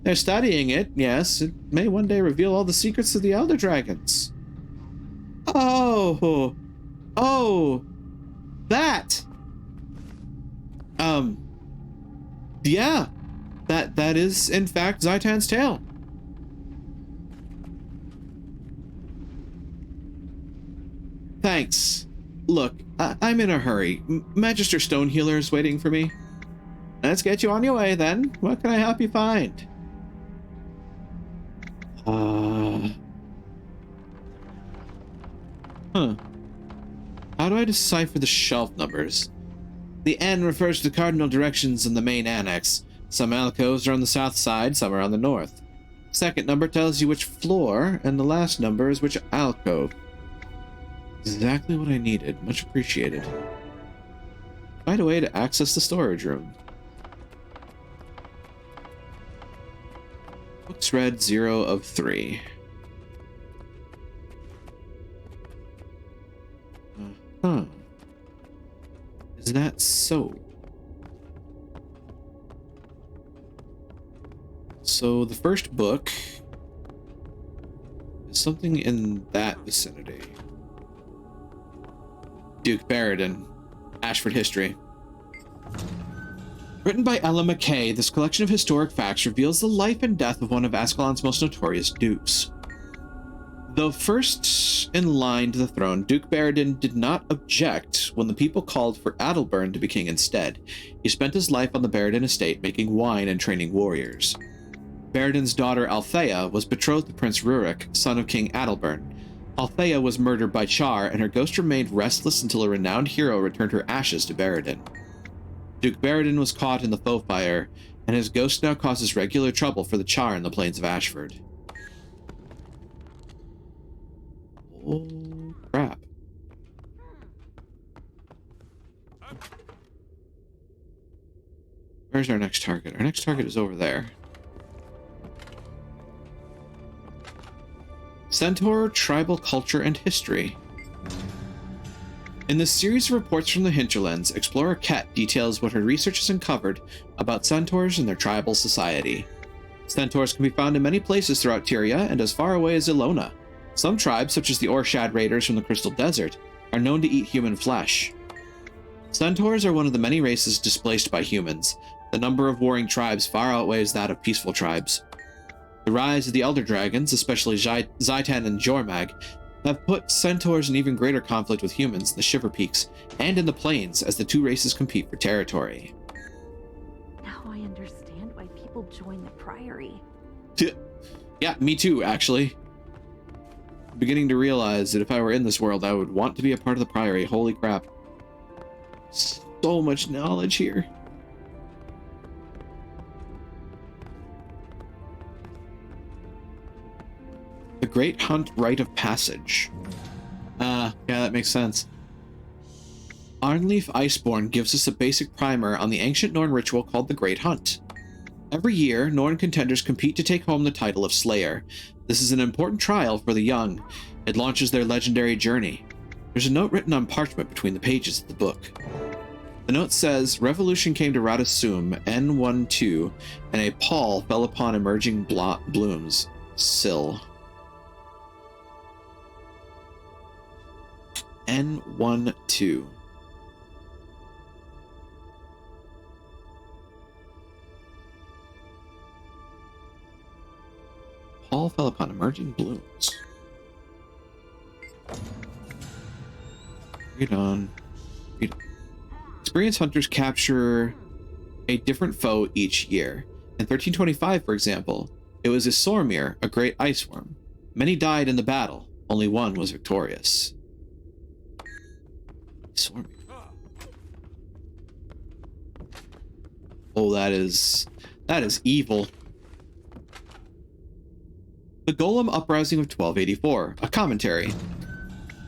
They're studying it, yes. It may one day reveal all the secrets of the Elder Dragons. Oh! Oh! That! Yeah. That is, in fact, Zaitan's tail. Thanks. Look, I'm in a hurry. Magister Stonehealer is waiting for me. Let's get you on your way, then. What can I help you find? How do I decipher the shelf numbers? The N refers to the cardinal directions in the main annex. Some alcoves are on the south side, some are on the north. Second number tells you which floor, and the last number is which alcove. Exactly what I needed. Much appreciated. Find a way to access the storage room. Books read 0 of 3. Huh. Is that so? So the first book is something in that vicinity. Duke Barradin, Ashford History. Written by Ella McKay, this collection of historic facts reveals the life and death of one of Ascalon's most notorious dukes. Though first in line to the throne, Duke Barradin did not object when the people called for Adalbern to be king instead. He spent his life on the Barradin estate making wine and training warriors. Barradin's daughter Althea was betrothed to Prince Rurik, son of King Adalbern. Althea was murdered by Char, and her ghost remained restless until a renowned hero returned her ashes to Barradin. Duke Barradin was caught in the foe fire, and his ghost now causes regular trouble for the Char in the plains of Ashford. Oh, crap. Where's our next target? Our next target is over there. Centaur, Tribal Culture and History. In this series of reports from the Hinterlands, Explorer Ket details what her research has uncovered about centaurs and their tribal society. Centaurs can be found in many places throughout Tyria and as far away as Ilona. Some tribes, such as the Orshad Raiders from the Crystal Desert, are known to eat human flesh. Centaurs are one of the many races displaced by humans. The number of warring tribes far outweighs that of peaceful tribes. The rise of the Elder Dragons, especially Zaitan and Jormag, have put centaurs in even greater conflict with humans in the Shiver Peaks and in the plains as the two races compete for territory. Now I understand why people join the Priory. Yeah, me too, actually. Beginning to realize that if I were in this world, I would want to be a part of the Priory. Holy crap. So much knowledge here. The Great Hunt Rite of Passage. Yeah, that makes sense. Arnleif Iceborne gives us a basic primer on the ancient Norn ritual called the Great Hunt. Every year, Norn contenders compete to take home the title of Slayer. This is an important trial for the young. It launches their legendary journey. There's a note written on parchment between the pages of the book. The note says, Revolution came to Radasum, N12, and a pall fell upon emerging blooms. Sill. N12. Pall fell upon emerging blooms. Read on. Read on. Experienced hunters capture a different foe each year. In 1325, for example, it was a Sormir, a great ice worm. Many died in the battle. Only one was victorious. Sormir. Oh, that is evil. The Golem Uprising of 1284, a commentary.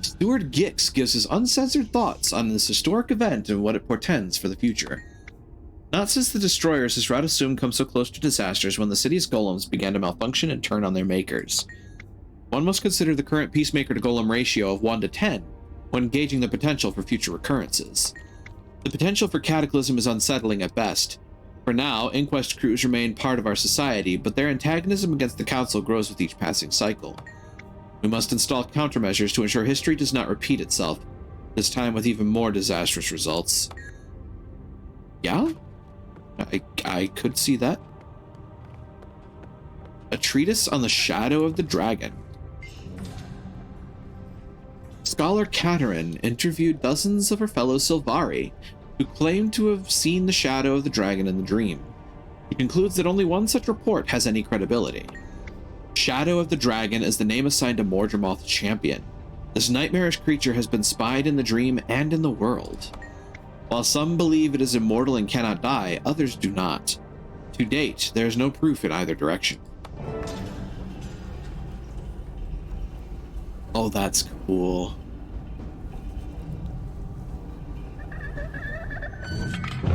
Stuart Gix gives his uncensored thoughts on this historic event and what it portends for the future. Not since the Destroyers has Radasum come so close to disasters when the city's golems began to malfunction and turn on their makers. One must consider the current Peacemaker to Golem ratio of 1 to 10 when gauging the potential for future recurrences. The potential for cataclysm is unsettling at best. For now, Inquest crews remain part of our society, but their antagonism against the Council grows with each passing cycle. We must install countermeasures to ensure history does not repeat itself, this time with even more disastrous results. Yeah? I could see that. A treatise on the shadow of the dragon. Scholar Katerin interviewed dozens of her fellow Sylvari, who claimed to have seen the shadow of the dragon in the dream. He concludes that only one such report has any credibility. Shadow of the Dragon is the name assigned to Mordremoth Champion. This nightmarish creature has been spied in the dream and in the world. While some believe it is immortal and cannot die, others do not. To date, there is no proof in either direction. Oh, that's cool.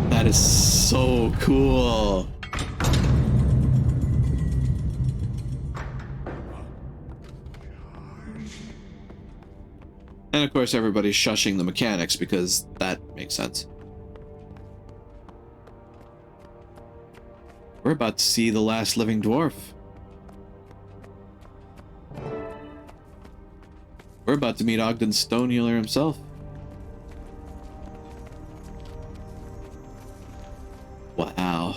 That is so cool. And of course, everybody's shushing the mechanics because that makes sense. We're about to see the last living dwarf. We're about to meet Ogden Stonehealer himself. Wow.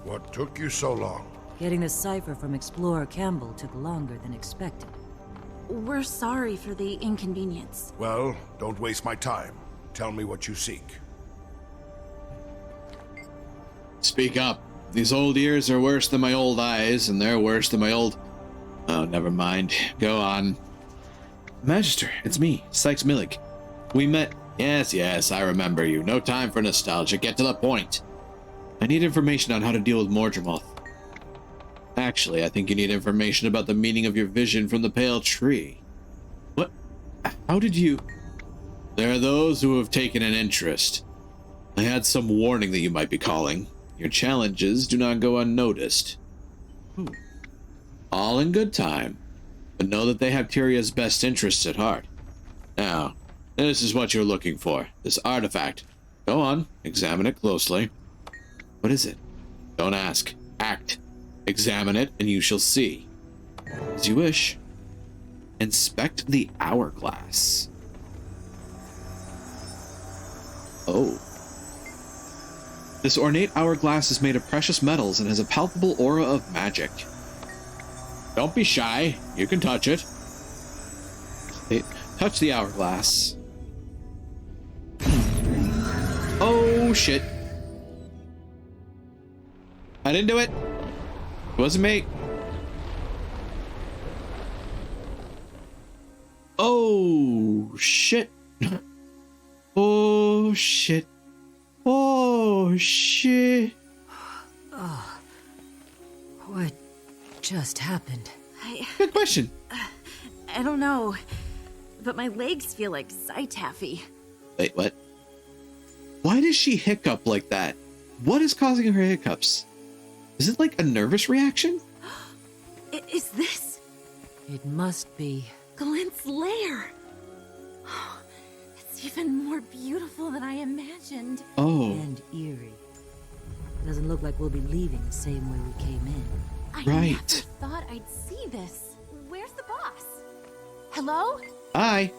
What took you so long? Getting the cipher from Explorer Campbell took longer than expected. We're sorry for the inconvenience. Well, don't waste my time. Tell me what you seek. Speak up. These old ears are worse than my old eyes, and they're worse than my old... Oh, never mind. Go on. Magister, it's me, Sykes Millig. We met... Yes, I remember you. No time for nostalgia. Get to the point. I need information on how to deal with Mordremoth. Actually, I think you need information about the meaning of your vision from the Pale Tree. What? How did you... There are those who have taken an interest. I had some warning that you might be calling. Your challenges do not go unnoticed. All in good time, but know that they have Tyria's best interests at heart. Now, this is what you're looking for, this artifact. Go on, examine it closely. What is it? Don't ask. Act. Examine it, and you shall see. As you wish. Inspect the hourglass. Oh. This ornate hourglass is made of precious metals and has a palpable aura of magic. Don't be shy. You can touch it. Touch the hourglass. Oh, shit. I didn't do it. It wasn't me. Oh, shit. Oh, shit. Oh, shit. Oh, what just happened? Good question. I don't know, but my legs feel like side taffy. Wait, what? Why does she hiccup like that? What is causing her hiccups? Is it like a nervous reaction? Is this... It must be... Glint's lair! It's even more beautiful than I imagined. Oh. And eerie. Doesn't look like we'll be leaving the same way we came in. I Right. never thought I'd see this. Where's the boss? Hello? Hi.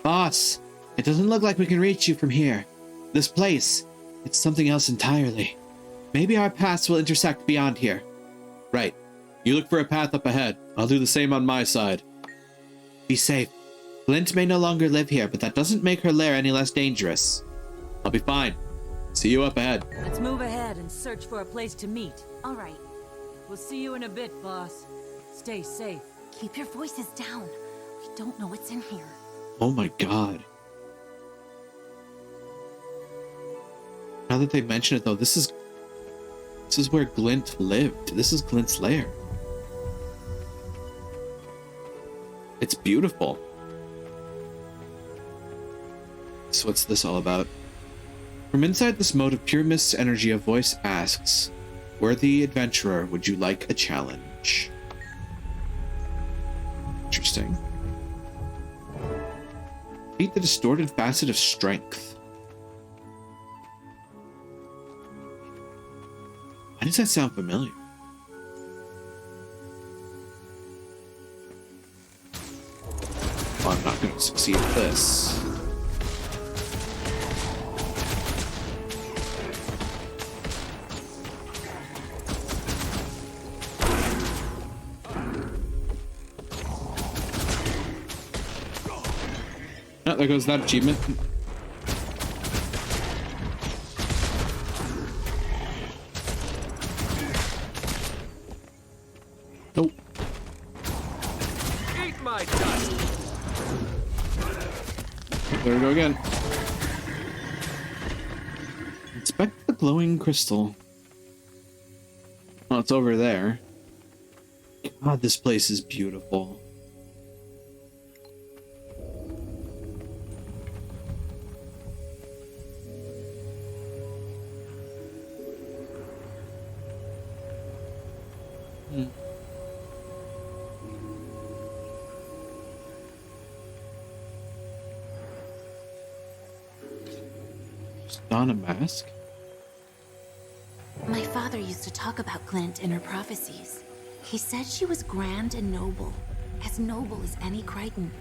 Boss, it doesn't look like we can reach you from here. This place, it's something else entirely. Maybe our paths will intersect beyond here. Right. You look for a path up ahead. I'll do the same on my side. Be safe. Glint may no longer live here, but that doesn't make her lair any less dangerous. I'll be fine. See you up ahead. Let's move ahead and search for a place to meet. All right. We'll see you in a bit, boss. Stay safe. Keep your voices down. We don't know what's in here. Oh my god. Now that they mention it though, this is where Glint lived. This is Glint's lair. It's beautiful. So what's this all about? From inside this mote of pure mist's energy, a voice asks, "Worthy adventurer, would you like a challenge?" Interesting. Meet the distorted facet of strength. Why does that sound familiar? Oh, I'm not going to succeed at this. Oh, there goes that achievement. Nope. Eat my dust. There we go again. Inspect the glowing crystal. Oh, it's over there. God, this place is beautiful. Just don a mask? My father used to talk about Glint in her prophecies. He said she was grand and noble as any Crichton.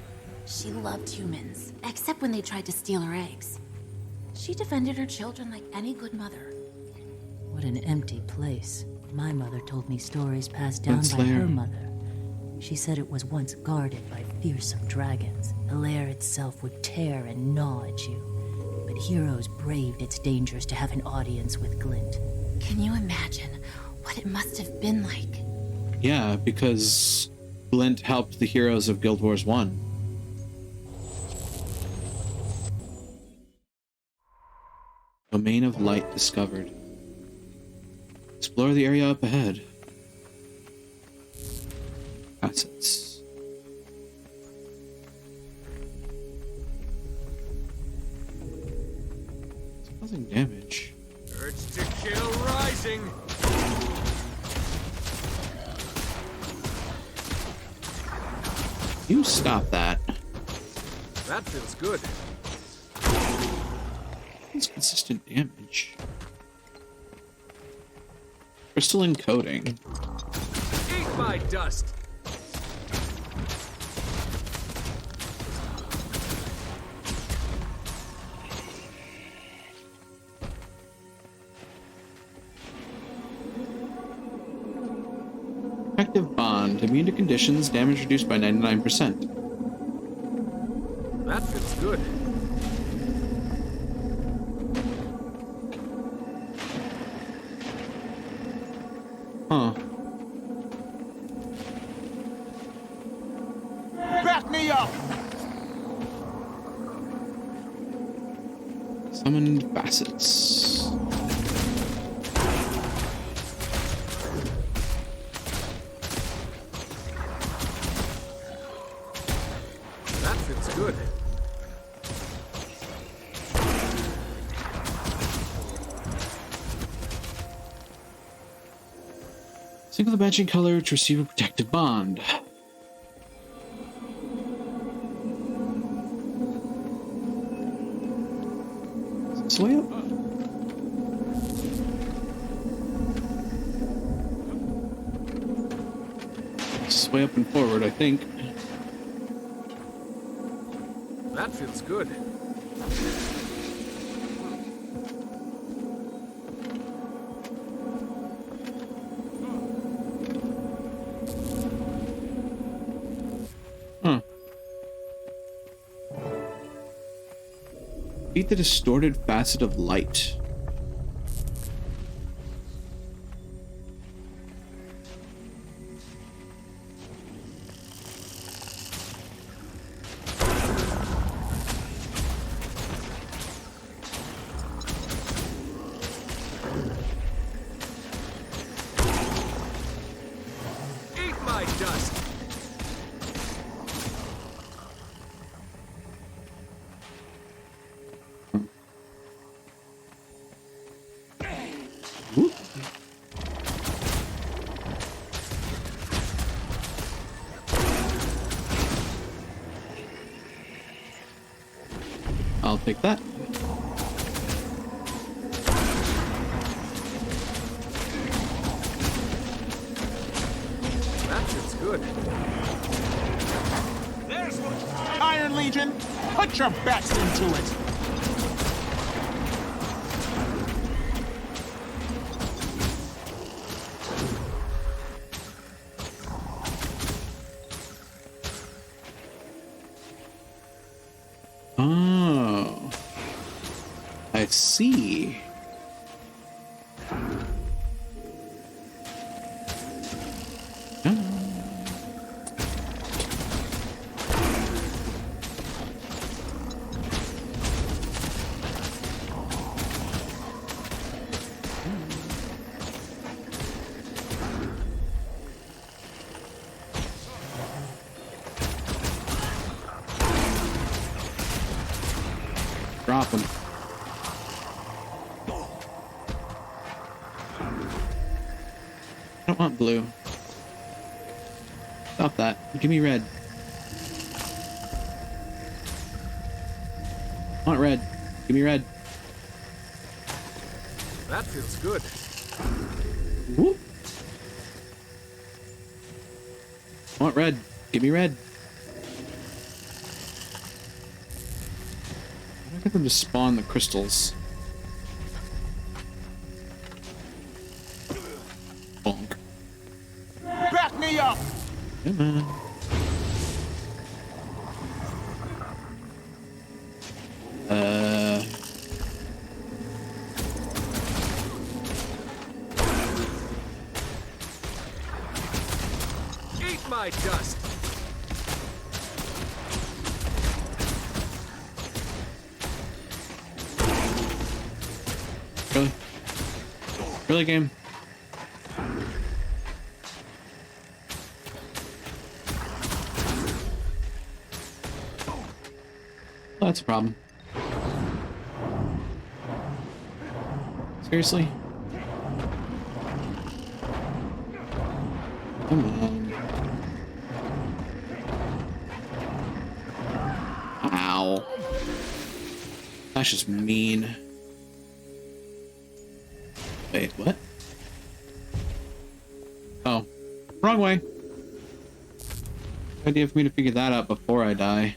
She loved humans, except when they tried to steal her eggs. She defended her children like any good mother. What an empty place. My mother told me stories passed down by Slayer. her mother. She said it was once guarded by fearsome dragons. The lair itself would tear and gnaw at you. But heroes braved its dangers to have an audience with Glint. Can you imagine what it must have been like? Yeah, because Glint helped the heroes of Guild Wars 1. Domain of Light discovered. Explore the area up ahead. Assets. It's causing damage. Urge to kill rising. You stop that. That feels good. It's consistent damage. Crystal encoding. Eat my dust. Protective bond. Immune to conditions. Damage reduced by 99%. That feels good. Huh. Back me up! Summoned facets. That feels good. Single the matching color to receive a protective bond. Is this way up? This way up and forward, I think. That feels good. Huh. Beat the distorted facet of light. Eat my dust. Whoop. I'll take that. That feels good. There's one. Iron Legion, put your best into it. Oh. I see. Drop him. I don't want blue. Stop that. Give me red. I want red. Give me red. That feels good. Whoop. I want red. Give me red. I don't get them to spawn the crystals. Bonk. Back me up! Come on. Eat my dust! Really? Really, game? Well, that's a problem. Seriously? Come on. Ow. That's just mean. Wait, what? Oh. Wrong way. Good idea for me to figure that out before I die.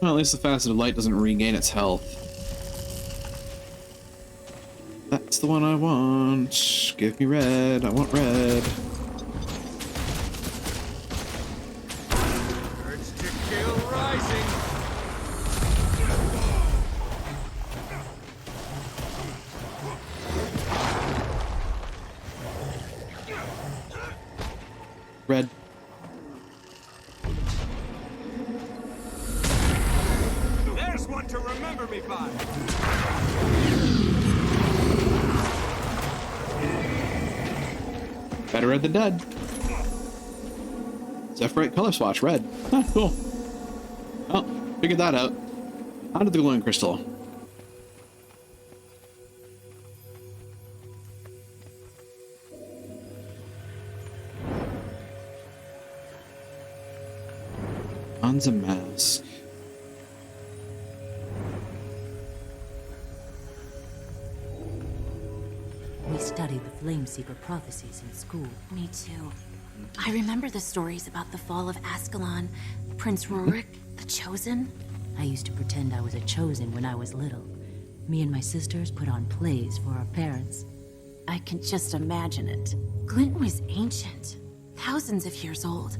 Well, at least the facet of light doesn't regain its health. That's the one I want. Give me red. I want red. Urge to kill rising. Red. There's one to remember me by. Better red than dead. Zephyrite color swatch, red. Huh, cool. Well, figured that out. Out of the glowing crystal. Hansa mask. We studied the Flameseeker prophecies in school. Me too. I remember the stories about the fall of Ascalon, Prince Rurik, the Chosen. I used to pretend I was a Chosen when I was little. Me and my sisters put on plays for our parents. I can just imagine it. Glint was ancient, thousands of years old.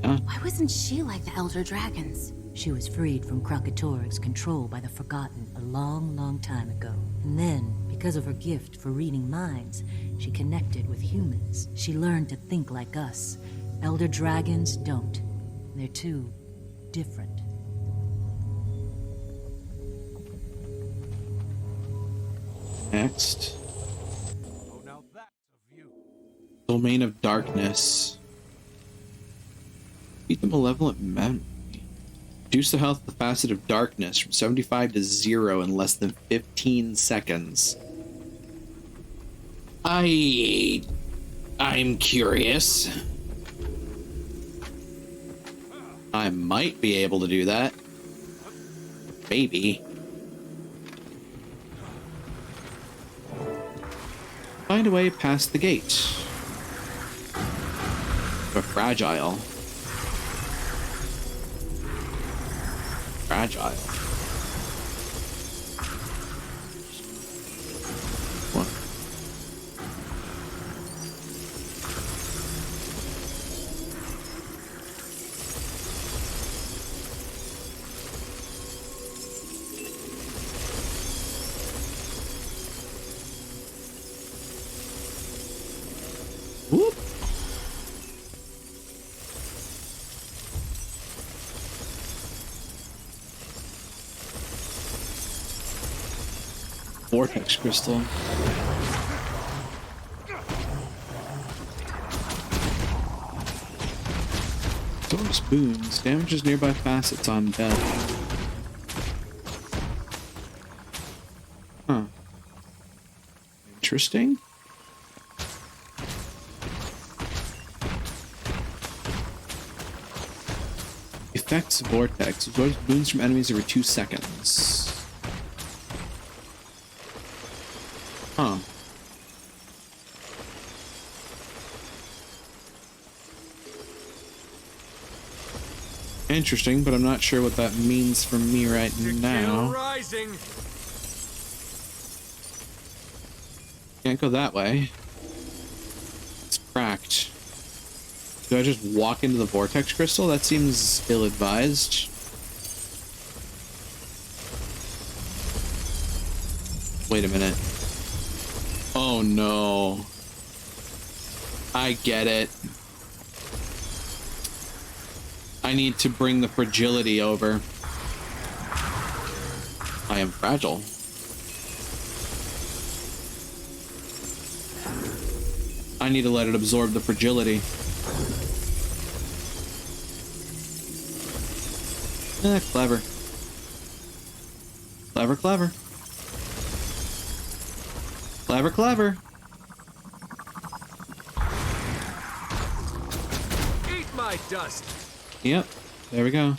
Why wasn't she like the Elder Dragons? She was freed from Krakatorik's control by the Forgotten a long, long time ago. And then, because of her gift for reading minds, she connected with humans. She learned to think like us. Elder Dragons don't. They're too different. Next. Domain of Darkness. Beat the Malevolent Memory. Reduce the health of the Facet of Darkness from 75 to 0 in less than 15 seconds. I'm curious. I might be able to do that. Maybe. Find a way past the gate. But fragile. Fragile. What? Whoop. Vortex crystal. Source boons damages nearby facets on death. Huh. Interesting. Affects vortex. Absorbs wounds from enemies every 2 seconds. Huh. Interesting, but I'm not sure what that means for me right now. Rising. Can't go that way. It's cracked. Do I just walk into the vortex crystal? That seems ill-advised. Wait a minute. Oh no. I get it. I need to bring the fragility over. I am fragile. I need to let it absorb the fragility. Clever. Clever, clever. Clever, clever. Eat my dust. Yep, there we go.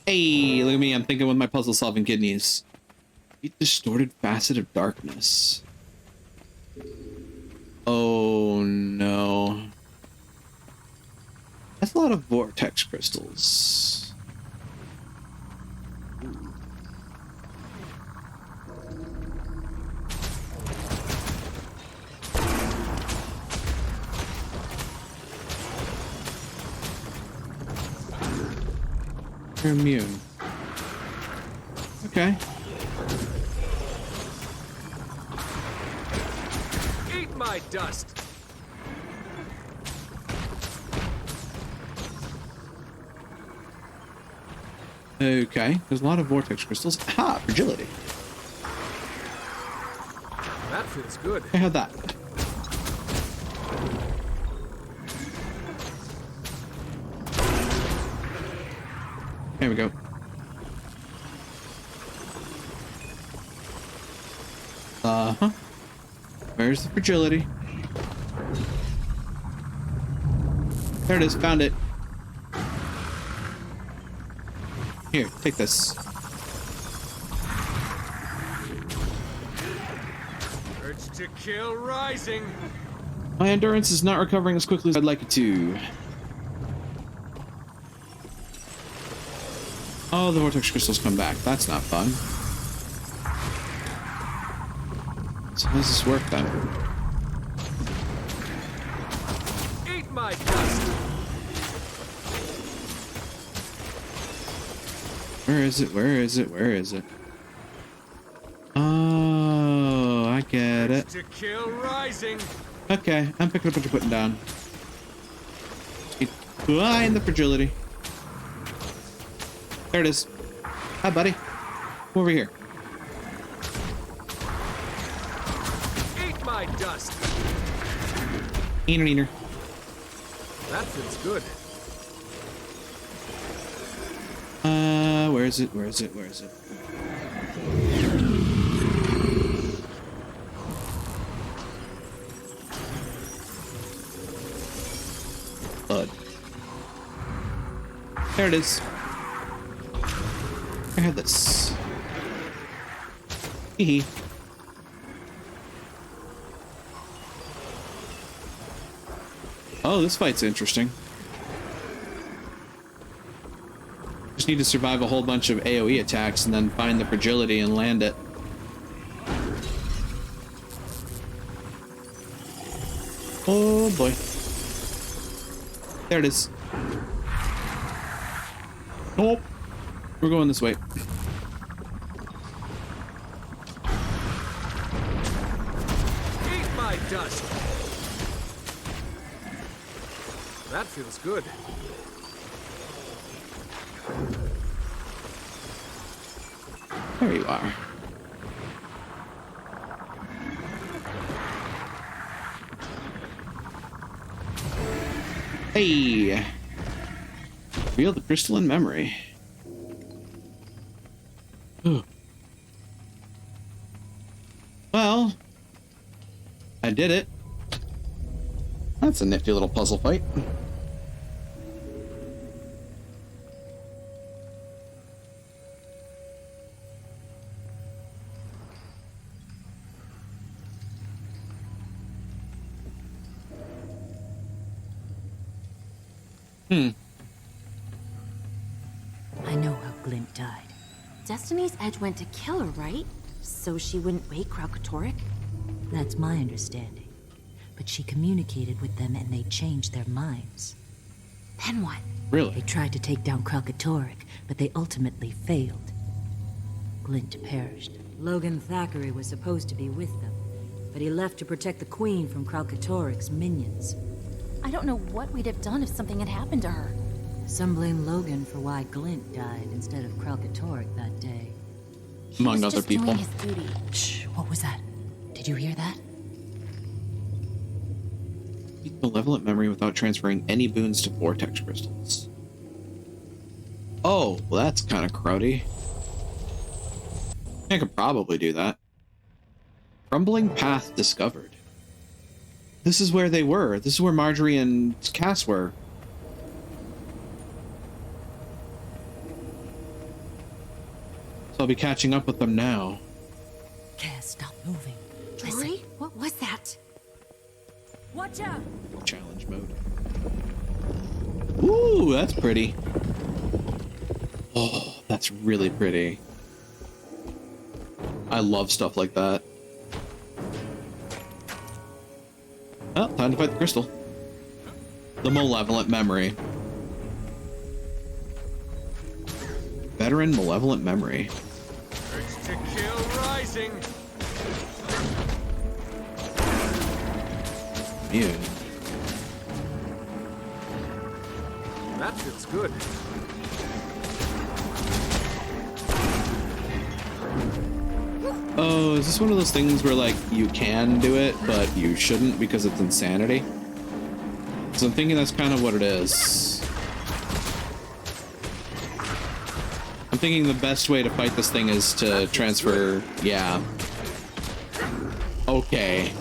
Hey, look at me, I'm thinking with my puzzle-solving kidneys. Eat distorted facet of darkness. Oh no. That's a lot of vortex crystals. You're immune. Okay. Eat my dust. Okay, there's a lot of vortex crystals. Aha, fragility. That feels good. I had that. There we go. Uh-huh. Where's the fragility? There it is, found it. Here, take this. Urge to kill rising. My endurance is not recovering as quickly as I'd like it to. Oh, the vortex crystals come back. That's not fun. So how does this work then? Eat my dust. Where is it? Where is it? Where is it? Oh, I get it. To kill rising. Okay, I'm picking up what you're putting down. Find the fragility. There it is. Hi, buddy. Come over here. Eat my dust. Eater, eater. That feels good. Where is it? Where is it? Where is it? Blood. There it is. I had this. Hee hee. Oh, this fight's interesting. Just need to survive a whole bunch of AoE attacks and then find the fragility and land it. Oh boy. There it is. Nope. We're going this way. Eat my dust. That feels good. There you are. Hey! Feel the crystalline memory. Ooh. Well, I did it. That's a nifty little puzzle fight. Hmm. I know how Glint died. Destiny's Edge went to kill her, right? So she wouldn't wake Kralkatorrik? That's my understanding. But she communicated with them and they changed their minds. Then what? Really? They tried to take down Kralkatorrik, but they ultimately failed. Glint perished. Logan Thackeray was supposed to be with them, but he left to protect the Queen from Kralkatorrik's minions. I don't know what we'd have done if something had happened to her. Some blame Logan for why Glint died instead of Kralkatorrik that day. Among other people. Doing his duty. Shh, what was that? Did you hear that? Keep malevolent memory without transferring any boons to vortex crystals. Oh, well that's kind of crowdy. I could probably do that. Crumbling path discovered. This is where they were. This is where Marjorie and Cass were. So I'll be catching up with them now. Cass, stop moving. Jory? What was that? Watch out! Challenge mode. Ooh, that's pretty. Oh, that's really pretty. I love stuff like that. Oh, time to fight the crystal. The malevolent memory. Veteran malevolent memory. Urge to kill rising. Ew. That feels good. Oh, is this one of those things where, like, you can do it, but you shouldn't because it's insanity? So I'm thinking that's kind of what it is. I'm thinking the best way to fight this thing is to transfer... Yeah. Okay.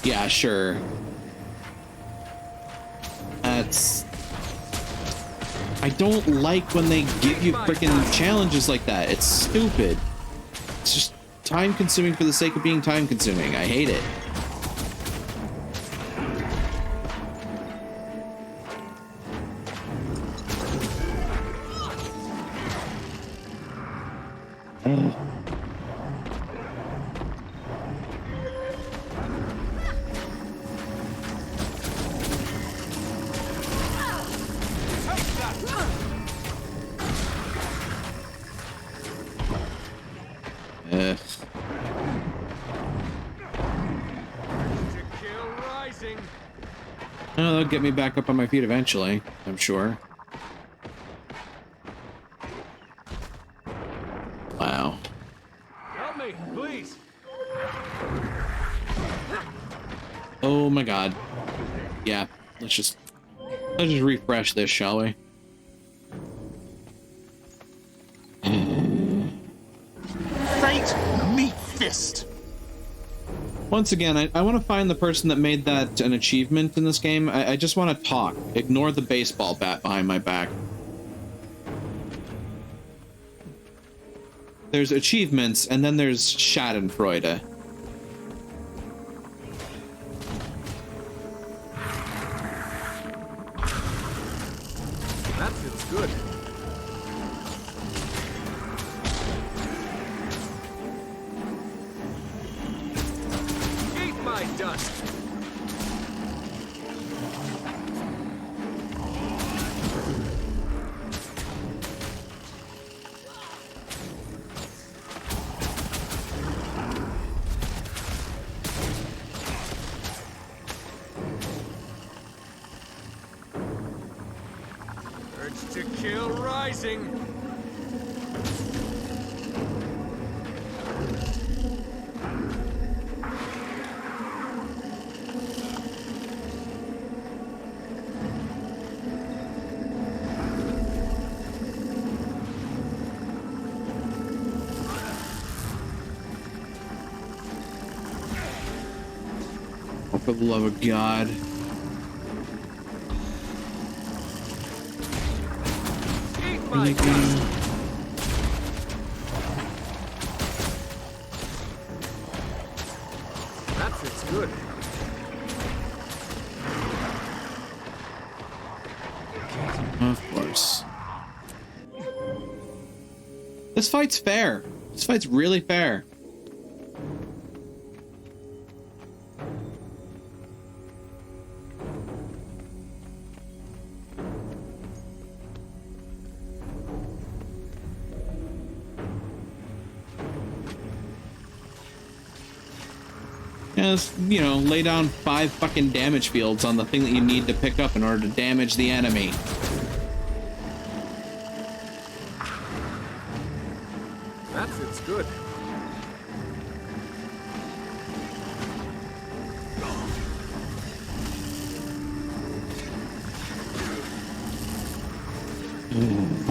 Yeah, sure. That's... I don't like when they give you freaking challenges like that. It's stupid. It's just time-consuming for the sake of being time-consuming. I hate it. Oh, they'll get me back up on my feet eventually, I'm sure. Wow. Help me, please. Oh my god. Yeah, let's just refresh this, shall we? Fate, meet fist. Once again, I want to find the person that made that an achievement in this game. I just want to talk. Ignore the baseball bat behind my back. There's achievements, and then there's Schadenfreude. That feels good. Eat my dust. Urge to kill rising. Oh, for the love of God. Eat my dust. That fits good. Of course. This fight's fair. This fight's really fair. Just, you know, lay down 5 fucking damage fields on the thing that you need to pick up in order to damage the enemy. That fits good.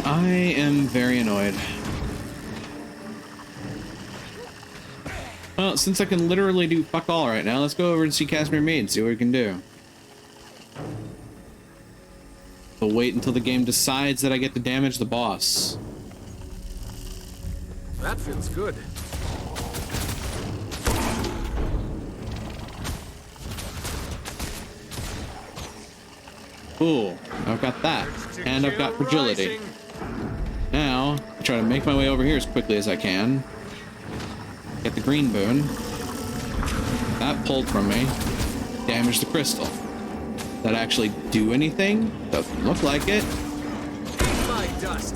I am very annoyed. Well, since I can literally do fuck all right now, let's go over and see Casimir Maid and see what we can do. We'll wait until the game decides that I get to damage the boss. That fits good. Cool. I've got that. And I've got fragility. Now, I try to make my way over here as quickly as I can. Get the green boon. That pulled from me. Damage the crystal. That actually do anything? Doesn't look like it. My dust.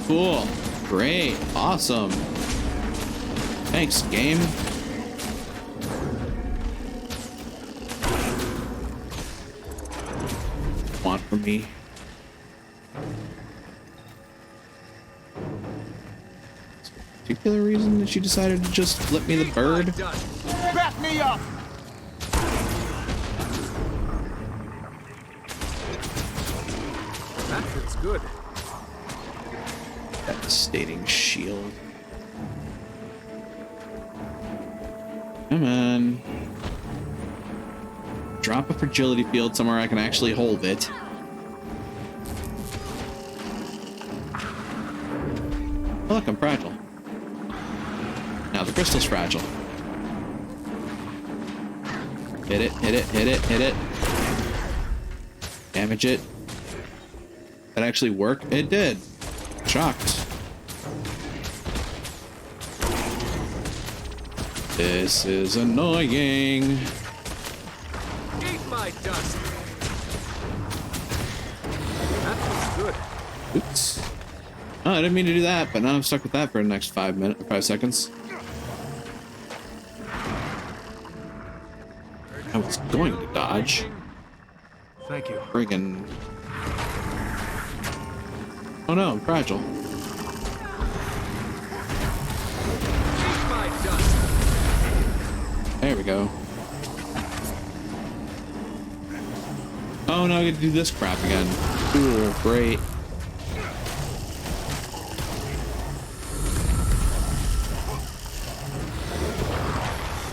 Cool. Great. Awesome. Thanks, game. Want from me? Particular reason that she decided to just flip me the bird? Back me up! That fits good. Devastating shield. Come on. Drop a fragility field somewhere I can actually hold it. Oh, look, I'm fragile. Now the crystal's fragile. Hit it, hit it, hit it, hit it. Damage it. That actually work? It did. Shocked. This is annoying. Eat my dust. That was good. Oops. Oh, I didn't mean to do that, but now I'm stuck with that for the next 5 seconds. I was going to dodge. Thank you. Friggin'. Oh no, I'm fragile. Eat my dust. There we go. Oh no, I get to do this crap again. Cool, great.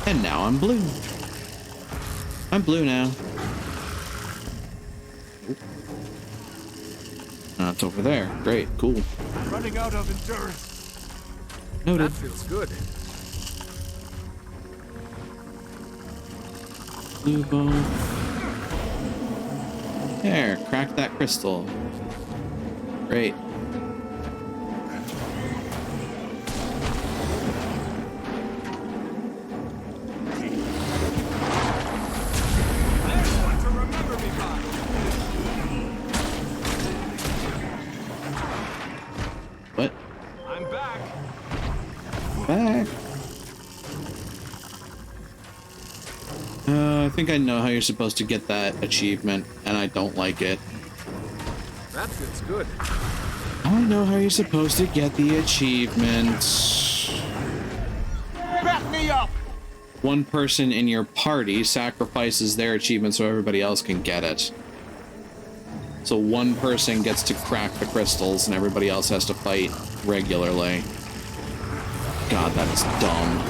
And now I'm blue. I'm blue now. Oh, it's over there. Great, cool. Running out of endurance. Noted. That feels good. Blue ball. There, crack that crystal. Great. What? I'm back. Back. I think I know how you're supposed to get that achievement, and I don't like it. That feels good. I know how you're supposed to get the achievement. Back me up! One person in your party sacrifices their achievement so everybody else can get it. So one person gets to crack the crystals and everybody else has to fight regularly. God, that is dumb.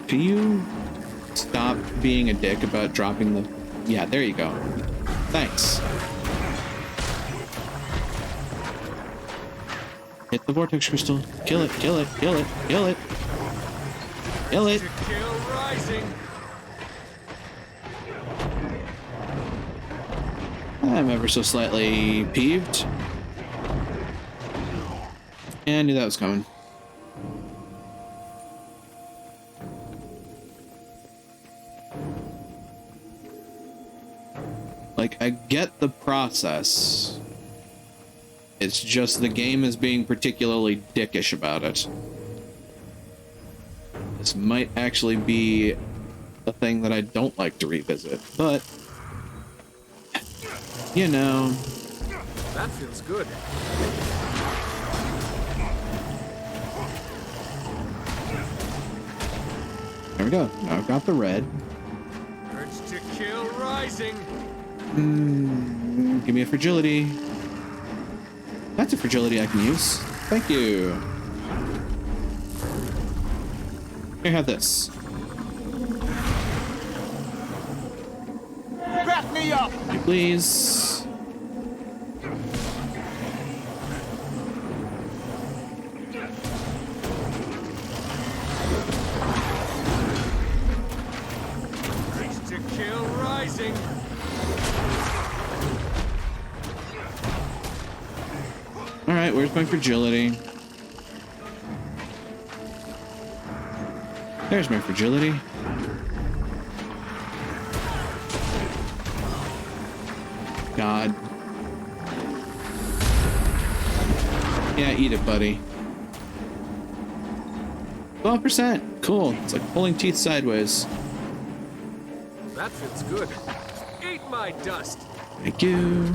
Can you stop being a dick about dropping the... Yeah, there you go. Thanks. Hit the vortex crystal. Kill it, kill it, kill it, kill it. Kill it. Kill rising. I'm ever so slightly peeved. Yeah, I knew that was coming. Like, I get the process. It's just the game is being particularly dickish about it. This might actually be a thing that I don't like to revisit, but you know. That feels good. There we go. Now I've got the red. Urge to kill rising. Give me a fragility. That's a fragility I can use. Thank you. Here, have this. Back me up! Please. Urge to kill rising. Alright, where's my fragility? There's my fragility. God. Yeah, eat it, buddy. 12%. Cool. It's like pulling teeth sideways. That feels good. Eat my dust. Thank you.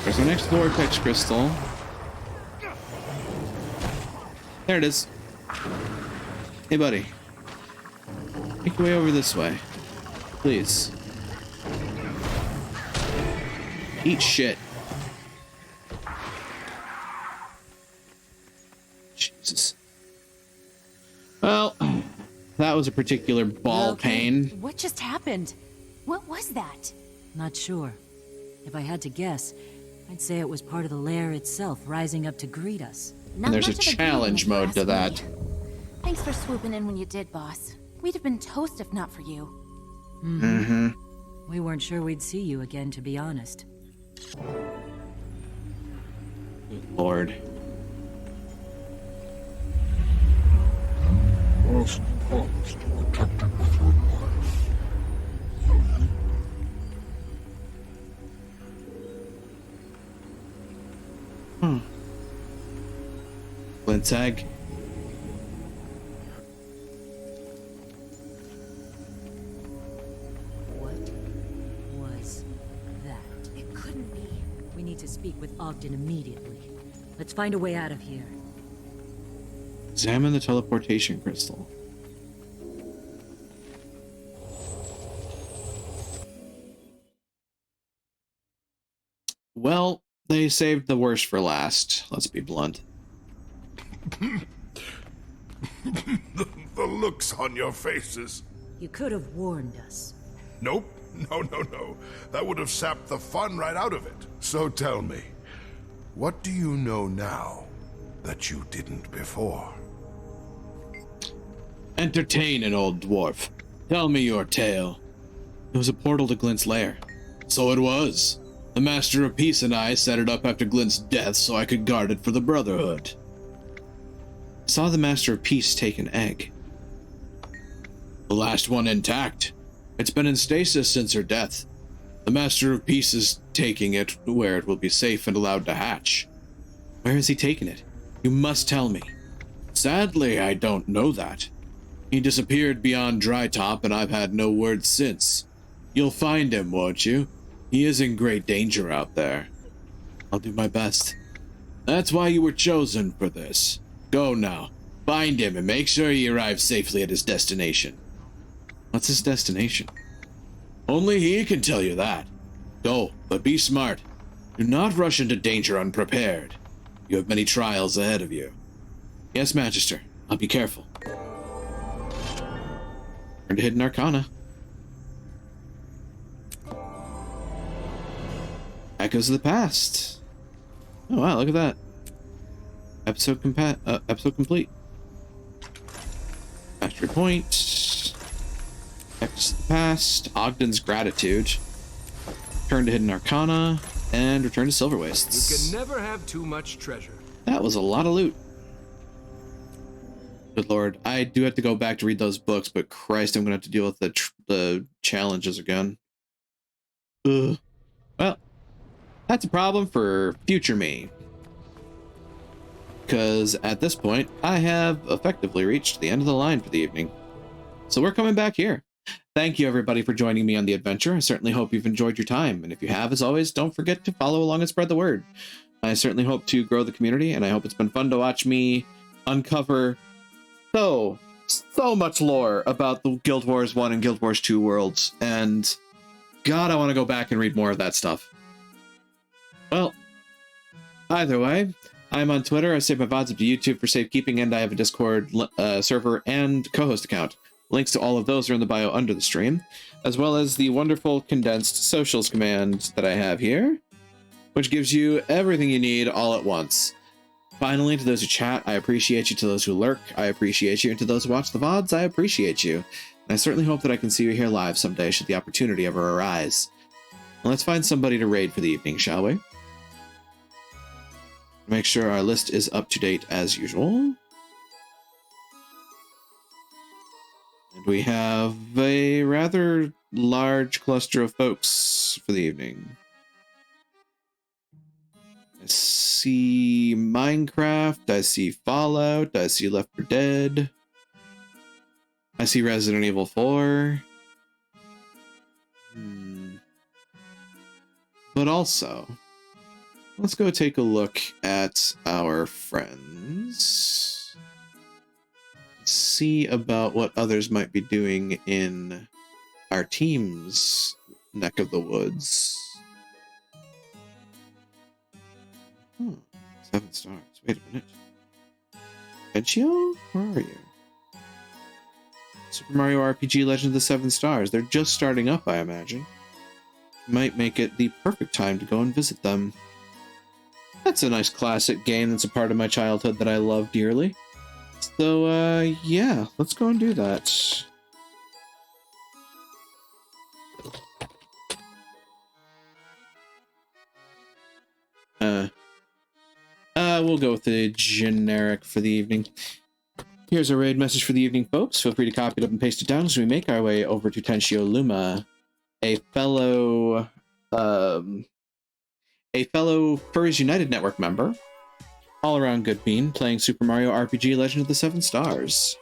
There's my next vortex crystal. There it is. Hey, buddy. Make your way over this way. Please. Eat shit. Jesus. Well, that was a particular ball pain. What just happened? What was that? Not sure. If I had to guess, I'd say it was part of the lair itself rising up to greet us. And there's a challenge mode to that. Thanks for swooping in when you did, boss. We'd have been toast if not for you. Mm-hmm. We weren't sure we'd see you again, to be honest. Lord. Glint's egg. What was that? It couldn't be. We need to speak with Ogden immediately. Let's find a way out of here. Examine the teleportation crystal. Well, they saved the worst for last. Let's be blunt. The looks on your faces. You could have warned us. Nope. No. That would have sapped the fun right out of it. So tell me, what do you know now that you didn't before? Entertain an old dwarf. Tell me your tale. It was a portal to Glint's lair. So it was. The Master of Peace and I set it up after Glint's death so I could guard it for the Brotherhood. I saw the Master of Peace take an egg. The last one intact. It's been in stasis since her death. The Master of Peace is taking it where it will be safe and allowed to hatch. Where is he taking it? You must tell me. Sadly, I don't know that. He disappeared beyond Drytop, and I've had no word since. You'll find him, won't you? He is in great danger out there. I'll do my best. That's why you were chosen for this. Go now. Find him and make sure he arrives safely at his destination. What's his destination? Only he can tell you that. Go, but be smart. Do not rush into danger unprepared. You have many trials ahead of you. Yes, Magister. I'll be careful. Turn to Hidden Arcana. Echoes of the Past. Oh wow, look at that. Episode complete. Mastery point. X the past, Ogden's gratitude, return to Hidden Arcana, and return to Silver Wastes. You can never have too much treasure. That was a lot of loot. Good lord, I do have to go back to read those books, but Christ, I'm gonna have to deal with the challenges again. Ugh. Well, that's a problem for future me. Because at this point, I have effectively reached the end of the line for the evening. So we're coming back here. Thank you everybody for joining me on the adventure. I certainly hope you've enjoyed your time. And if you have, as always, don't forget to follow along and spread the word. I certainly hope to grow the community, and I hope it's been fun to watch me uncover so much lore about the Guild Wars 1 and Guild Wars 2 worlds. And God, I want to go back and read more of that stuff. Well, either way, I'm on Twitter. I save my VODs up to YouTube for safekeeping, and I have a Discord server and co-host account. Links to all of those are in the bio under the stream, as well as the wonderful condensed socials command that I have here, which gives you everything you need all at once. Finally, to those who chat, I appreciate you. To those who lurk, I appreciate you. And to those who watch the VODs, I appreciate you. And I certainly hope that I can see you here live someday should the opportunity ever arise. Well, let's find somebody to raid for the evening, shall we? Make sure our list is up to date as usual. And we have a rather large cluster of folks for the evening. I see Minecraft, I see Fallout, I see Left 4 Dead, I see Resident Evil 4. But also, let's go take a look at our friends. See about what others might be doing in our team's neck of the woods. 7 stars. Wait a minute. Benchio? Where are you? Super Mario RPG Legend of the 7 Stars. They're just starting up, I imagine. Might make it the perfect time to go and visit them. That's a nice classic game that's a part of my childhood that I love dearly. So, yeah, let's go and do that. We'll go with the generic for the evening. Here's a raid message for the evening, folks. Feel free to copy it up and paste it down as we make our way over to Tenshio Luma, a fellow Furries United Network member, all-around good bean, playing Super Mario RPG Legend of the 7 Stars.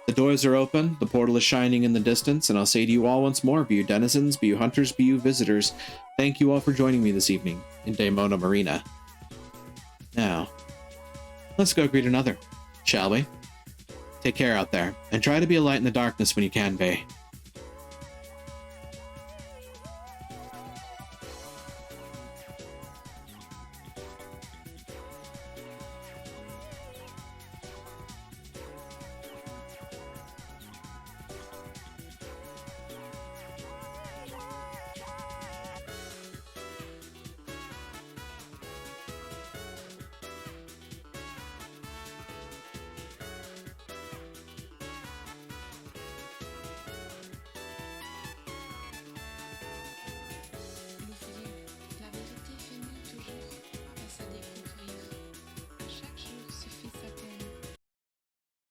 The doors are open, the portal is shining in the distance, and I'll say to you all once more, be you denizens, be you hunters, be you visitors, thank you all for joining me this evening in Daemona Marina. Now, let's go greet another, shall we? Take care out there, and try to be a light in the darkness when you can be.